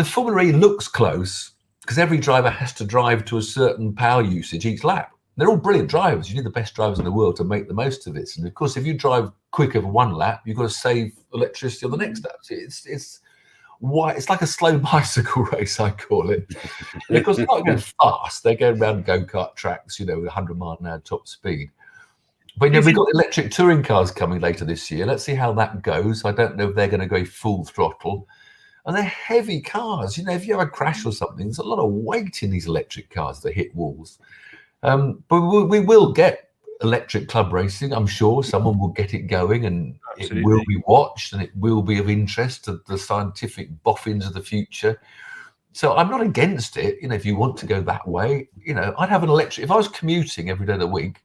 Speaker 9: Formula E looks close because every driver has to drive to a certain power usage each lap. They're all brilliant drivers. You need the best drivers in the world to make the most of this. And of course, if you drive quicker for 1 lap, you've got to save electricity on the next lap. It's like a slow bicycle race, I call it. Because they're not going fast. They're going around go-kart tracks, with 100 mile an hour top speed. But we've got electric touring cars coming later this year. Let's see how that goes. I don't know if they're going to go full throttle. And they're heavy cars. If you have a crash or something, there's a lot of weight in these electric cars that hit walls. But we will get electric club racing. I'm sure someone will get it going and Absolutely. It will be watched and it will be of interest to the scientific boffins of the future. So I'm not against it. If you want to go that way, I'd have an electric. If I was commuting every day of the week,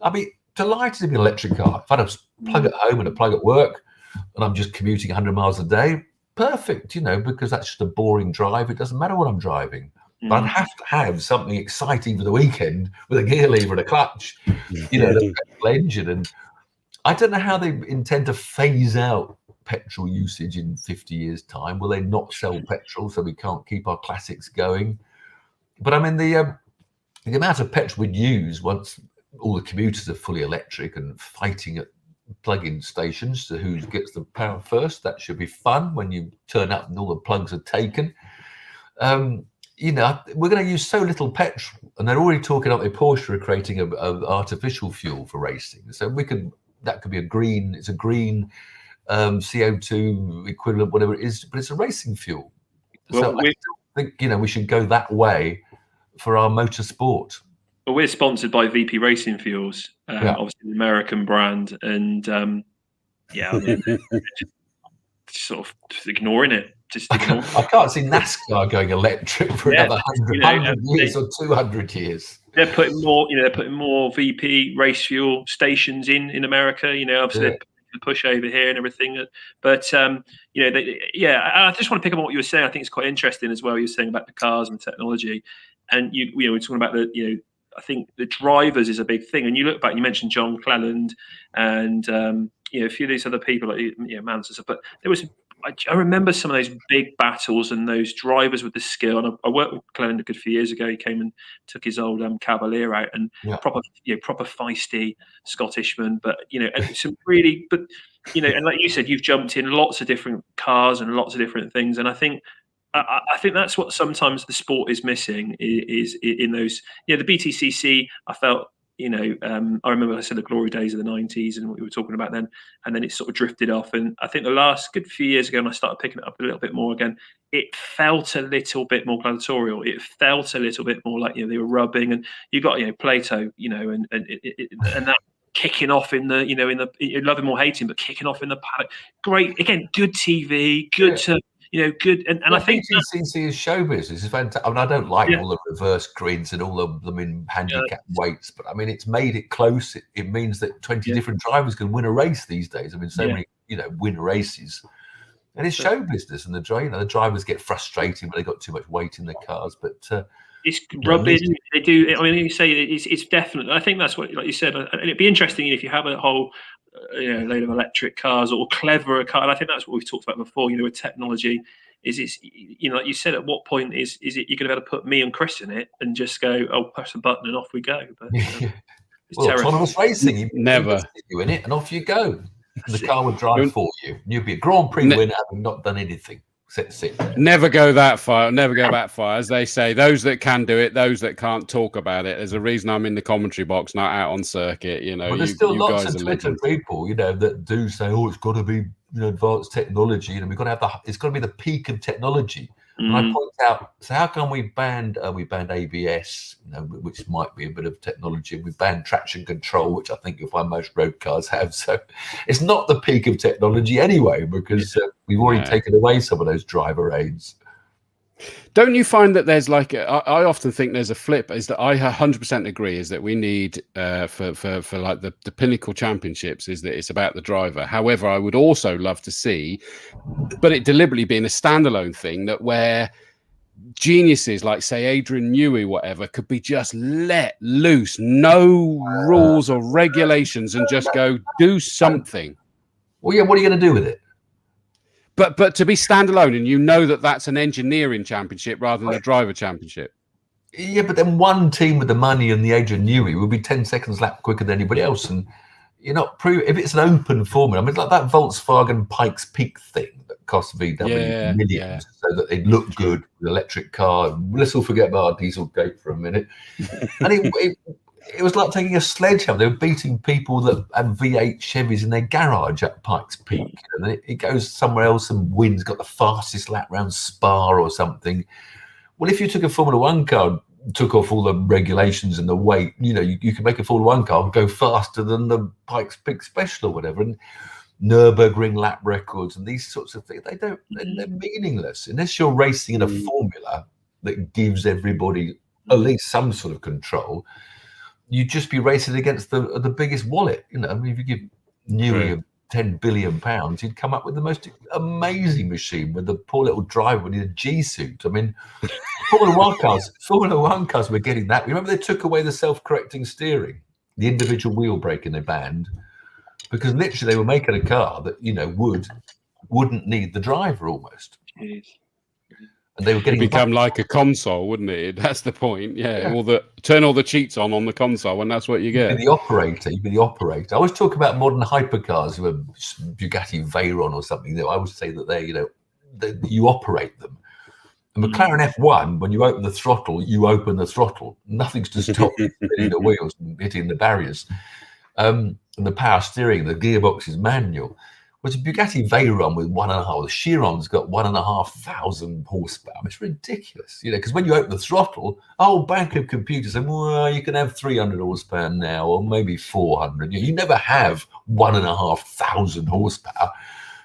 Speaker 9: I'd be delighted to be an electric car. If I had a plug at home and a plug at work and I'm just commuting 100 miles a day, perfect, because that's just a boring drive. It doesn't matter what I'm driving. But I'd have to have something exciting for the weekend with a gear lever and a clutch, the petrol engine. And I don't know how they intend to phase out petrol usage in 50 years' time. Will they not sell petrol so we can't keep our classics going? But the amount of petrol we'd use once all the commuters are fully electric and fighting at plug-in stations to who gets the power first, that should be fun when you turn up and all the plugs are taken. We're going to use so little petrol, and they're already talking about Porsche are creating an artificial fuel for racing. So that could be a green CO2 equivalent, whatever it is, but it's a racing fuel. Well, so I think we should go that way for our motorsport.
Speaker 4: Well, we're sponsored by VP Racing Fuels, obviously an American brand, and just sort of just ignoring it. just
Speaker 9: I can't see NASCAR going electric for another 100 years or 200 years.
Speaker 4: They're putting more VP race fuel stations in America. Obviously the push over here and everything. But I just want to pick up on what you were saying. I think it's quite interesting as well. You were saying about the cars and technology, and we're talking about I think the drivers is a big thing. And you look back, you mentioned John Cleland and a few of these other people like Mans and stuff. But there was. I remember some of those big battles and those drivers with the skill. And I worked with Cleland a good few years ago. He came and took his old Cavalier out, and proper feisty Scottishman. But and some really, and like you said, you've jumped in lots of different cars and lots of different things. And I think that's what sometimes the sport is missing is in those. The BTCC. I felt. I remember I said the glory days of the 90s and what we were talking about then, and then it sort of drifted off. And I think the last good few years ago, and I started picking it up a little bit more again, it felt a little bit more gladiatorial. It felt a little bit more like, they were rubbing, and you got, Plato, and that kicking off in the, loving or hating, but kicking off in the paddock. Great. Again, good TV, good to, good. And I think
Speaker 9: BTCC is show business. It's fantastic. I mean, I don't like all the reverse grids and all of them in handicap weights, but I mean, it's made it close. It means that 20 different drivers can win a race these days. I mean, so many, win races. And it's show business, and the drivers get frustrated when they got too much weight in their cars. But
Speaker 4: it's rubbing. They do. I mean, you say it's definitely. I think that's what, like you said, and it'd be interesting if you have a whole. Load of electric cars or cleverer car. And I think that's what we've talked about before. With technology, is it's like you said. At what point is it you're going to be able to put me and Chris in it and just go, press a button and off we go? But it's
Speaker 9: autonomous racing, you
Speaker 3: never
Speaker 9: stick you in it and off you go. And the car would drive for you. You'd be a Grand Prix winner having not done anything.
Speaker 3: Never go that far. Never go that far. As they say, those that can do it, those that can't talk about it. There's a reason I'm in the commentary box, not out on circuit.
Speaker 9: Well, there's still lots of Twitter people, that do say, it's got to be advanced technology. We've got to have it's got to be the peak of technology. And I point out, so how come we banned ABS, which might be a bit of technology. We banned traction control, which I think you'll find most road cars have. So it's not the peak of technology anyway, because we've already taken away some of those driver aids.
Speaker 3: Don't you find that there's I often think there's a flip, is that I 100% agree, is that we need for like the pinnacle championships, is that it's about the driver. However, I would also love to see, but it deliberately being a standalone thing, that where geniuses like, say, Adrian Newey, whatever, could be just let loose, no rules or regulations, and just go do something.
Speaker 9: Well, what are you going to do with it?
Speaker 3: But to be standalone, and that's an engineering championship rather than a driver championship.
Speaker 9: Yeah, but then one team with the money and the Adrian Newey will be 10 seconds lap quicker than anybody else, and you're not if it's an open formula. I mean, it's like that Volkswagen Pikes Peak thing that cost VW millions so that they'd look good with an electric car. Let's all forget about our Dieselgate for a minute. And it was like taking a sledgehammer. They were beating people that had V8 Chevys in their garage at Pikes Peak. And then it goes somewhere else and wins, got the fastest lap round Spa or something. Well, if you took a Formula One car, took off all the regulations and the weight, you could make a Formula One car go faster than the Pikes Peak Special or whatever. And Nürburgring lap records and these sorts of things, they're meaningless unless you're racing in a formula that gives everybody at least some sort of control. You'd just be racing against the biggest wallet. I mean, if you give Newey £10 billion, you'd come up with the most amazing machine with the poor little driver with a G-suit. I mean, Formula One cars were getting that. Remember, they took away the self-correcting steering, the individual wheel brake, and they banned, because literally they were making a car that wouldn't need the driver almost.
Speaker 4: Jeez.
Speaker 9: And they were getting
Speaker 3: become like a console, wouldn't it? That's the point. Turn all the cheats on the console, and that's what you get.
Speaker 9: You'd be the operator. I always talk about modern hypercars, who are Bugatti Veyron or something. I would say that you operate them. And McLaren F1, when you open the throttle, you open the throttle. Nothing's to stop you hitting the wheels and hitting the barriers. And the power steering, the gearbox is manual. Was a Bugatti Veyron with 1.5. The Chiron's got 1,500 horsepower. It's ridiculous, because when you open the throttle, a whole bank of computers say, well, you can have 300 horsepower now, or maybe 400. You never have 1,500 horsepower.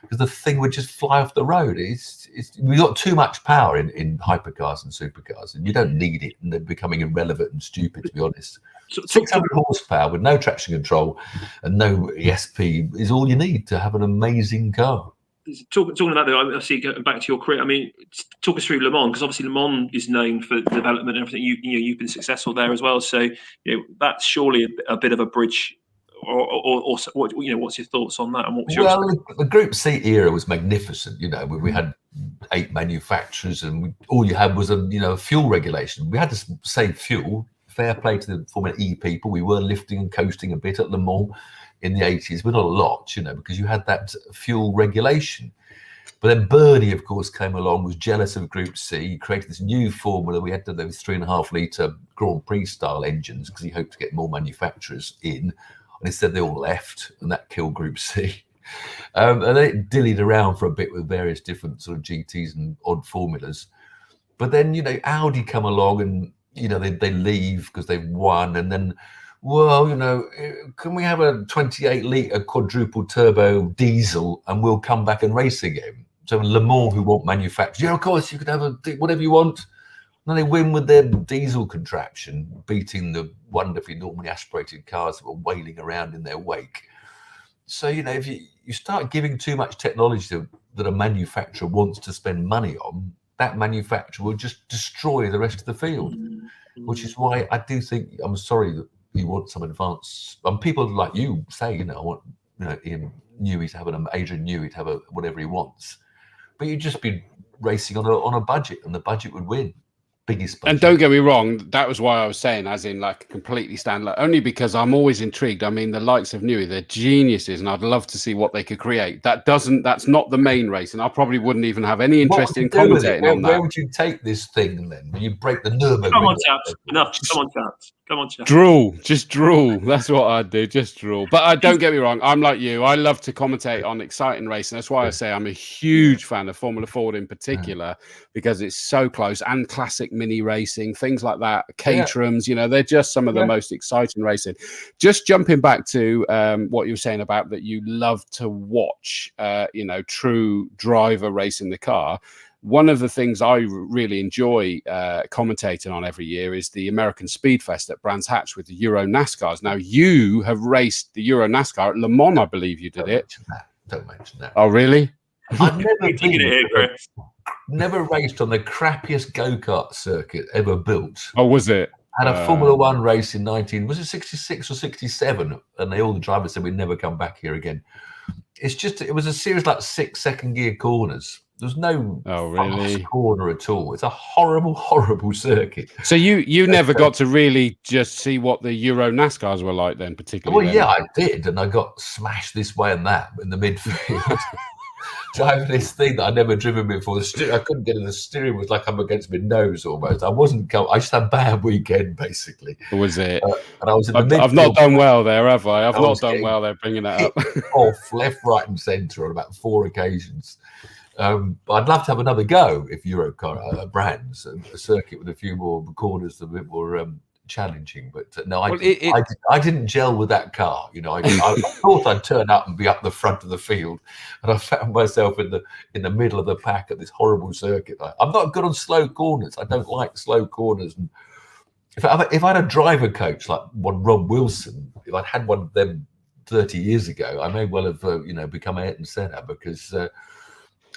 Speaker 9: because the thing would just fly off the road. We got too much power in hypercars and supercars, and you don't need it, and they're becoming irrelevant and stupid, to be honest. 600 horsepower with no traction control and no ESP is all you need to have an amazing car.
Speaker 4: Talking about that, obviously going back to your career, I mean, talk us through Le Mans, because obviously Le Mans is known for development and everything. You've been successful there as well, so that's surely a bit of a bridge. Or what, what's your thoughts on that? And what's your
Speaker 9: the Group C era was magnificent. We had 8 manufacturers, and all you had was a fuel regulation. We had to save fuel. Fair play to the Formula E people. We were lifting and coasting a bit at Le Mans in the 80s, but not a lot, because you had that fuel regulation. But then Bernie, of course, came along, was jealous of Group C. He created this new formula. We had those 3.5 litre Grand Prix style engines because he hoped to get more manufacturers in. And instead they all left, and that killed Group C. And then it dillied around for a bit with various different sort of GTs and odd formulas. But then, Audi come along and, they leave because they've won. And then, can we have a 28 litre quadruple turbo diesel and we'll come back and race again? So Le Mans, who want manufacturers, of course, you could have whatever you want. And they win with their diesel contraption, beating the wonderfully normally aspirated cars that were wailing around in their wake. So, if you start giving too much technology that a manufacturer wants to spend money on, that manufacturer will just destroy the rest of the field, which is why I do think, I'm sorry that you want some advance. People like you say, I want, Ian Newey to have Adrian Newey to have whatever he wants. But you'd just be racing on a budget, and the budget would win. Biggest budget.
Speaker 3: And don't get me wrong, that was why I was saying, as in like completely standalone, only because I'm always intrigued. I mean, the likes of Newey, they're geniuses, and I'd love to see what they could create. That's not the main race, and I probably wouldn't even have any interest in commentating on that.
Speaker 9: Where would you take this thing then? When you break the Nürburgring?
Speaker 4: Come on, chaps. Enough. Come on, chaps.
Speaker 3: Just drool. That's what I'd do, just drool. But don't get me wrong, I'm like you. I love to commentate on exciting racing. That's why I say I'm a huge fan of Formula Ford in particular, because it's so close, and classic mini racing, things like that, Caterhams, they're just some of the most exciting racing. Just jumping back to what you were saying about that you love to watch, true driver racing the car. One of the things I really enjoy commentating on every year is the American Speed Fest at Brands Hatch with the Euro NASCARs. Now, you have raced the Euro NASCAR at Le Mans, I believe you did it.
Speaker 9: Don't mention that.
Speaker 3: Oh, really?
Speaker 9: I've never raced on the crappiest go-kart circuit ever built.
Speaker 3: Oh, was it?
Speaker 9: Had a Formula One race in 66 or 67, and all the drivers said we'd never come back here again. It was a series like 6 second gear corners. There's no fast corner at all. It's a horrible, horrible circuit.
Speaker 3: So you never got to really just see what the Euro NASCARs were like then, particularly?
Speaker 9: Well, yeah, I did, and I got smashed this way and that in the midfield. Driving this thing that I'd never driven before. I couldn't get in the steering. Was like I'm against my nose almost. I just had a bad weekend, basically.
Speaker 3: Was it?
Speaker 9: And I was in the midfield.
Speaker 3: I've not done well there, have I? I've not done well there bringing that up.
Speaker 9: Off left, right, and centre on about 4 occasions. But I'd love to have another go if Eurocar brands a circuit with a few more corners, a bit more challenging. But no, I didn't gel with that car. I thought I'd turn up and be up the front of the field, and I found myself in the middle of the pack at this horrible circuit. I'm not good on slow corners. I don't like slow corners. And if I had a driver coach like Rob Wilson, if I'd had one of them 30 years ago, I may well have become Ayrton Senna, because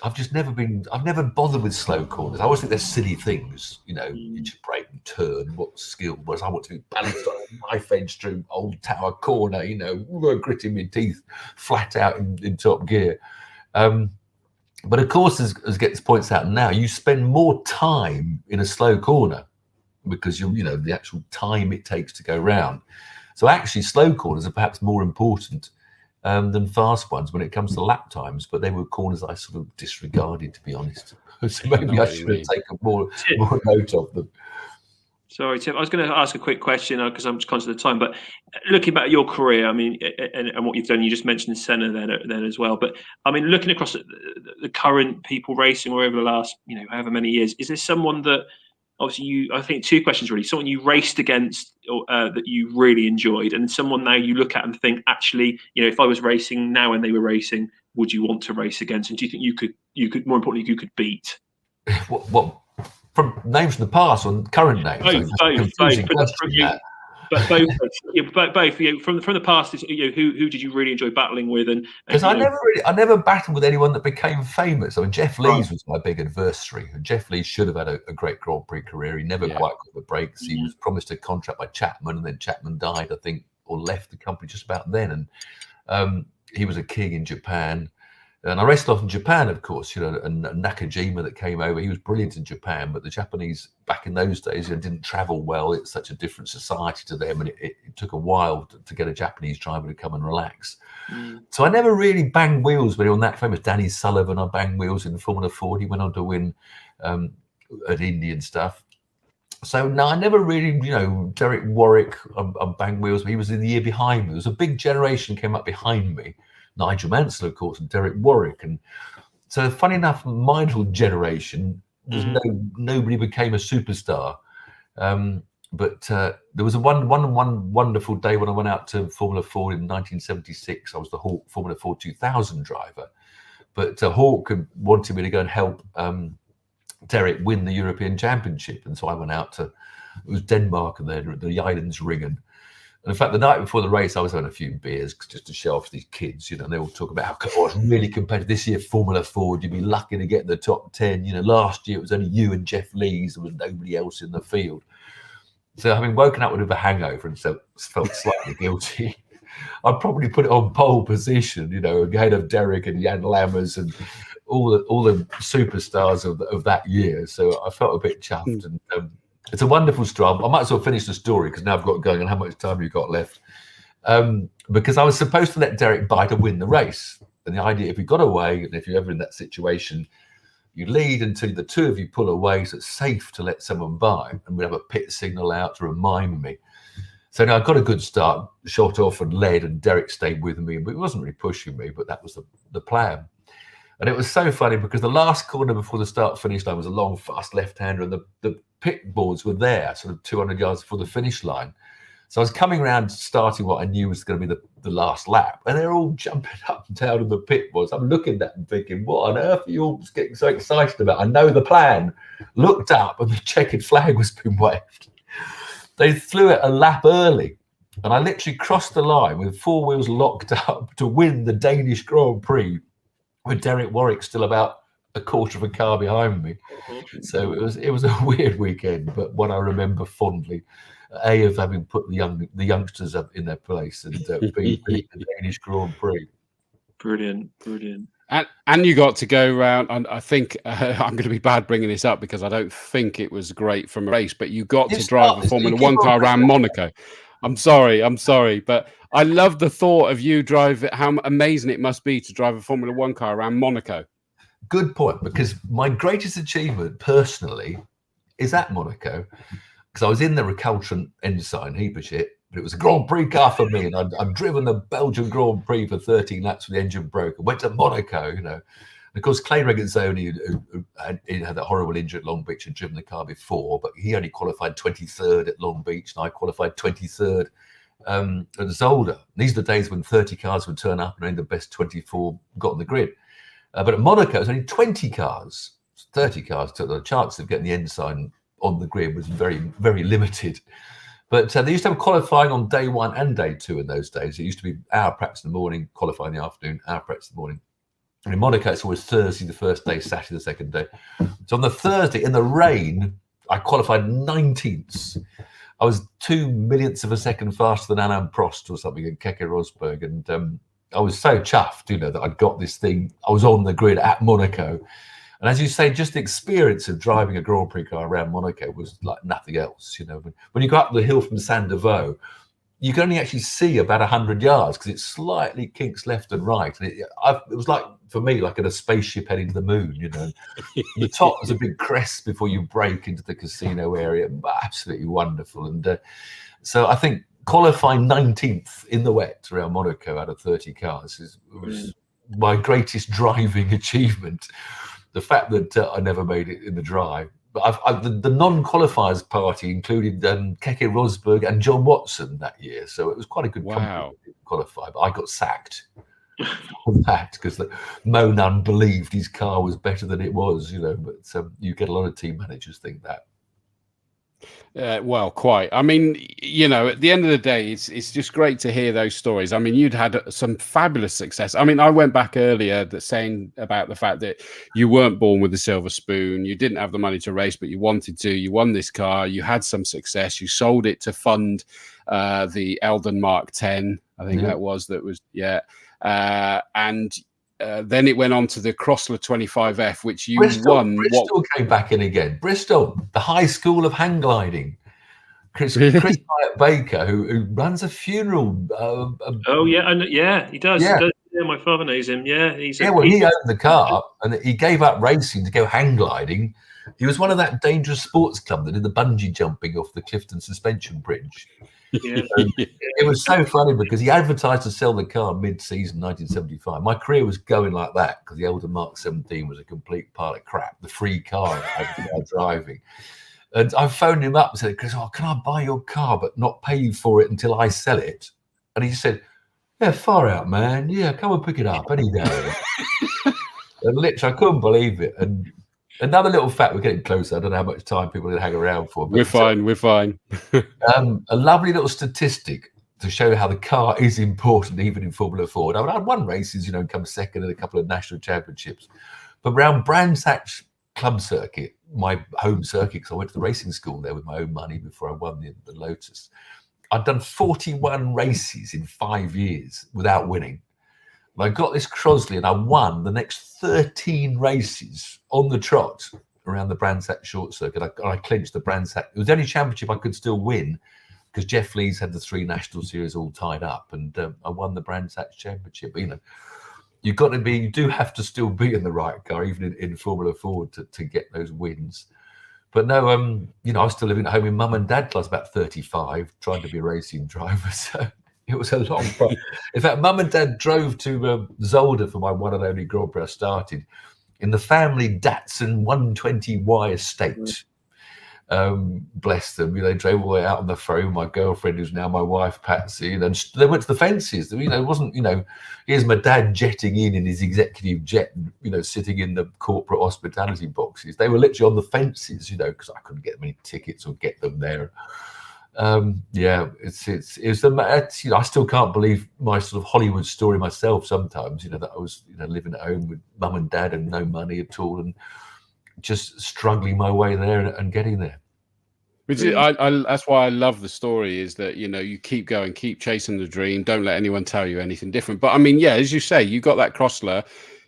Speaker 9: I've never bothered with slow corners. I always think they're silly things. You just brake and turn. What skill? Whereas I want to be balanced on a knife edge through Old Tower Corner, gritting my teeth flat out in top gear. But of course, as Gets points out now, you spend more time in a slow corner because the actual time it takes to go round. So actually, slow corners are perhaps more important than fast ones when it comes to lap times, but they were corners I sort of disregarded, to be honest. So maybe I should have taken more note of them.
Speaker 4: Sorry, Tiff. I was going to ask a quick question because I'm just conscious of the time. But looking back at your career, I mean, and what you've done, you just mentioned Senna then as well. But I mean, looking across the current people racing or over the last, however many years, is there someone that obviously I think 2 questions really. Someone you raced against or that you really enjoyed, and someone now you look at and think, actually, if I was racing now and they were racing, would you want to race against? And do you think you could more importantly, you could beat?
Speaker 9: What from names from the past or current names?
Speaker 4: Both. From the past, who did you really enjoy battling with? And
Speaker 9: because I never battled with anyone that became famous. I mean, Jeff Lees was my big adversary. And Jeff Lees should have had a great Grand Prix career. He never quite got the breaks. He was promised a contract by Chapman, and then Chapman died, I think, or left the company just about then. And he was a king in Japan. And I raced a lot in Japan, of course, and Nakajima that came over. He was brilliant in Japan, but the Japanese back in those days didn't travel well. It's such a different society to them, and it took a while to get a Japanese driver to come and relax. So I never really banged wheels with anyone that famous. Danny Sullivan, I banged wheels in Formula Ford. He went on to win at Indy and stuff. So no, I never really, Derek Warwick, I banged wheels. He was in the year behind me. There was a big generation came up behind me. Nigel Mansell, of course, and Derek Warwick. And so, funny enough, my little generation, nobody became a superstar. But there was one wonderful day when I went out to Formula Ford in 1976. I was the Hawk Formula Ford 2000 driver. But Hawk wanted me to go and help Derek win the European Championship. And so I went out to, it was Denmark and the Jyllandsringen. And in fact, the night before the race, I was having a few beers just to show off these kids, and they all talk about how it's really competitive. This year, Formula Ford, you'd be lucky to get in the top 10. Last year it was only you and Jeff Lees. There was nobody else in the field. So having woken up with a hangover and so felt slightly guilty, I'd probably put it on pole position, ahead of Derek and Jan Lammers and all the superstars of that year. So I felt a bit chuffed. And it's a wonderful story. I might as well finish the story because now I've got going and how much time you've got left. Because I was supposed to let Derek bite to win the race. And the idea, if you got away, and if you're ever in that situation, you lead until the two of you pull away, so it's safe to let someone by. And we'd have a pit signal out to remind me. So now I got a good start, shot off and led, and Derek stayed with me. But he wasn't really pushing me, but that was the plan. And it was so funny because the last corner before the start-finish line was a long, fast left-hander, and the pit boards were there, sort of 200 yards before the finish line. So I was coming around, starting what I knew was going to be the last lap, and they're all jumping up and down in the pit boards. I'm looking at them thinking, what on earth are you all getting so excited about? I know the plan. Looked up, and the checkered flag was being waved. They flew it a lap early, and I literally crossed the line with four wheels locked up to win the Danish Grand Prix, with Derek Warwick still about a quarter of a car behind me. So it was a weird weekend, but one I remember fondly. Of having put the youngsters up in their place and beat the Danish Grand Prix.
Speaker 4: Brilliant.
Speaker 3: And you got to go around, and I think I'm going to be bad bringing this up because I don't think it was great from a race, but you got to drive a Formula One car around Monaco. I'm sorry, but I love the thought of you driving. How amazing it must be to drive a Formula One car around Monaco.
Speaker 9: Good point, because my greatest achievement personally is at Monaco, because I was in the recalcitrant ensign heap of shit, but it was a Grand Prix car for me, and I'd driven the Belgian Grand Prix for 13 laps with the engine broke and went to Monaco, And of course, Clay Regazzoni, who had that horrible injury at Long Beach, had driven the car before, but he only qualified 23rd at Long Beach, and I qualified 23rd at Zolder. These are the days when 30 cars would turn up and only the best 24 got on the grid. But at Monaco, it was only 20 cars, 30 cars. So the chance of getting the ensign on the grid was very, very limited. But they used to have qualifying on day one and day two in those days. It used to be hour practice in the morning, qualifying in the afternoon, hour practice in the morning. And in Monaco, it's always Thursday the first day, Saturday the second day. So on the Thursday, in the rain, I qualified 19th. I was 2 millionths of a second faster than Alain Prost or something in Keke Rosberg. And I was so chuffed, that I'd got this thing. I was on the grid at Monaco. And as you say, just the experience of driving a Grand Prix car around Monaco was like nothing else. When you go up the hill from Saint-Devoux, you can only actually see about 100 yards because it slightly kinks left and right. And it was like, for me, like in a spaceship heading to the moon, The top was a big crest before you break into the casino area. Absolutely wonderful. And so I think qualifying 19th in the wet around Monaco out of 30 cars was my greatest driving achievement. The fact that I never made it in the dry. But the non-qualifiers party included Keke Rosberg and John Watson that year. So it was quite a good company to qualify. But I got sacked. that, because Mo Nunn believed his car was better than it was, you know. But you get a lot of team managers think that.
Speaker 3: Well, quite. I mean, you know, at the end of the day, it's just great to hear those stories. I mean, you'd had some fabulous success. I mean, I went back earlier saying about the fact that you weren't born with a silver spoon. You didn't have the money to race, but you wanted to. You won this car. You had some success. You sold it to fund the Eldon Mark 10. I think that was. And then it went on to the Chrysler 25F, which you won.
Speaker 9: Bristol came back in again. Bristol, the high school of hang gliding. Chris Hyatt Baker, who runs a funeral.
Speaker 4: He does.
Speaker 9: Yeah.
Speaker 4: Yeah, my father knows him. Yeah,
Speaker 9: he owned the car and he gave up racing to go hang gliding. He was one of that dangerous sports club that did the bungee jumping off the Clifton Suspension Bridge.
Speaker 4: Yeah.
Speaker 9: It was so funny because he advertised to sell the car mid-season 1975. My career was going like that because the Eldon Mark 17 was a complete pile of crap, the free car that I was driving. And I phoned him up and said, "Chris, can I buy your car but not pay you for it until I sell it?" And he said, "Yeah, far out, man. Yeah, come and pick it up any day." And literally, I couldn't believe it. And another little fact, we're getting closer. I don't know how much time people are going to hang around for. But
Speaker 3: we're fine.
Speaker 9: A lovely little statistic to show how the car is important, even in Formula Ford. I mean, I'd won races, you know, and come second in a couple of national championships. But around Brands Hatch Club Circuit, my home circuit, because I went to the racing school there with my own money before I won the Lotus, I'd done 41 races in 5 years without winning. And I got this Crosley and I won the next 13 races on the trot around the Brands Hatch short circuit. I clinched the Brands Hatch. It was the only championship I could still win because Jeff Lees had the 3 national series all tied up, and I won the Brands Hatch championship. But, you know, you do have to still be in the right car, even in Formula Ford, to get those wins. But no, you know, I was still living at home with mum and dad till I was about 35, trying to be a racing driver. So it was a long time. In fact, mum and dad drove to Zolder for my one and only Grand Prix I started in the family Datsun 120Y estate. Bless them. You know, they drove all the way out on the phone. My girlfriend, who's now my wife, Patsy, and they went to the fences. You know, it wasn't, you know, here's my dad jetting in his executive jet, you know, sitting in the corporate hospitality boxes. They were literally on the fences, you know, because I couldn't get them any tickets or get them there. Yeah, it's you know, I still can't believe my sort of Hollywood story myself sometimes, you know, that I was, you know, living at home with mum and dad and no money at all and just struggling my way there and getting there.
Speaker 3: Which that's why I love the story, is that, you know, you keep going, keep chasing the dream, don't let anyone tell you anything different. But I mean, yeah, as you say, you got that Chrysler,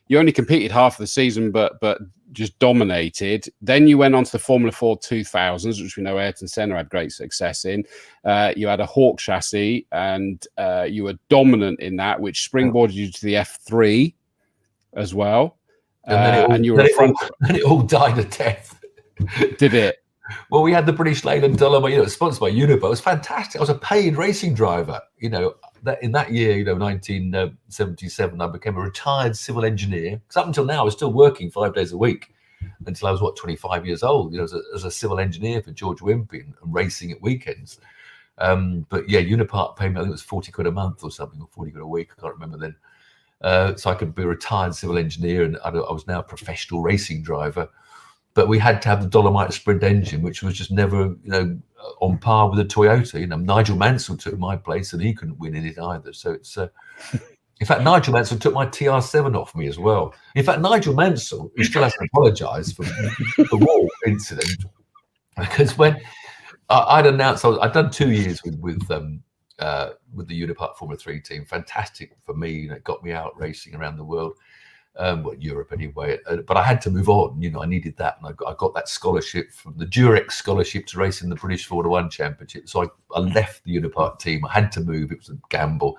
Speaker 3: you only competed half of the season, but just dominated. Then you went on to the Formula Ford 2000s, which we know Ayrton Senna had great success in. You had a Hawk chassis, and you were dominant in that, which springboarded you to the F3 as well. And you were in front.
Speaker 9: And it all died a death.
Speaker 3: Did it?
Speaker 9: Well, we had the British Leyland Dolomite, you know, sponsored by Unipo. It was fantastic. I was a paid racing driver. You know, in that year, you know, 1977, I became a retired civil engineer. Because up until now, I was still working 5 days a week until I was, 25 years old, you know, as a civil engineer for George Wimpy and racing at weekends. But yeah, Unipart paid me, I think it was 40 quid a month or something, or 40 quid a week. I can't remember then. So I could be a retired civil engineer, and I was now a professional racing driver. But we had to have the Dolomite Sprint engine, which was just never, you know, on par with the Toyota. You know, Nigel Mansell took my place, and he couldn't win in it either. So it's, in fact, Nigel Mansell took my TR7 off me as well. In fact, Nigel Mansell, who still hasn't apologised for the wall incident, because when I'd announced I'd done 2 years with the Unipart Formula 3 team, fantastic for me. You know, it got me out racing around the world. Well, Europe anyway, but I had to move on. You know, I needed that, and I got that scholarship from the Durex scholarship to race in the British Formula 1 Championship. So I left the Unipart team. I had to move. It was a gamble,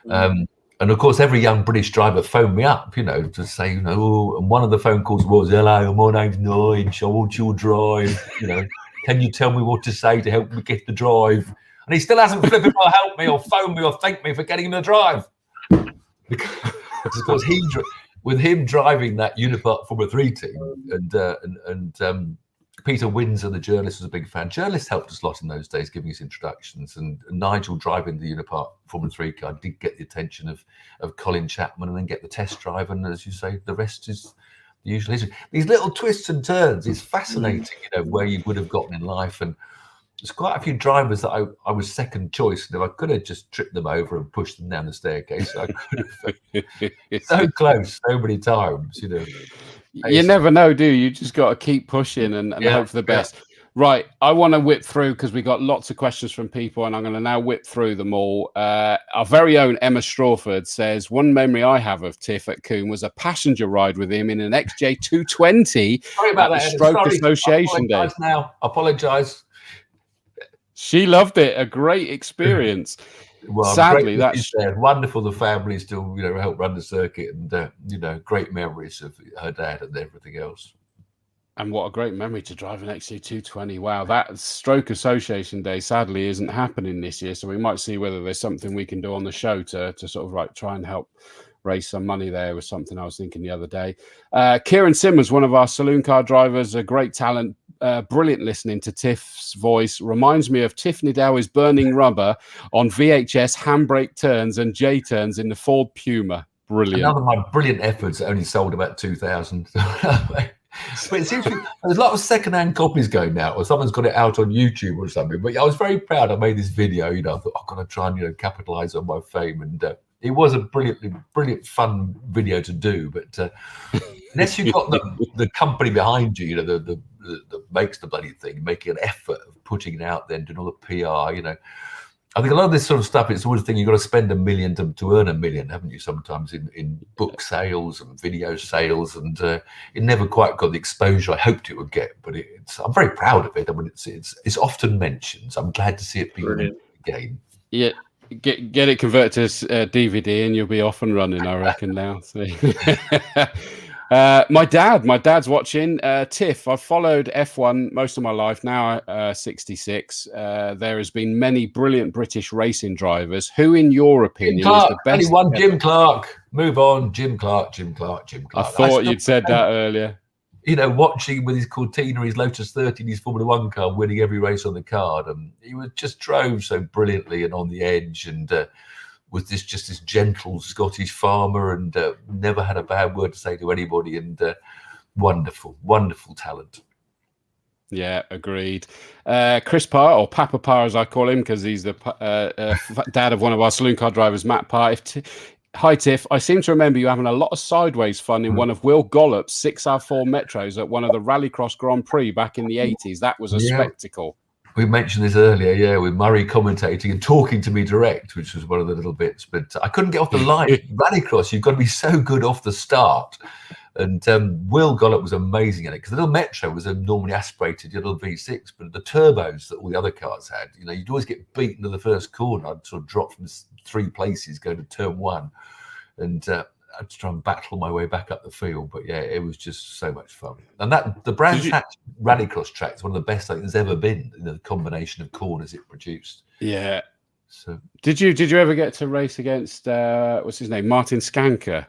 Speaker 9: and of course, every young British driver phoned me up, you know, to say, you know, and one of the phone calls was, "Hello, my name's Nige. I want your drive. You know, can you tell me what to say to help me get the drive?" And he still hasn't flipping or helped me or phoned me or thanked me for getting him the drive, because of course with him driving that Unipart Formula 3 team, and
Speaker 8: Peter Windsor, the journalist, was a big fan. Journalists helped us a lot in those days, giving us introductions. And Nigel driving the Unipart Formula 3 car did get the attention of Colin Chapman, and then get the test drive. And as you say, the rest is the usual history. These little twists and turns, it's fascinating, where you would have gotten in life. And there's quite a few drivers that I was second choice. And if I could have just tripped them over and pushed them down the staircase, I could have. So close, so many times,
Speaker 3: You never know, do you? You just got to keep pushing and hope for the best. Right, I want to whip through because we got lots of questions from people, and I'm going to now whip through them all. Our very own Emma Strawford says, one memory I have of Tiff at Combe was a passenger ride with him in an XJ220
Speaker 8: Sorry about that,
Speaker 3: Stroke Association Day.
Speaker 8: I apologise.
Speaker 3: She loved it. A great experience.
Speaker 8: Well,
Speaker 3: sadly, that's
Speaker 8: wonderful. The family still, helped run the circuit, and great memories of her dad and everything else.
Speaker 3: And what a great memory to drive an XC220. Wow, that Stroke Association Day sadly isn't happening this year, so we might see whether there's something we can do on the show to sort of like try and help raise some money there. Was something I was thinking the other day. Kieran Simmers, one of our saloon car drivers, a great talent. Brilliant listening to Tiff's voice. Reminds me of Tiff Needell Burning Rubber on VHS handbrake turns and J turns in the Ford Puma. Brilliant.
Speaker 8: Another of my brilliant efforts that only sold about 2,000. But it seems there's a lot of second-hand copies going now, or someone's got it out on YouTube or something. But I was very proud. I made this video. I thought I've got to try and capitalize on my fame, and it was a brilliant, fun video to do. But unless you've got the company behind you, that makes the bloody thing, making an effort of putting it out there and doing all the PR, I think a lot of this sort of stuff, it's always a thing, you've got to spend $1 million to earn $1 million, haven't you, sometimes in book sales and video sales, and it never quite got the exposure I hoped it would get, but I'm very proud of it. I mean, it's often mentioned, so I'm glad to see it being mentioned again.
Speaker 3: Yeah. Get it converted to DVD and you'll be off and running, I reckon now. So. My dad's watching. Tiff, I've followed F1 most of my life now, 66. There has been many brilliant British racing drivers. Who, in your opinion, is the best?
Speaker 8: Only one, Jim Clark. Move on, Jim Clark.
Speaker 3: I thought you'd said that earlier.
Speaker 8: Watching with his Cortina, his Lotus 13, his Formula 1 car, winning every race on the card. And he just drove so brilliantly and on the edge, and was this gentle Scottish farmer, and never had a bad word to say to anybody, and wonderful talent.
Speaker 3: Yeah, agreed. Chris Parr, or Papa Parr as I call him, because he's the dad of one of our saloon car drivers, Matt Parr. Hi, Tiff. I seem to remember you having a lot of sideways fun in one of Will Gollop's 6R4 Metros at one of the Rallycross Grand Prix back in the 80s. That was a spectacle.
Speaker 8: We mentioned this earlier, with Murray commentating and talking to me direct, which was one of the little bits. But I couldn't get off the line. Rallycross, you've got to be so good off the start. And Will Gollop was amazing at it, because the little Metro was a normally aspirated little V6, but the turbos that all the other cars had, you'd always get beaten to the first corner. I'd sort of drop from 3 places going to turn 1, and I'd try and battle my way back up the field. But yeah, it was just so much fun. And the Brands Hatch Rallycross track is one of the best I think there's ever been, the combination of corners it produced.
Speaker 3: Yeah.
Speaker 8: So
Speaker 3: did you ever get to race against what's his name, Martin Skanker?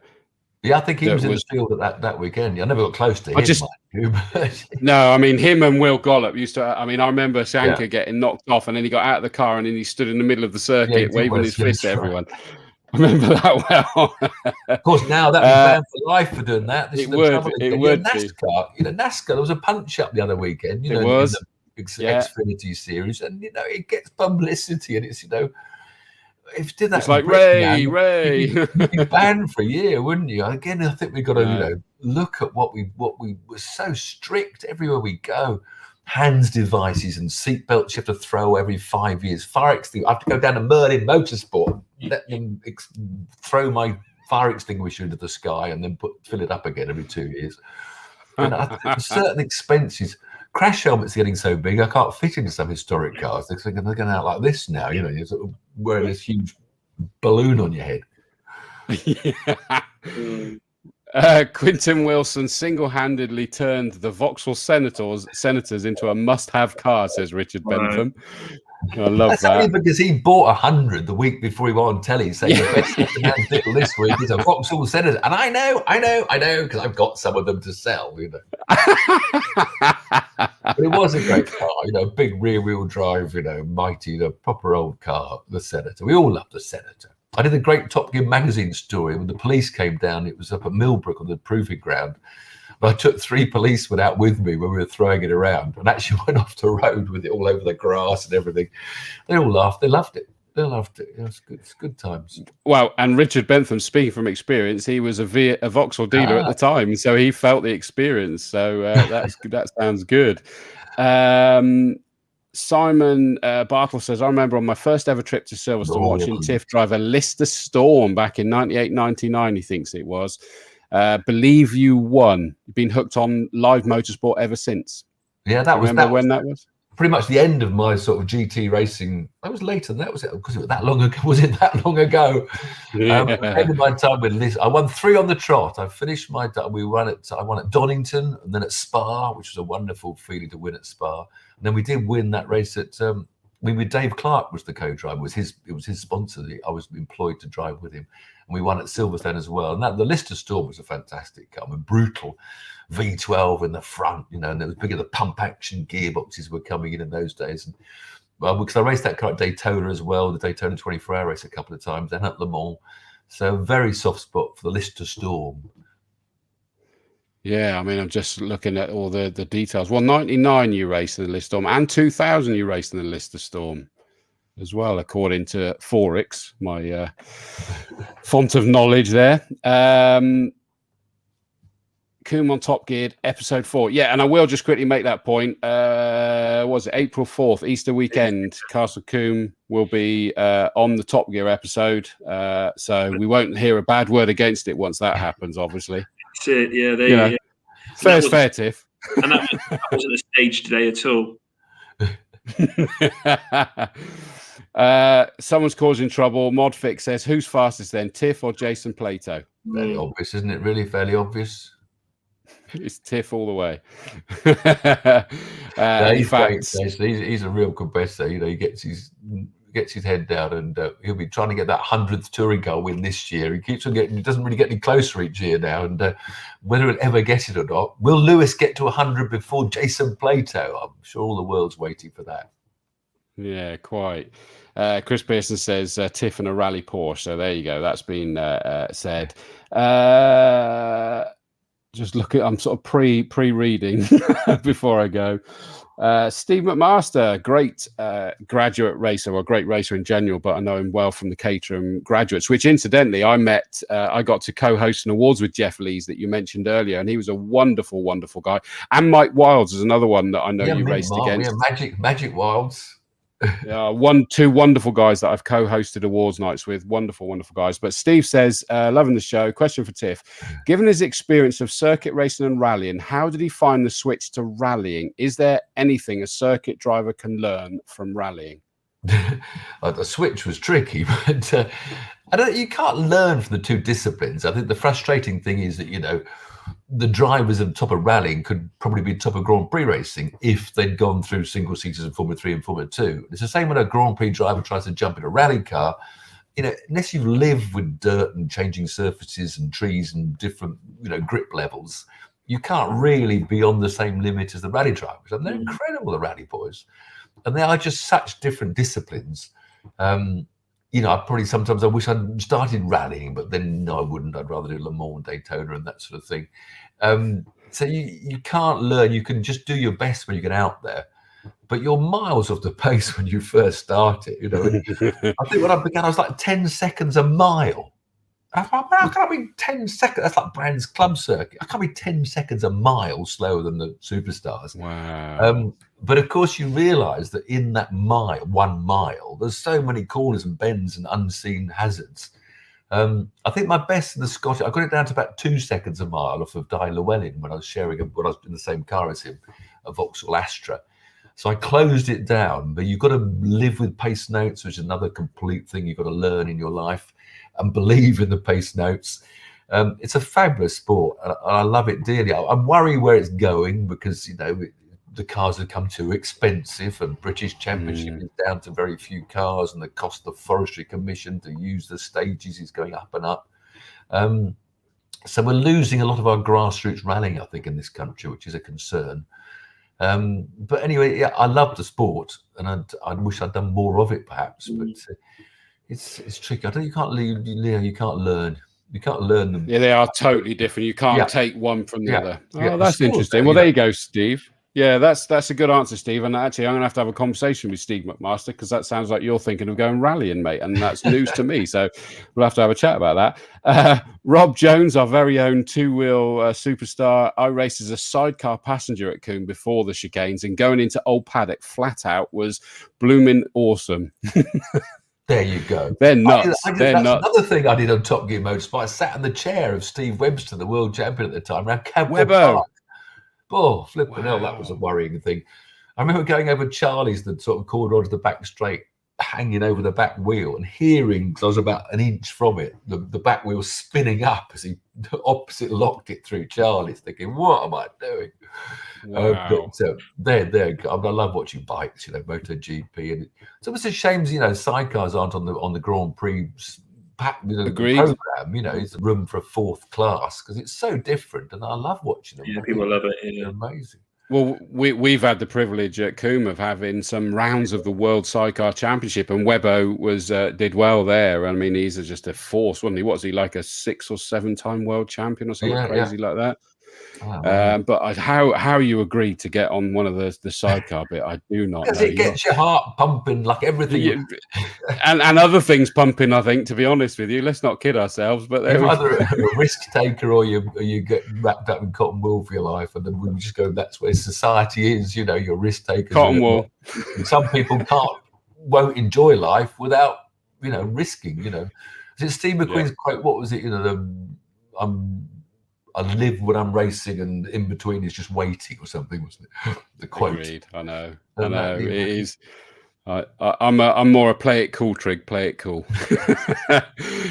Speaker 8: Yeah, I think he was in the field at that weekend. I never got close to him.
Speaker 3: No, I mean, him and Will Gollop used to. I mean, I remember Skanker getting knocked off, and then he got out of the car, and then he stood in the middle of the circuit waving his fist at everyone. I remember that well.
Speaker 8: Of course, now that'd be banned for life for doing that.
Speaker 3: It would.
Speaker 8: NASCAR. NASCAR. There was a punch up the other weekend.
Speaker 3: It was
Speaker 8: in the Xfinity series, and it gets publicity, and it's if you did that,
Speaker 3: it's like Ray.
Speaker 8: You'd be banned for a year, wouldn't you? Again, I think we've got to look at what we were so strict everywhere we go. Hands devices and seatbelts you have to throw every 5 years. Fire extinguisher. I have to go down to Merlin Motorsport, let them throw my fire extinguisher into the sky, and then fill it up again every 2 years. And certain expenses. Crash helmets are getting so big, I can't fit into some historic cars. They're going out like this now. You're sort of wearing this huge balloon on your head.
Speaker 3: Quinton Wilson single-handedly turned the Vauxhall Senators into a must-have car, says Richard Bentham. I love
Speaker 8: That's
Speaker 3: that.
Speaker 8: only because he bought 100 the week before he went on telly, saying the best second-hand vehicle this week is a Vauxhall Senator. And I know, because I've got some of them to sell.
Speaker 9: But it was a great car, big rear-wheel drive, mighty, the proper old car, the Senator. We all loved the Senator. I did a great Top Gear magazine story when the police came down. It was up at Millbrook on the proving ground. But I took 3 policemen out with me when we were throwing it around and actually went off the road with it all over the grass and everything. They all laughed. They loved it. They loved it. It was good. It's good times.
Speaker 3: Well, and Richard Bentham, speaking from experience, he was a Vauxhall dealer at the time, so he felt the experience. So that sounds good. Simon Bartle says, I remember on my first ever trip to Silverstone watching Tiff drive a Lister Storm back in 98, 99, he thinks it was. Believe you won. You've been hooked on live motorsport ever since.
Speaker 9: Yeah,
Speaker 3: when that was?
Speaker 9: Pretty much the end of my sort of GT racing. That was later than that, was it? Because it was that long ago. Was it that long ago?
Speaker 3: Yeah.
Speaker 9: At the end of my time with Liz, I won 3 on the trot. I finished my. I won at Donington and then at Spa, which was a wonderful feeling to win at Spa. And then we did win that race at. With Dave Clark was the co-driver. It was his sponsor. I was employed to drive with him, and we won at Silverstone as well. And the Lister Storm was a fantastic car, brutal. V12 in the front, and it was bigger. The pump action gearboxes were coming in those days. And because I raced that car at Daytona as well, the Daytona 24-hour race a couple of times, then at Le Mans. So very soft spot for the Lister Storm.
Speaker 3: Yeah, I mean, I'm just looking at all the details. Well, 99 you raced in the Lister Storm, and 2000 you raced in the Lister Storm as well, according to Forex, my font of knowledge there. Combe on Top Geared, episode 4. Yeah, and I will just quickly make that point. Was it April 4th, Easter weekend? Castle Combe will be on the Top Gear episode. So we won't hear a bad word against it once that happens, obviously.
Speaker 4: That's it, yeah.
Speaker 3: Fair's fair, Tiff.
Speaker 4: And that wasn't a stage today at all.
Speaker 3: Someone's causing trouble. Modfix says, who's fastest then, Tiff or Jason Plato?
Speaker 9: Fairly obvious, isn't it? Really fairly obvious.
Speaker 3: It's Tiff all the way.
Speaker 9: He's great. He's a real competitor. He gets his head down, and he'll be trying to get that 100th touring car win this year. He keeps on getting. He doesn't really get any closer each year now, and whether he'll ever get it or not, will Lewis get to 100 before Jason Plato? I'm sure all the world's waiting for that.
Speaker 3: Yeah, quite. Chris Pearson says Tiff and a rally Porsche. So there you go. That's been said. Just look at, I'm sort of pre-reading before I go. Steve McMaster, great graduate racer, or great racer in general, but I know him well from the Caterham graduates, which incidentally I met, I got to co-host an awards with Jeff Lees that you mentioned earlier, and he was a wonderful, wonderful guy. And Mike Wilds is another one that I know you raced against.
Speaker 9: Yeah, Magic Wilds.
Speaker 3: Two wonderful guys that I've co-hosted awards nights with. Wonderful, wonderful guys. But Steve says, loving the show. Question for Tiff. Given his experience of circuit racing and rallying, how did he find the switch to rallying? Is there anything a circuit driver can learn from rallying?
Speaker 9: The switch was tricky, but you can't learn from the two disciplines. I think the frustrating thing is that, the drivers at the top of rallying could probably be top of Grand Prix racing if they'd gone through single seaters in Formula 3 and Formula 2. It's the same when a Grand Prix driver tries to jump in a rally car. Unless you've lived with dirt and changing surfaces and trees and different, grip levels, you can't really be on the same limit as the rally drivers. And they're incredible, the rally boys. And they are just such different disciplines. Sometimes I wish I'd started rallying, but then no, I wouldn't. I'd rather do Le Mans and Daytona and that sort of thing. So you can't learn. You can just do your best when you get out there, but you're miles off the pace when you first started. I think when I began, I was like 10 seconds a mile. How can I be 10 seconds? That's like Brands Club Circuit. I can't be 10 seconds a mile slower than the superstars.
Speaker 3: Wow.
Speaker 9: But of course, you realise that in that 1 mile, there's so many corners and bends and unseen hazards. I think my best in the Scottish, I got it down to about 2 seconds a mile off of Di Llewellyn when I was when I was in the same car as him, a Vauxhall Astra. So I closed it down, but you've got to live with pace notes, which is another complete thing you've got to learn in your life, and believe in the pace notes. It's a fabulous sport, and I love it dearly. I'm worried where it's going because, the cars have come too expensive, and British Championship is down to very few cars, and the cost of the Forestry Commission to use the stages is going up and up. So we're losing a lot of our grassroots rallying, I think, in this country, which is a concern. But anyway, yeah, I love the sport, and I wish I'd done more of it, perhaps. But it's tricky. You can't learn. You can't learn them.
Speaker 3: Yeah, they are totally different. You can't take one from the other. Oh, that's interesting. Well, there you go, Steve. Yeah, that's a good answer, Steve. And actually, I'm going to have a conversation with Steve McMaster, because that sounds like you're thinking of going rallying, mate. And that's news to me. So we'll have to have a chat about that. Rob Jones, our very own two-wheel superstar. I raced as a sidecar passenger at Combe before the chicanes, and going into Old Paddock flat out was blooming awesome.
Speaker 9: There you go.
Speaker 3: They're nuts. They're nuts.
Speaker 9: Another thing I did on Top Gear Motorsport. I sat in the chair of Steve Webster, the world champion at the time, around Cadwell Park. Oh, flipping hell, that was a worrying thing. I remember going over Charlie's, the sort of corner onto the back straight, hanging over the back wheel, and hearing, because I was about an inch from it, the back wheel spinning up as he opposite locked it through Charlie's, thinking, what am I doing?
Speaker 3: Wow.
Speaker 9: I love watching bikes, MotoGP, and it's almost a shame, sidecars aren't on the Grand Prix program. It's room for a fourth class, because it's so different, and I love watching them.
Speaker 4: Yeah, people love it. Yeah.
Speaker 9: They're amazing.
Speaker 3: Well, we've had the privilege at Combe of having some rounds of the World Sidecar Championship, and Webbo did well there. I mean, he's just a force, wasn't he? What's he, like a 6 or 7 time world champion or something crazy like that? Oh, but how you agreed to get on one of the sidecar bit, I do not know.
Speaker 9: Because it gets your heart pumping like everything.
Speaker 3: And other things pumping, I think, to be honest with you. Let's not kid ourselves. But
Speaker 9: you're either a risk taker, or you get wrapped up in cotton wool for your life, and then we just go, that's where society is, you're a risk taker.
Speaker 3: Cotton wool.
Speaker 9: And some people won't enjoy life without, risking, Is it Steve McQueen's quote? What was it? I live when I'm racing, and in between is just waiting, or something, wasn't it? The quote.
Speaker 3: Agreed. I know. It is. I'm more a play it cool trig. Play it cool.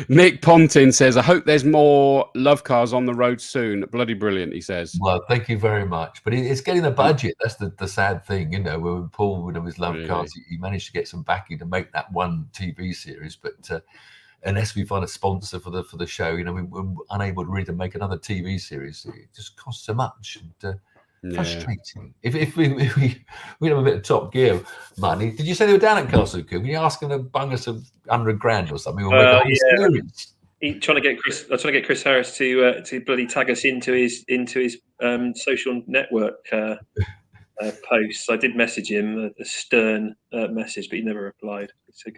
Speaker 3: Nick Pontin says, I hope there's more love cars on the road soon. Bloody brilliant, he says.
Speaker 9: Well, thank you very much. But it's getting the budget. That's the sad thing, when Paul, with his love cars, he managed to get some backing to make that one TV series, but unless we find a sponsor for the show, we're unable to really make another TV series. It just costs so much. And, frustrating. If we have a bit of Top Gear money. Did you say they were down at Castle Combe? Were you asking to bung us $100,000 or something?
Speaker 4: Trying to get Chris Harris to bloody tag us into his social network posts. I did message him a stern message, but he never replied.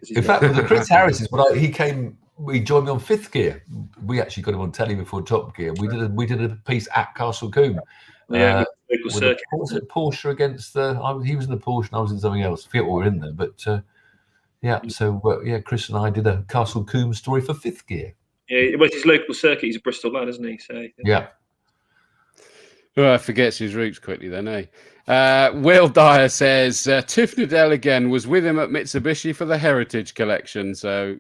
Speaker 9: In fact, with Chris Harris is what he came. He joined me on Fifth Gear. We actually got him on telly before Top Gear. We did a piece at Castle Combe.
Speaker 4: Local circuit.
Speaker 9: Was it Porsche against he was in the Porsche and I was in something else. I forget what we were in there, but Chris and I did a Castle Combe story for Fifth Gear.
Speaker 4: Yeah, well, it's his local circuit. He's a Bristol lad, isn't he? So
Speaker 9: yeah.
Speaker 3: Well, forgets his roots quickly then, eh? Will Dyer says Tiff Needell again was with him at Mitsubishi for the Heritage Collection. So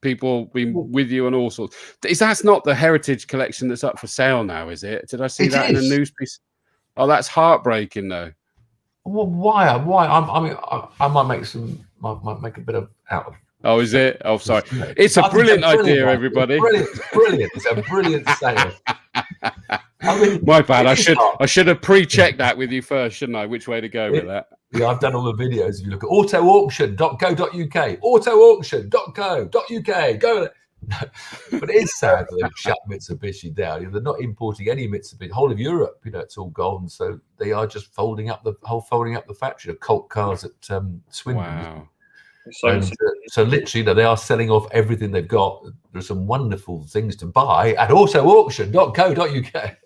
Speaker 3: people been with you on all sorts. That's not the Heritage Collection that's up for sale now, is it? Did I see that in a news piece? Oh, that's heartbreaking, though.
Speaker 9: Well, why? I might make a bit of out of.
Speaker 3: Oh, is it? Oh, sorry. It's a brilliant idea, everybody.
Speaker 9: Brilliant. It's a brilliant sale.
Speaker 3: My bad. I should have pre-checked that with you first, shouldn't I? Which way to go with that?
Speaker 9: Yeah, I've done all the videos. If you look at autoauction.co.uk, autoauction.co.uk, go there. But it is sad that they've shut Mitsubishi down. They're not importing any Mitsubishi. Whole of Europe, it's all gone. So they are just folding up the factory of Colt cars at Swindon.
Speaker 3: Wow.
Speaker 9: So literally, they are selling off everything they've got. There's some wonderful things to buy at autoauction.co.uk.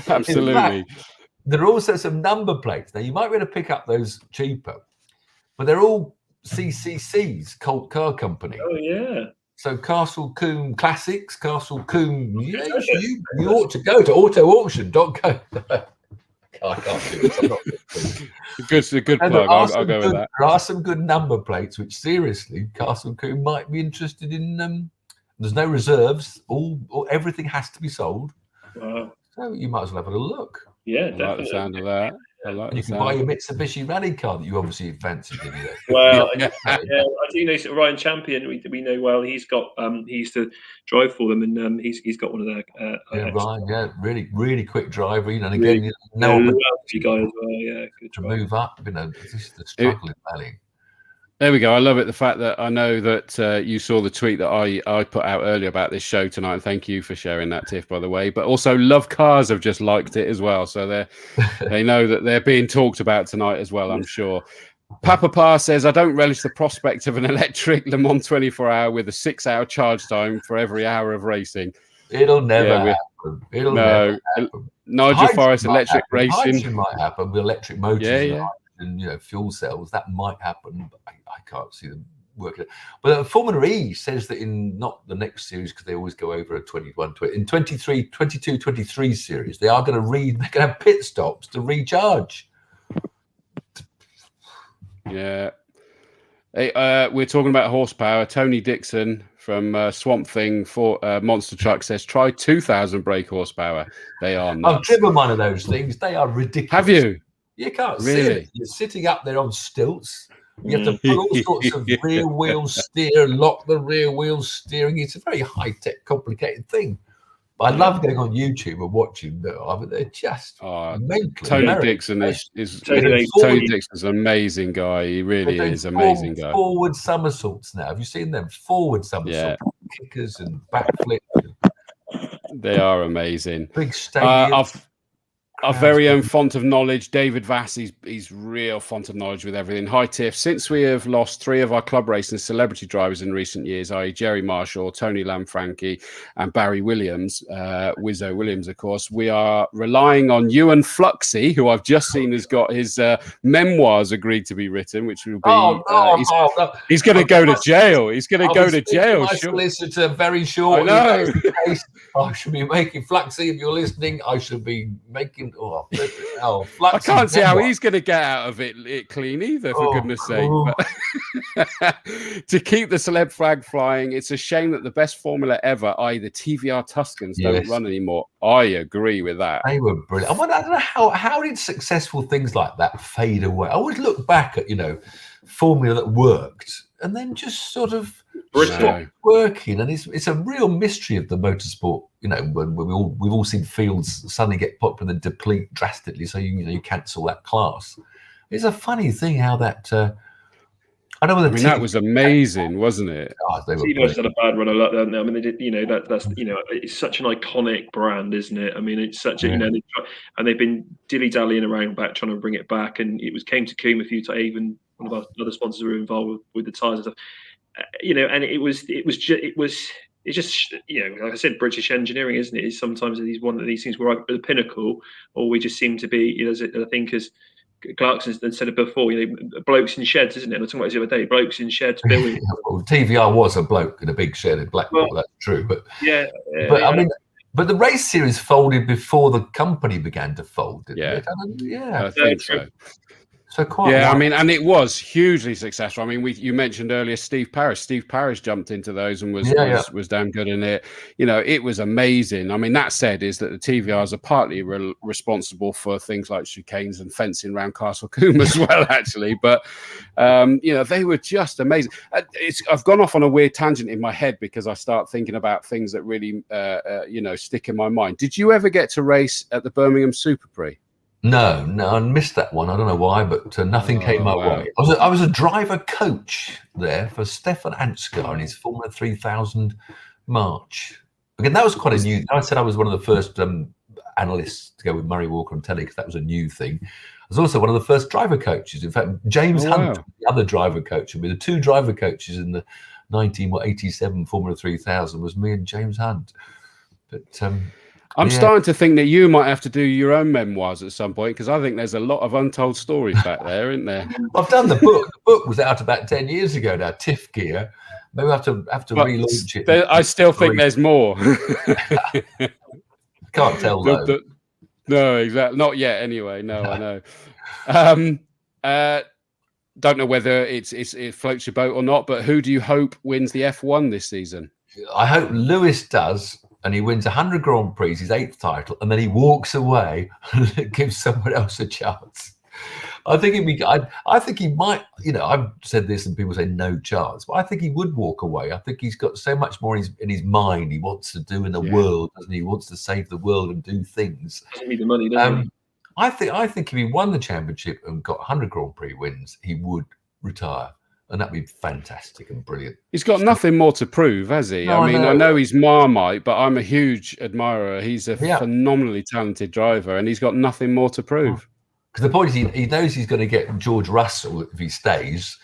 Speaker 3: Absolutely.
Speaker 9: In fact, there are also some number plates. Now, you might be able to pick up those cheaper, but they're all CCC's, Colt Car Company.
Speaker 4: Oh, yeah.
Speaker 9: So Castle Combe Classics, Castle Combe, you ought to go to autoauction.co. I can't do this. I'm not
Speaker 3: It's a good plug. I'll go with that.
Speaker 9: There are some good number plates, which seriously, Castle Combe might be interested in. There's no reserves. Everything has to be sold.
Speaker 4: Wow.
Speaker 9: So you might as well have a look.
Speaker 4: Yeah,
Speaker 3: I like the sound of that. I like
Speaker 9: And you
Speaker 3: the
Speaker 9: can buy
Speaker 3: sound.
Speaker 9: your Mitsubishi rally car that you obviously fancied, didn't you?
Speaker 4: Well,
Speaker 3: Yeah.
Speaker 4: I do know sort of Ryan Champion. We know well. He's got he used to drive for them, and he's got one of their.
Speaker 9: Yeah, Ryan. Yeah, really quick driver. You know, and
Speaker 4: Really,
Speaker 9: again, no
Speaker 4: lovely
Speaker 9: opportunity
Speaker 4: guy as well. Yeah, good
Speaker 9: to
Speaker 4: driver.
Speaker 9: move up. You know, this is the struggle in rallying.
Speaker 3: There we go. I love it. The fact that I know that you saw the tweet that I put out earlier about this show tonight. And thank you for sharing that, Tiff, by the way. But also, Love Cars have just liked it as well. So they know that they're being talked about tonight as well, I'm sure. Papa Pa says, I don't relish the prospect of an electric Le Mans 24-hour with a 6-hour charge time for every hour of racing.
Speaker 9: It'll never happen. It'll never happen.
Speaker 3: Nigel Forrest electric racing.
Speaker 9: Hydrogen might happen with electric motors
Speaker 3: and
Speaker 9: and fuel cells. That might happen, but I can't see them working. But Formula E says that in not the next series, because they always go over a 21, 20, in 22, 23 series, they're going to have pit stops to recharge.
Speaker 3: Yeah. Hey, we're talking about horsepower. Tony Dixon from Swamp Thing for Monster Truck says, try 2,000 brake horsepower. They are nuts.
Speaker 9: I've driven one of those things. They are ridiculous.
Speaker 3: Have you?
Speaker 9: You can't
Speaker 3: really
Speaker 9: see it. You're sitting up there on stilts. You have to put all sorts of rear wheel steer, lock the rear wheel steering. It's a very high-tech, complicated thing. But I love going on YouTube and watching them. I mean, they're just mentally.
Speaker 3: Tony Dixon Tony Dixon's an amazing guy. He really is an amazing guy.
Speaker 9: Forward somersaults now. Have you seen them? Forward somersaults, kickers and backflips.
Speaker 3: They are amazing.
Speaker 9: Big stadium.
Speaker 3: Our very own font of knowledge, David Vass, he's real font of knowledge with everything. Hi, Tiff. Since we have lost 3 of our club racing celebrity drivers in recent years, i.e. Jerry Marshall, Tony Lanfranchi, and Barry Williams, Wizzo Williams, of course, we are relying on Ewan Fluxy, who I've just seen has got his memoirs agreed to be written, which will be... he's going to go to jail. He's going to go to jail.
Speaker 9: My solicitor very short.
Speaker 3: I know.
Speaker 9: I should be making Fluxy, if you're listening, I should be making...
Speaker 3: I can't see how he's going to get out of it clean either, for goodness sake. But to keep the celeb flag flying, it's a shame that the best formula ever, i.e. the TVR Tuscans, don't run anymore. I agree with that.
Speaker 9: They were brilliant. I don't know how did successful things like that fade away? I always look back at, formula that worked and then just sort of stopped working, and it's a real mystery of the motorsport. When we've all seen fields suddenly get popular and deplete drastically, so you cancel that class. It's a funny thing how that. I know whether
Speaker 3: that was amazing, wasn't it?
Speaker 4: T-Verse had a bad run of luck, don't they? I mean, they did. That's it's such an iconic brand, isn't it? I mean, it's such a and they've been dilly-dallying around back trying to bring it back, and came to Combe a few times. Even one of our other sponsors were involved with the tyres and stuff. And it's just like I said, British engineering, isn't it? Is sometimes one of these things we're at the pinnacle, or we just seem to be. I think as Clarkson said it before, blokes in sheds, isn't it? And I was talking about this the other day, blokes in sheds building.
Speaker 9: Well, TVR was a bloke in a big shed in Blackpool. That's true, but I mean. But the race series folded before the company began to fold, didn't it?
Speaker 3: I think so.
Speaker 9: So quite
Speaker 3: I mean, and it was hugely successful. I mean, you mentioned earlier Steve Parrish. Steve Parrish jumped into those and was damn good in it. It was amazing. I mean, that said, is that the TVRs are partly responsible for things like chicanes and fencing around Castle Combe as well, actually. But they were just amazing. I've gone off on a weird tangent in my head because I start thinking about things that really stick in my mind. Did you ever get to race at the Birmingham Super Prix?
Speaker 9: No, I missed that one. I don't know why, but nothing came my way. I was a driver coach there for Stefan Ansgar in his Formula 3000 March. Again, that was quite a new. I said I was one of the first analysts to go with Murray Walker on telly because that was a new thing. I was also one of the first driver coaches. In fact, James Hunt, the other driver coach, and the 2 driver coaches in the 1987 Formula 3000 was me and James Hunt. But
Speaker 3: I'm starting to think that you might have to do your own memoirs at some point, because I think there's a lot of untold stories back there, isn't there?
Speaker 9: I've done the book. The book was out about 10 years ago now, Tiff Gear. Maybe I have to relaunch it.
Speaker 3: I still think there's more.
Speaker 9: Can't tell though.
Speaker 3: No, exactly. Not yet anyway. No, I know. Don't know whether it floats your boat or not, but who do you hope wins the F1 this season?
Speaker 9: I hope Lewis does. and he wins 100 Grand Prix, his 8th title, and then he walks away and gives someone else a chance. I think I think he might. I've said this, and people say no chance, but I think he would walk away. I think he's got so much more in his mind. He wants to do in the world, doesn't he? He wants to save the world and do things.
Speaker 4: Doesn't need the money, doesn't he?
Speaker 9: I think if he won the championship and got 100 Grand Prix wins, he would retire. And that'd be fantastic and brilliant.
Speaker 3: He's got nothing more to prove, has he?
Speaker 9: No,
Speaker 3: I know he's Marmite, but I'm a huge admirer. He's a phenomenally talented driver, and he's got nothing more to prove.
Speaker 9: Because the point is, he knows he's going to get George Russell if he stays.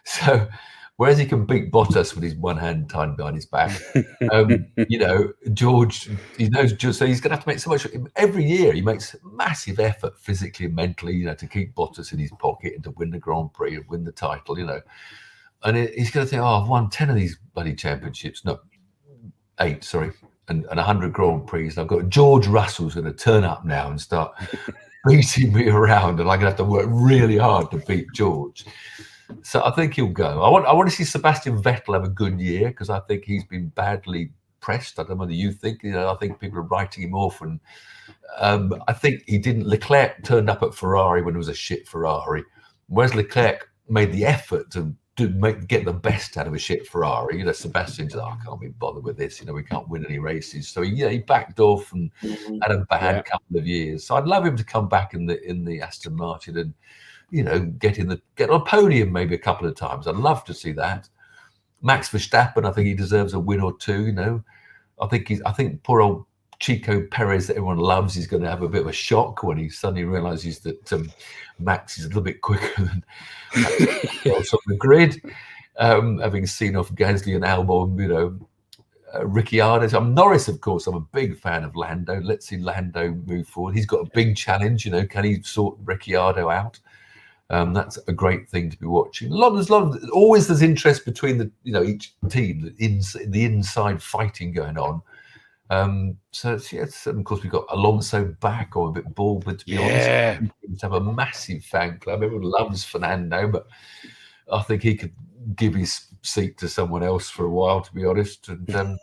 Speaker 9: So, whereas he can beat Bottas with his one hand tied behind his back, George, he knows. So he's going to have to make so much. Every year, he makes massive effort physically and mentally, to keep Bottas in his pocket and to win the Grand Prix and win the title, And he's going to think, I've won 10 of these bloody championships. No, 8, sorry, and 100 Grand Prix. And I've got George Russell's going to turn up now and start beating me around, and I'm going to have to work really hard to beat George. So I think he'll go. I want to see Sebastian Vettel have a good year, because I think he's been badly pressed. I don't know whether you think. I think people are writing him off, and I think he didn't. Leclerc turned up at Ferrari when it was a shit Ferrari, whereas Leclerc made the effort to get the best out of a shit Ferrari. Sebastian said, I can't be bothered with this. We can't win any races. So he backed off and had a bad couple of years. So I'd love him to come back in the Aston Martin and get on a podium maybe a couple of times. I'd love to see that. Max Verstappen, I think he deserves a win or two. I think poor old Chico Perez that everyone loves is going to have a bit of a shock when he suddenly realizes that Max is a little bit quicker than else on the grid, having seen off Gasly and Albon, Ricciardo. Norris, of course, I'm a big fan of Lando. Let's see Lando move forward. He's got a big challenge, can he sort Ricciardo out? That's a great thing to be watching. There's interest between each team, the inside fighting going on. So of course we've got Alonso back, or a bit bald, but to be honest, we have a massive fan club. Everyone loves Fernando, but I think he could give his seat to someone else for a while, to be honest. And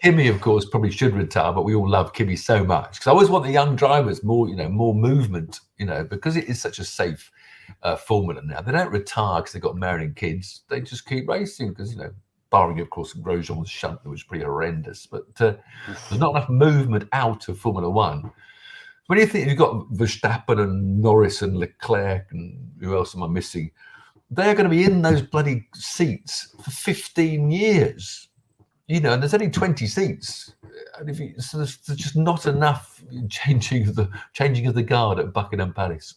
Speaker 9: Kimi, of course, probably should retire, but we all love Kimi so much, because I always want the young drivers more movement, because it is such a safe formula now. They don't retire because they've got married and kids. They just keep racing because barring, of course, Grosjean's shunt, that was pretty horrendous. But there's not enough movement out of Formula One. When you think you've got Verstappen and Norris and Leclerc and who else am I missing? They're going to be in those bloody seats for 15 years. And there's only 20 seats. And so there's just not enough changing of the guard at Buckingham Palace.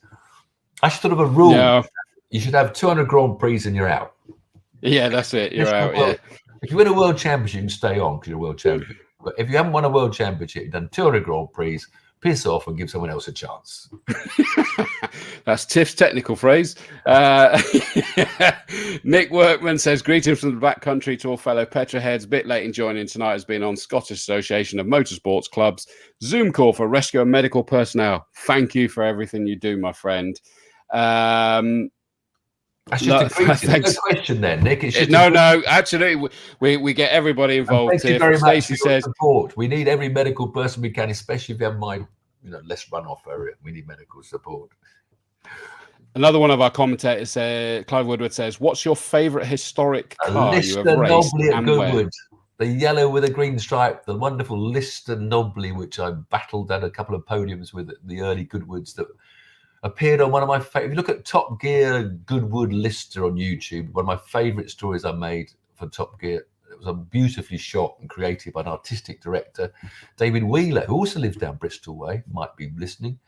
Speaker 9: I should thought of a rule. Yeah. You should have 200 Grand Prix and you're out.
Speaker 3: Yeah, that's it. You're out. Yeah.
Speaker 9: If you win a world championship, you can stay on because you're a world champion. But if you haven't won a world championship, you've done 200 Grand Prix, piss off and give someone else a chance.
Speaker 3: That's Tiff's technical phrase. Nick Workman says, greetings from the back country to all fellow Petraheads. Bit late in joining tonight has been on Scottish Association of Motorsports Clubs Zoom call for rescue and medical personnel. Thank you for everything you do, my friend.
Speaker 9: That's just a question then, Nick.
Speaker 3: No, actually, we get everybody involved.
Speaker 9: Thank you very much for your support. We need every medical person we can, especially if you have less runoff area. We need medical support.
Speaker 3: Another one of our commentators, Clive Woodward, says, what's your favourite historic car you have raced and
Speaker 9: Goodwood. The yellow with a green stripe, the wonderful Lister Nobly, which I battled at a couple of podiums with the early Goodwoods that appeared on one of my favorite. If you look at Top Gear Goodwood Lister on YouTube, one of my favorite stories I made for Top Gear. It was a beautifully shot and created by an artistic director, David Wheeler, who also lives down Bristol Way, might be listening.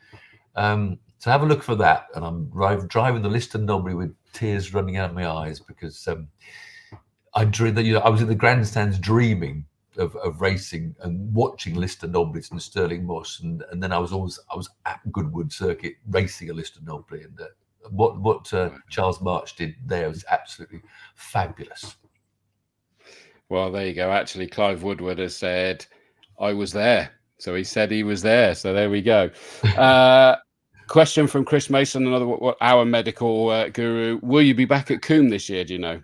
Speaker 9: So have a look for that. And I'm driving the Lister Nobly with tears running out of my eyes because I was in the grandstands dreaming of racing and watching Lister Noblys and Stirling Moss, and then I was at Goodwood Circuit racing a Lister Nobly, and what Charles March did there was absolutely fabulous.
Speaker 3: Well, there you go. Actually, Clive Woodward has said I was there, so he said he was there. So there we go. Question from Chris Mason, our medical guru: will you be back at Combe this year? Do you know?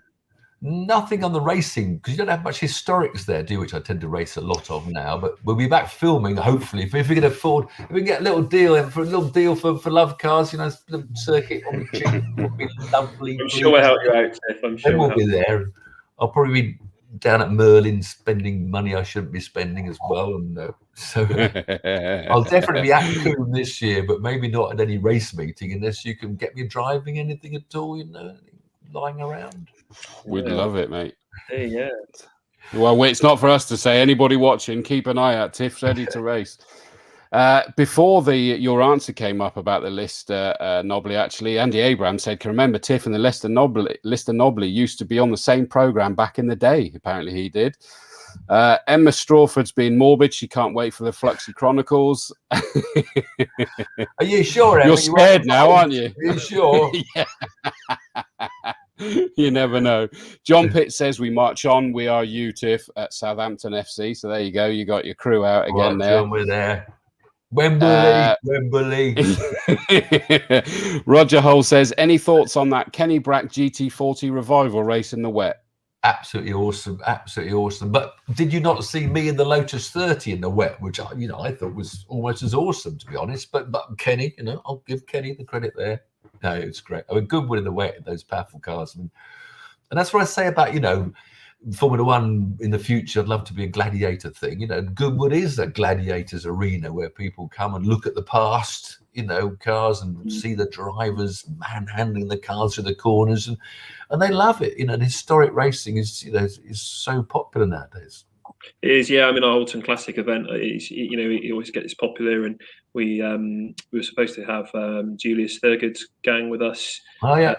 Speaker 9: Nothing on the racing, because you don't have much historics there, do you? Which I tend to race a lot of now. But we'll be back filming, hopefully, if we can afford. If we can get a little deal for love cars, you know, little circuit on the cheap, would be lovely.
Speaker 4: I'm sure we'll help you out, Tiff. I'm sure
Speaker 9: then we'll be there. I'll probably be down at Merlin spending money I shouldn't be spending as well, and so I'll definitely be at Combe this year, but maybe not at any race meeting unless you can get me driving anything at all, you know, lying around.
Speaker 3: We'd love it, mate.
Speaker 4: Yeah.
Speaker 3: Well, it's not for us to say. Anybody watching, keep an eye out. Tiff's ready to race. Before your answer came up about the Lister Nobly, actually, Andy Abraham said, "Can remember Tiff and the Lister Nobly used to be on the same programme back in the day." Apparently he did. Emma Strawford's being morbid. She can't wait for the Fluxy Chronicles.
Speaker 9: Are you sure, Emma?
Speaker 3: You're scared now, aren't you?
Speaker 9: Are you sure?
Speaker 3: Yeah. You never know. John Pitt says, "We march on. We are you, Tiff, at Southampton FC." So there you go. You got your crew out again there.
Speaker 9: John, we're there. Wembley.
Speaker 3: Roger Hull says, "Any thoughts on that Kenny Brack GT40 revival race in the wet?"
Speaker 9: Absolutely awesome. But did you not see me in the Lotus 30 in the wet, which I thought was almost as awesome, to be honest. But Kenny, I'll give Kenny the credit there. No, it's great. I mean, Goodwood in the wet, those powerful cars. And that's what I say about, Formula One in the future. I'd love to be a gladiator thing. Goodwood is a gladiators arena where people come and look at the past, cars and see the drivers manhandling the cars through the corners, and they love it. And historic racing is so popular nowadays.
Speaker 4: It is, yeah. I mean, our Alton Classic event is, it always gets popular, and we were supposed to have Julius Thurgood's gang with us.
Speaker 9: Oh yeah.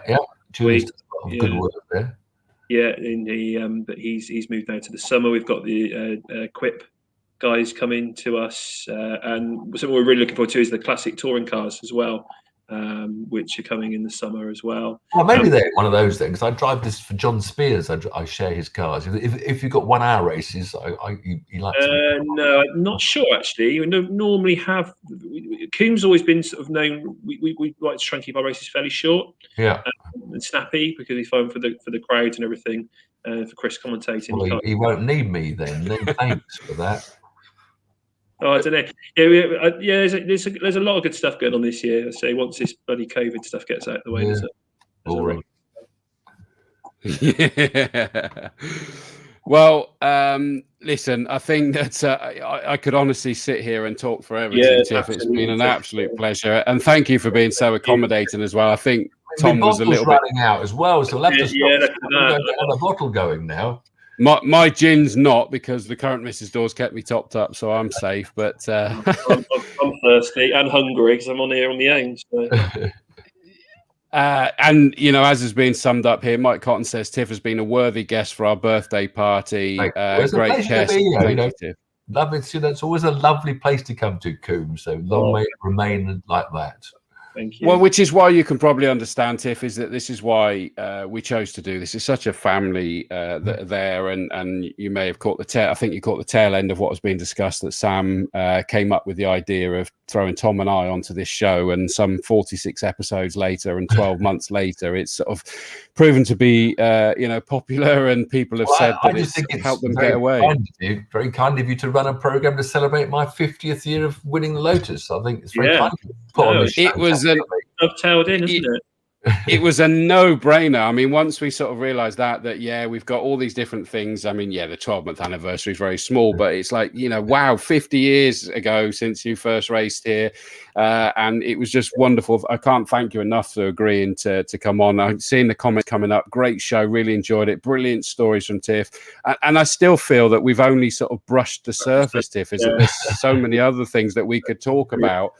Speaker 9: Julius does a lot of good work there.
Speaker 4: Yeah, but he's moved now to the summer. We've got the Quip guys coming to us, and something we're really looking forward to is the classic touring cars as well, which are coming in the summer as well.
Speaker 9: Well, maybe they're one of those things. I drive this for John Spears. I share his cars. If you've got 1 hour races, he likes it.
Speaker 4: No, I'm not sure actually. We don't normally have. Coombe's always been sort of known. We like to try and keep our races fairly short, and snappy, because we find for the crowds and everything. For Chris commentating,
Speaker 9: well, he won't need me then. Thanks for that.
Speaker 4: Oh, I don't know. Yeah, there's a lot of good stuff going on this year. I say once this bloody COVID stuff gets out of the way, there's
Speaker 9: boring.
Speaker 3: Yeah. Well, listen, I think that I could honestly sit here and talk forever.
Speaker 4: Yeah,
Speaker 3: Tiff. It's been an absolute pleasure, and thank you for being so accommodating as well. I think Tom was a little bit
Speaker 9: running out as well, so we'll have to stop. Another bottle going now.
Speaker 3: My gin's not, because the current Mrs. Dawes kept me topped up, so I'm safe. But
Speaker 4: I'm thirsty and hungry because I'm on here on my own. So.
Speaker 3: And as has been summed up here, Mike Cotton says Tiff has been a worthy guest for our birthday party. Great guest. Thank you, Tiff.
Speaker 9: Love it. That's always a lovely place to come to, Combe. So long may it remain like that.
Speaker 4: Thank you.
Speaker 3: Well, which is why you can probably understand, Tiff, is that this is why we chose to do this. It's such a family there, and you may have caught the tail. I think you caught the tail end of what was being discussed, that Sam came up with the idea of throwing Tom and I onto this show, and some 46 episodes later and 12 months later, it's sort of proven to be popular, and people have said that it's helped them get away.
Speaker 9: Very kind of you to run a program to celebrate my 50th year of winning the Lotus. I think it's very kind of you to put on this show.
Speaker 3: It was
Speaker 4: dovetailed in, isn't it?
Speaker 3: It was a no-brainer. I mean, once we sort of realised that we've got all these different things. I mean, the 12-month anniversary is very small, but it's like, wow, 50 years ago since you first raced here, and it was just wonderful. I can't thank you enough for agreeing to come on. I've seen the comments coming up. Great show, really enjoyed it. Brilliant stories from Tiff, and I still feel that we've only sort of brushed the surface, Tiff. There's so many other things that we could talk about.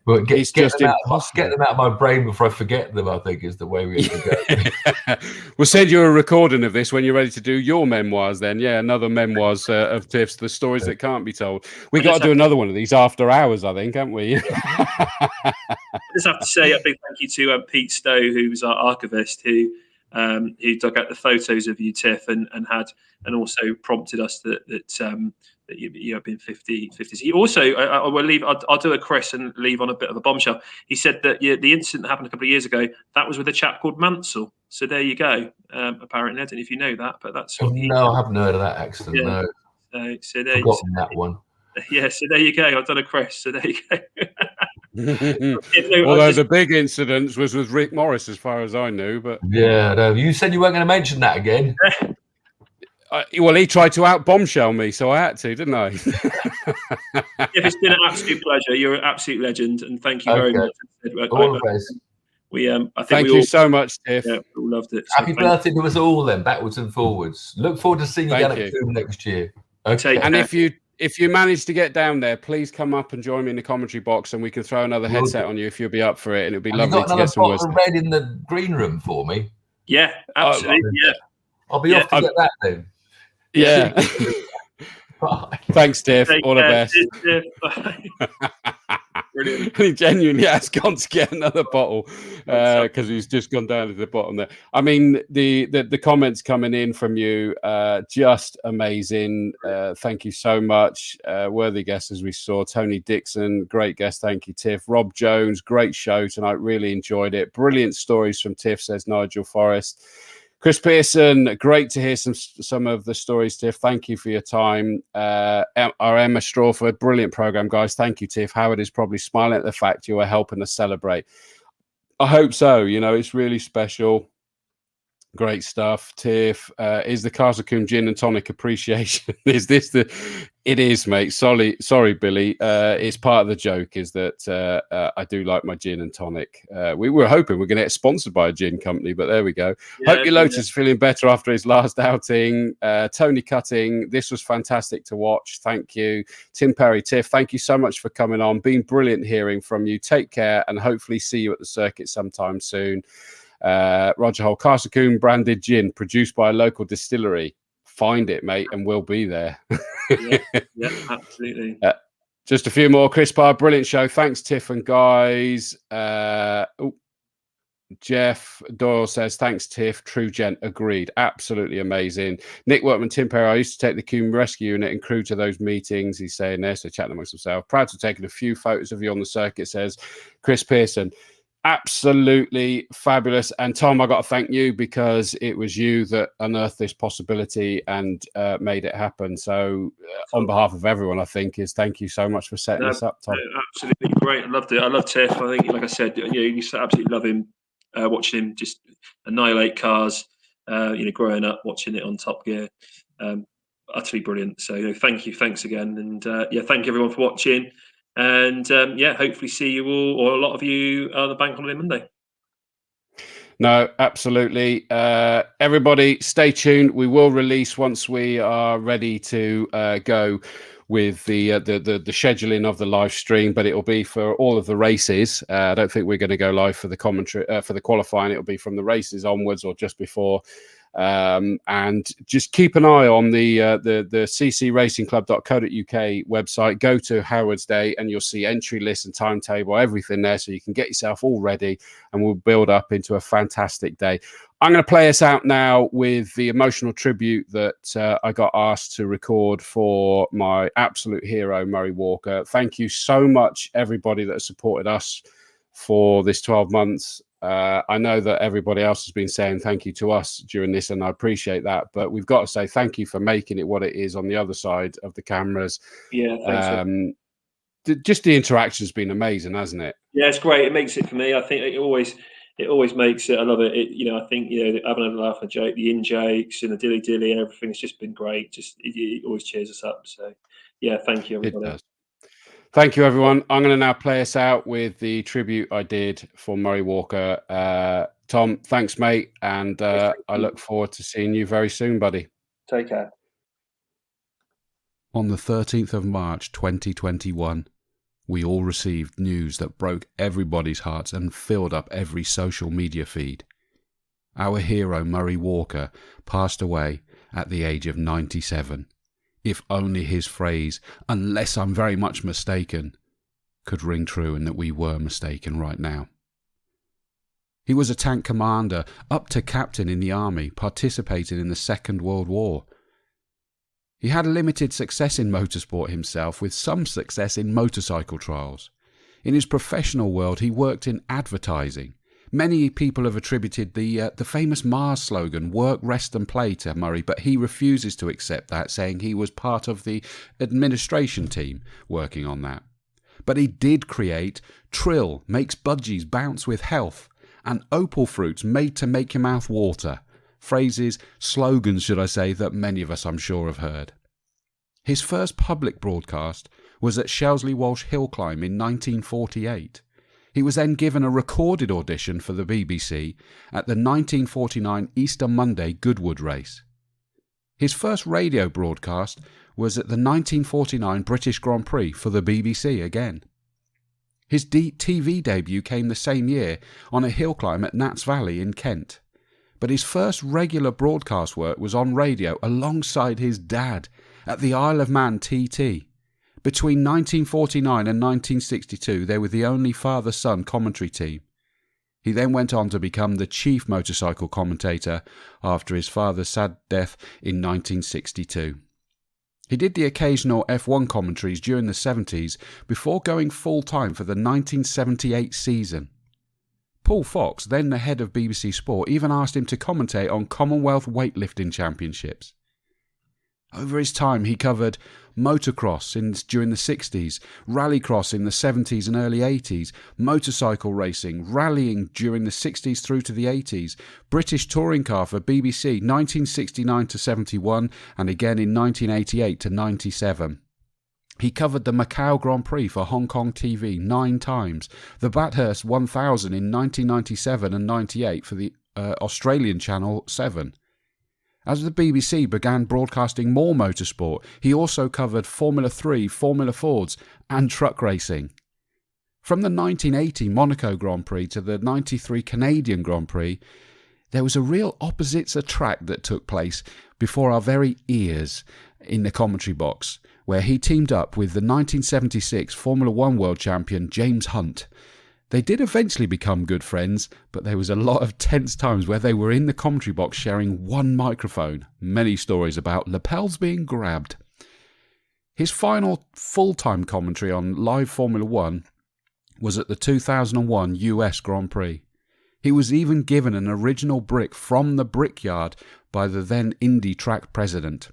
Speaker 9: But get them out of my brain before I forget them, I think, is the way we have to go.
Speaker 3: We'll send you a recording of this when you're ready to do your memoirs then. Yeah, another memoirs of Tiff's, the stories that can't be told. We got to do another one of these after hours, I think, haven't we?
Speaker 4: I just have to say a big thank you to Pete Stowe, who was our archivist, who dug out the photos of you, Tiff, and also prompted us that you have been 50. He also, I will leave. I'll do a Chris and leave on a bit of a bombshell. He said that the incident that happened a couple of years ago, that was with a chap called Mansell. So there you go. Apparently, I don't know if you know that, but that's what
Speaker 9: No, I haven't heard of that accident.
Speaker 4: Yeah.
Speaker 9: No,
Speaker 4: So there,
Speaker 9: forgotten that one.
Speaker 4: Yeah, so there you go. I've done a crash. So there you go.
Speaker 3: Although the big incident was with Rick Morris, as far as I knew. But
Speaker 9: yeah, no, you said you weren't going to mention that again.
Speaker 3: Well, he tried to out bombshell me, so I had to, didn't I?
Speaker 4: It's been an absolute pleasure. You're an absolute legend, and thank you very much.
Speaker 9: All the best.
Speaker 4: I think
Speaker 3: thank you so much, Tiff.
Speaker 4: Yeah, we all loved it.
Speaker 9: Happy birthday to us all, then, backwards and forwards. Look forward to seeing you again at Combe next year. Okay.
Speaker 3: And if you manage to get down there, please come up and join me in the commentary box, and we can throw another headset on you if you'll be up for it, and it'll be lovely to get some wisdom.
Speaker 9: You got another bottle of red in the green room for me?
Speaker 4: Yeah, absolutely.
Speaker 9: I'll be off to get that then.
Speaker 3: Yeah. Thanks, Tiff. All the best.
Speaker 4: Brilliant.
Speaker 3: He genuinely has gone to get another bottle because he's just gone down to the bottom there. I mean, the comments coming in from you, just amazing. Thank you so much. Worthy guests, as we saw. Tony Dixon, great guest. Thank you, Tiff. Rob Jones, great show tonight. Really enjoyed it. Brilliant stories from Tiff, says Nigel Forrest. Chris Pearson, great to hear some of the stories, Tiff. Thank you for your time. Our Emma Strawford, brilliant program, guys. Thank you, Tiff. Howard is probably smiling at the fact you are helping us celebrate. I hope so. You know, it's really special. Great stuff, Tiff. Is the Castle Combe gin and tonic appreciation? Is this the? It is, mate. Sorry, Billy. It's part of the joke. Is that I do like my gin and tonic. We were hoping we're going to get sponsored by a gin company, but there we go. Hope your Lotus is feeling better after his last outing. Tony Cutting, this was fantastic to watch. Thank you, Tim Perry, Tiff. Thank you so much for coming on. Been brilliant hearing from you. Take care, and hopefully see you at the circuit sometime soon. Roger Hole, Castle Combe branded gin produced by a local distillery. Find it, mate, and we'll be there.
Speaker 4: yeah, absolutely.
Speaker 3: Just a few more. Chris Parr, brilliant show. Thanks, Tiff and guys. Jeff Doyle says, thanks, Tiff. True gent. Agreed. Absolutely amazing. Nick Workman, Tim Perry, I used to take the Combe Rescue Unit and crew to those meetings. He's saying there, so chatting amongst himself. Proud to have taken a few photos of you on the circuit, says Chris Pearson. Absolutely fabulous. And Tom, I got to thank you because it was you that unearthed this possibility and made it happen. So on behalf of everyone, I think thank you so much for setting this up, Tom.
Speaker 4: Absolutely great. I loved it. I love Tiff. I think, like I said, you absolutely love him, watching him just annihilate cars, growing up, watching it on Top Gear. Utterly brilliant. So thank you. Thanks again. And thank you everyone for watching. And hopefully see you all, or a lot of you, on the bank holiday Monday.
Speaker 3: No, absolutely. Everybody, stay tuned. We will release once we are ready to go with the scheduling of the live stream, but it'll be for all of the races. I don't think we're going to go live for the commentary for the qualifying. It'll be from the races onwards or just before. And just keep an eye on the ccracingclub.co.uk website. Go to Howard's Day and you'll see entry list and timetable, everything there, so you can get yourself all ready, and we'll build up into a fantastic day. I'm going to play us out now with the emotional tribute that I got asked to record for my absolute hero, Murray Walker. Thank you so much, everybody that has supported us for this 12 months. I know that everybody else has been saying thank you to us during this, and I appreciate that. But we've got to say thank you for making it what it is on the other side of the cameras.
Speaker 4: Yeah, thanks.
Speaker 3: Just the interaction has been amazing, hasn't it?
Speaker 4: Yeah, it's great. It makes it for me. I think it always makes it. I love it. I think having a laugh, a joke, the in jokes and the dilly dilly and everything. It's just been great. It always cheers us up. So yeah, thank you everybody.
Speaker 3: It does. Thank you, everyone. I'm going to now play us out with the tribute I did for Murray Walker. Tom, thanks, mate. And I look forward to seeing you very soon, buddy.
Speaker 4: Take care.
Speaker 10: On the 13th of March 2021, we all received news that broke everybody's hearts and filled up every social media feed. Our hero, Murray Walker, passed away at the age of 97. If only his phrase, "unless I'm very much mistaken," could ring true, and that we were mistaken right now. He was a tank commander, up to captain in the army, participated in the Second World War. He had limited success in motorsport himself, with some success in motorcycle trials. In his professional world, he worked in advertising, Many people have attributed the famous Mars slogan, work, rest and play, to Murray, but he refuses to accept that, saying he was part of the administration team working on that. But he did create Trill, makes budgies bounce with health, and opal fruits made to make your mouth water. Phrases, slogans should I say, that many of us I'm sure have heard. His first public broadcast was at Shelsley Walsh Hill Climb in 1948. He was then given a recorded audition for the BBC at the 1949 Easter Monday Goodwood race. His first radio broadcast was at the 1949 British Grand Prix for the BBC again. His TV debut came the same year on a hill climb at Nats Valley in Kent. But his first regular broadcast work was on radio alongside his dad at the Isle of Man TT. Between 1949 and 1962, they were the only father-son commentary team. He then went on to become the chief motorcycle commentator after his father's sad death in 1962. He did the occasional F1 commentaries during the 70s before going full-time for the 1978 season. Paul Fox, then the head of BBC Sport, even asked him to commentate on Commonwealth weightlifting championships. Over his time, he covered motocross during the 60s, rallycross in the 70s and early 80s, motorcycle racing, rallying during the 60s through to the 80s, British touring car for BBC 1969 to 71 and again in 1988 to 97. He covered the Macau Grand Prix for Hong Kong TV 9 times, the Bathurst 1000 in 1997 and 98 for the Australian Channel 7. As the BBC began broadcasting more motorsport, he also covered Formula 3, Formula Fords and truck racing. From the 1980 Monaco Grand Prix to the 93 Canadian Grand Prix, there was a real opposites attract that took place before our very ears in the commentary box, where he teamed up with the 1976 Formula 1 world champion James Hunt. They did eventually become good friends, but there was a lot of tense times where they were in the commentary box sharing one microphone. Many stories about lapels being grabbed. His final full-time commentary on live Formula 1 was at the 2001 US Grand Prix. He was even given an original brick from the Brickyard by the then Indy track president.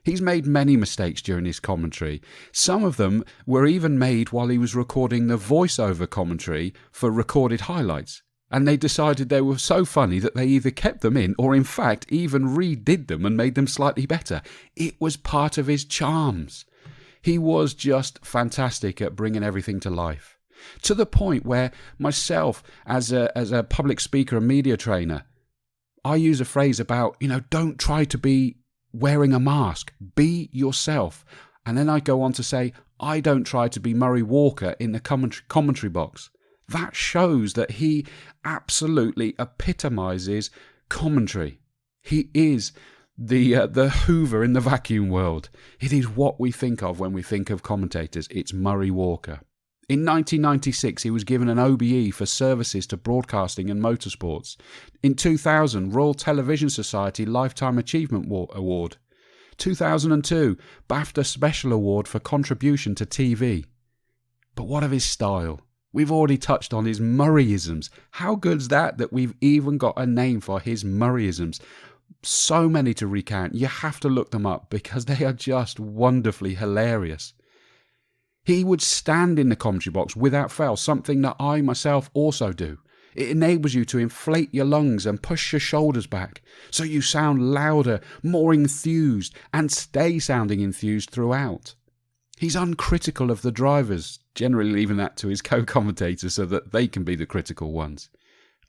Speaker 10: He's made many mistakes during his commentary. Some of them were even made while he was recording the voiceover commentary for recorded highlights. And they decided they were so funny that they either kept them in or in fact even redid them and made them slightly better. It was part of his charms. He was just fantastic at bringing everything to life. To the point where myself, as a public speaker and media trainer, I use a phrase about, don't try to be wearing a mask. Be yourself. And then I go on to say, I don't try to be Murray Walker in the commentary box. That shows that he absolutely epitomizes commentary. He is the Hoover in the vacuum world. It is what we think of when we think of commentators. It's Murray Walker. In 1996, he was given an OBE for services to broadcasting and motorsports. In 2000, Royal Television Society Lifetime Achievement Award. 2002, BAFTA Special Award for contribution to TV. But what of his style? We've already touched on his Murrayisms. How good's that we've even got a name for his Murrayisms? So many to recount. You have to look them up because they are just wonderfully hilarious. He would stand in the commentary box without fail, something that I myself also do. It enables you to inflate your lungs and push your shoulders back, so you sound louder, more enthused, and stay sounding enthused throughout. He's uncritical of the drivers, generally leaving that to his co-commentators so that they can be the critical ones.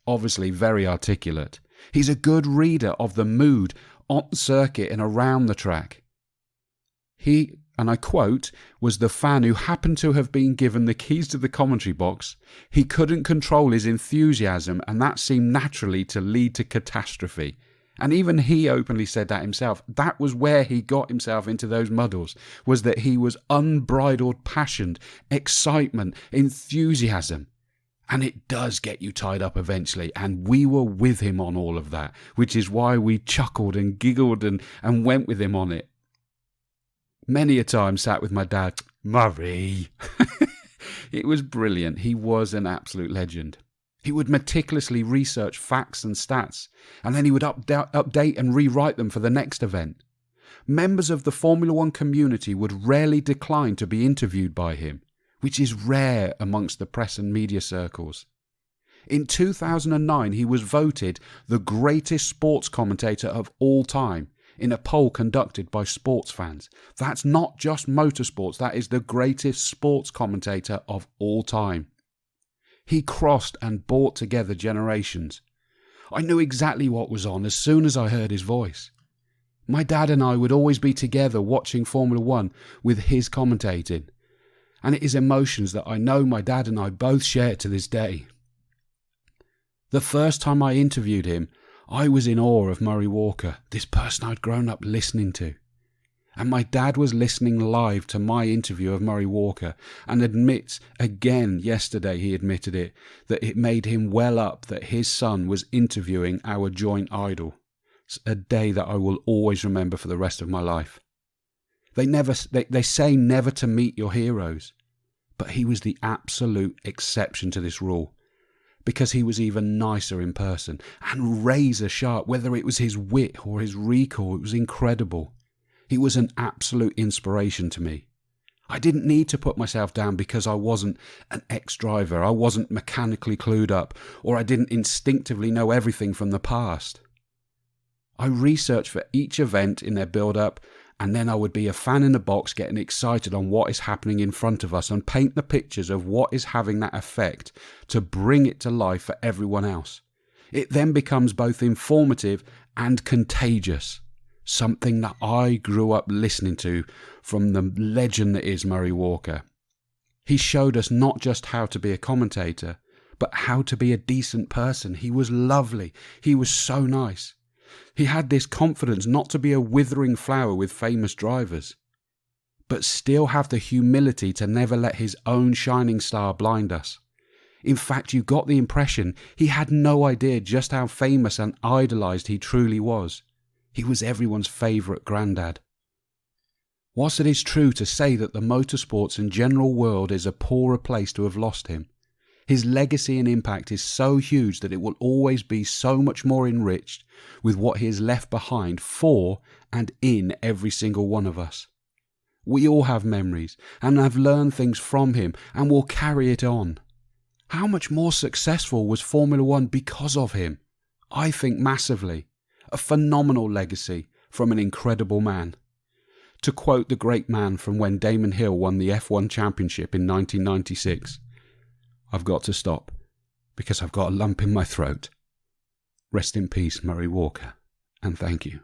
Speaker 10: Obviously very articulate. He's a good reader of the mood on circuit and around the track. He, and I quote, was the fan who happened to have been given the keys to the commentary box. He couldn't control his enthusiasm, and that seemed naturally to lead to catastrophe. And even he openly said that himself. That was where he got himself into those muddles, was that he was unbridled passion, excitement, enthusiasm. And it does get you tied up eventually, and we were with him on all of that, which is why we chuckled and giggled and went with him on it. Many a time sat with my dad, Murray. It was brilliant. He was an absolute legend. He would meticulously research facts and stats, and then he would update and rewrite them for the next event. Members of the Formula One community would rarely decline to be interviewed by him, which is rare amongst the press and media circles. In 2009, he was voted the greatest sports commentator of all time in a poll conducted by sports fans. That's not just motorsports, that is the greatest sports commentator of all time. He crossed and brought together generations. I knew exactly what was on as soon as I heard his voice. My dad and I would always be together watching Formula One with his commentating, and it is emotions that I know my dad and I both share to this day. The first time I interviewed him, I was in awe of Murray Walker, this person I'd grown up listening to. And my dad was listening live to my interview of Murray Walker and admits, again yesterday he admitted it, that it made him well up that his son was interviewing our joint idol. It's a day that I will always remember for the rest of my life. They say never to meet your heroes, but he was the absolute exception to this rule, because he was even nicer in person and razor sharp. Whether it was his wit or his recall, it was incredible. He was an absolute inspiration to me. I didn't need to put myself down because I wasn't an ex-driver, I wasn't mechanically clued up, or I didn't instinctively know everything from the past. I researched for each event in their build-up, and then I would be a fan in the box getting excited on what is happening in front of us and paint the pictures of what is having that effect to bring it to life for everyone else. It then becomes both informative and contagious, something that I grew up listening to from the legend that is Murray Walker. He showed us not just how to be a commentator, but how to be a decent person. He was lovely. He was so nice. He had this confidence not to be a withering flower with famous drivers, but still have the humility to never let his own shining star blind us. In fact, you got the impression he had no idea just how famous and idolised he truly was. He was everyone's favourite granddad. Whilst it is true to say that the motorsports and general world is a poorer place to have lost him, his legacy and impact is so huge that it will always be so much more enriched with what he has left behind for and in every single one of us. We all have memories and have learned things from him and will carry it on. How much more successful was Formula One because of him? I think massively. A phenomenal legacy from an incredible man. To quote the great man from when Damon Hill won the F1 championship in 1996, I've got to stop because I've got a lump in my throat. Rest in peace, Murray Walker, and thank you.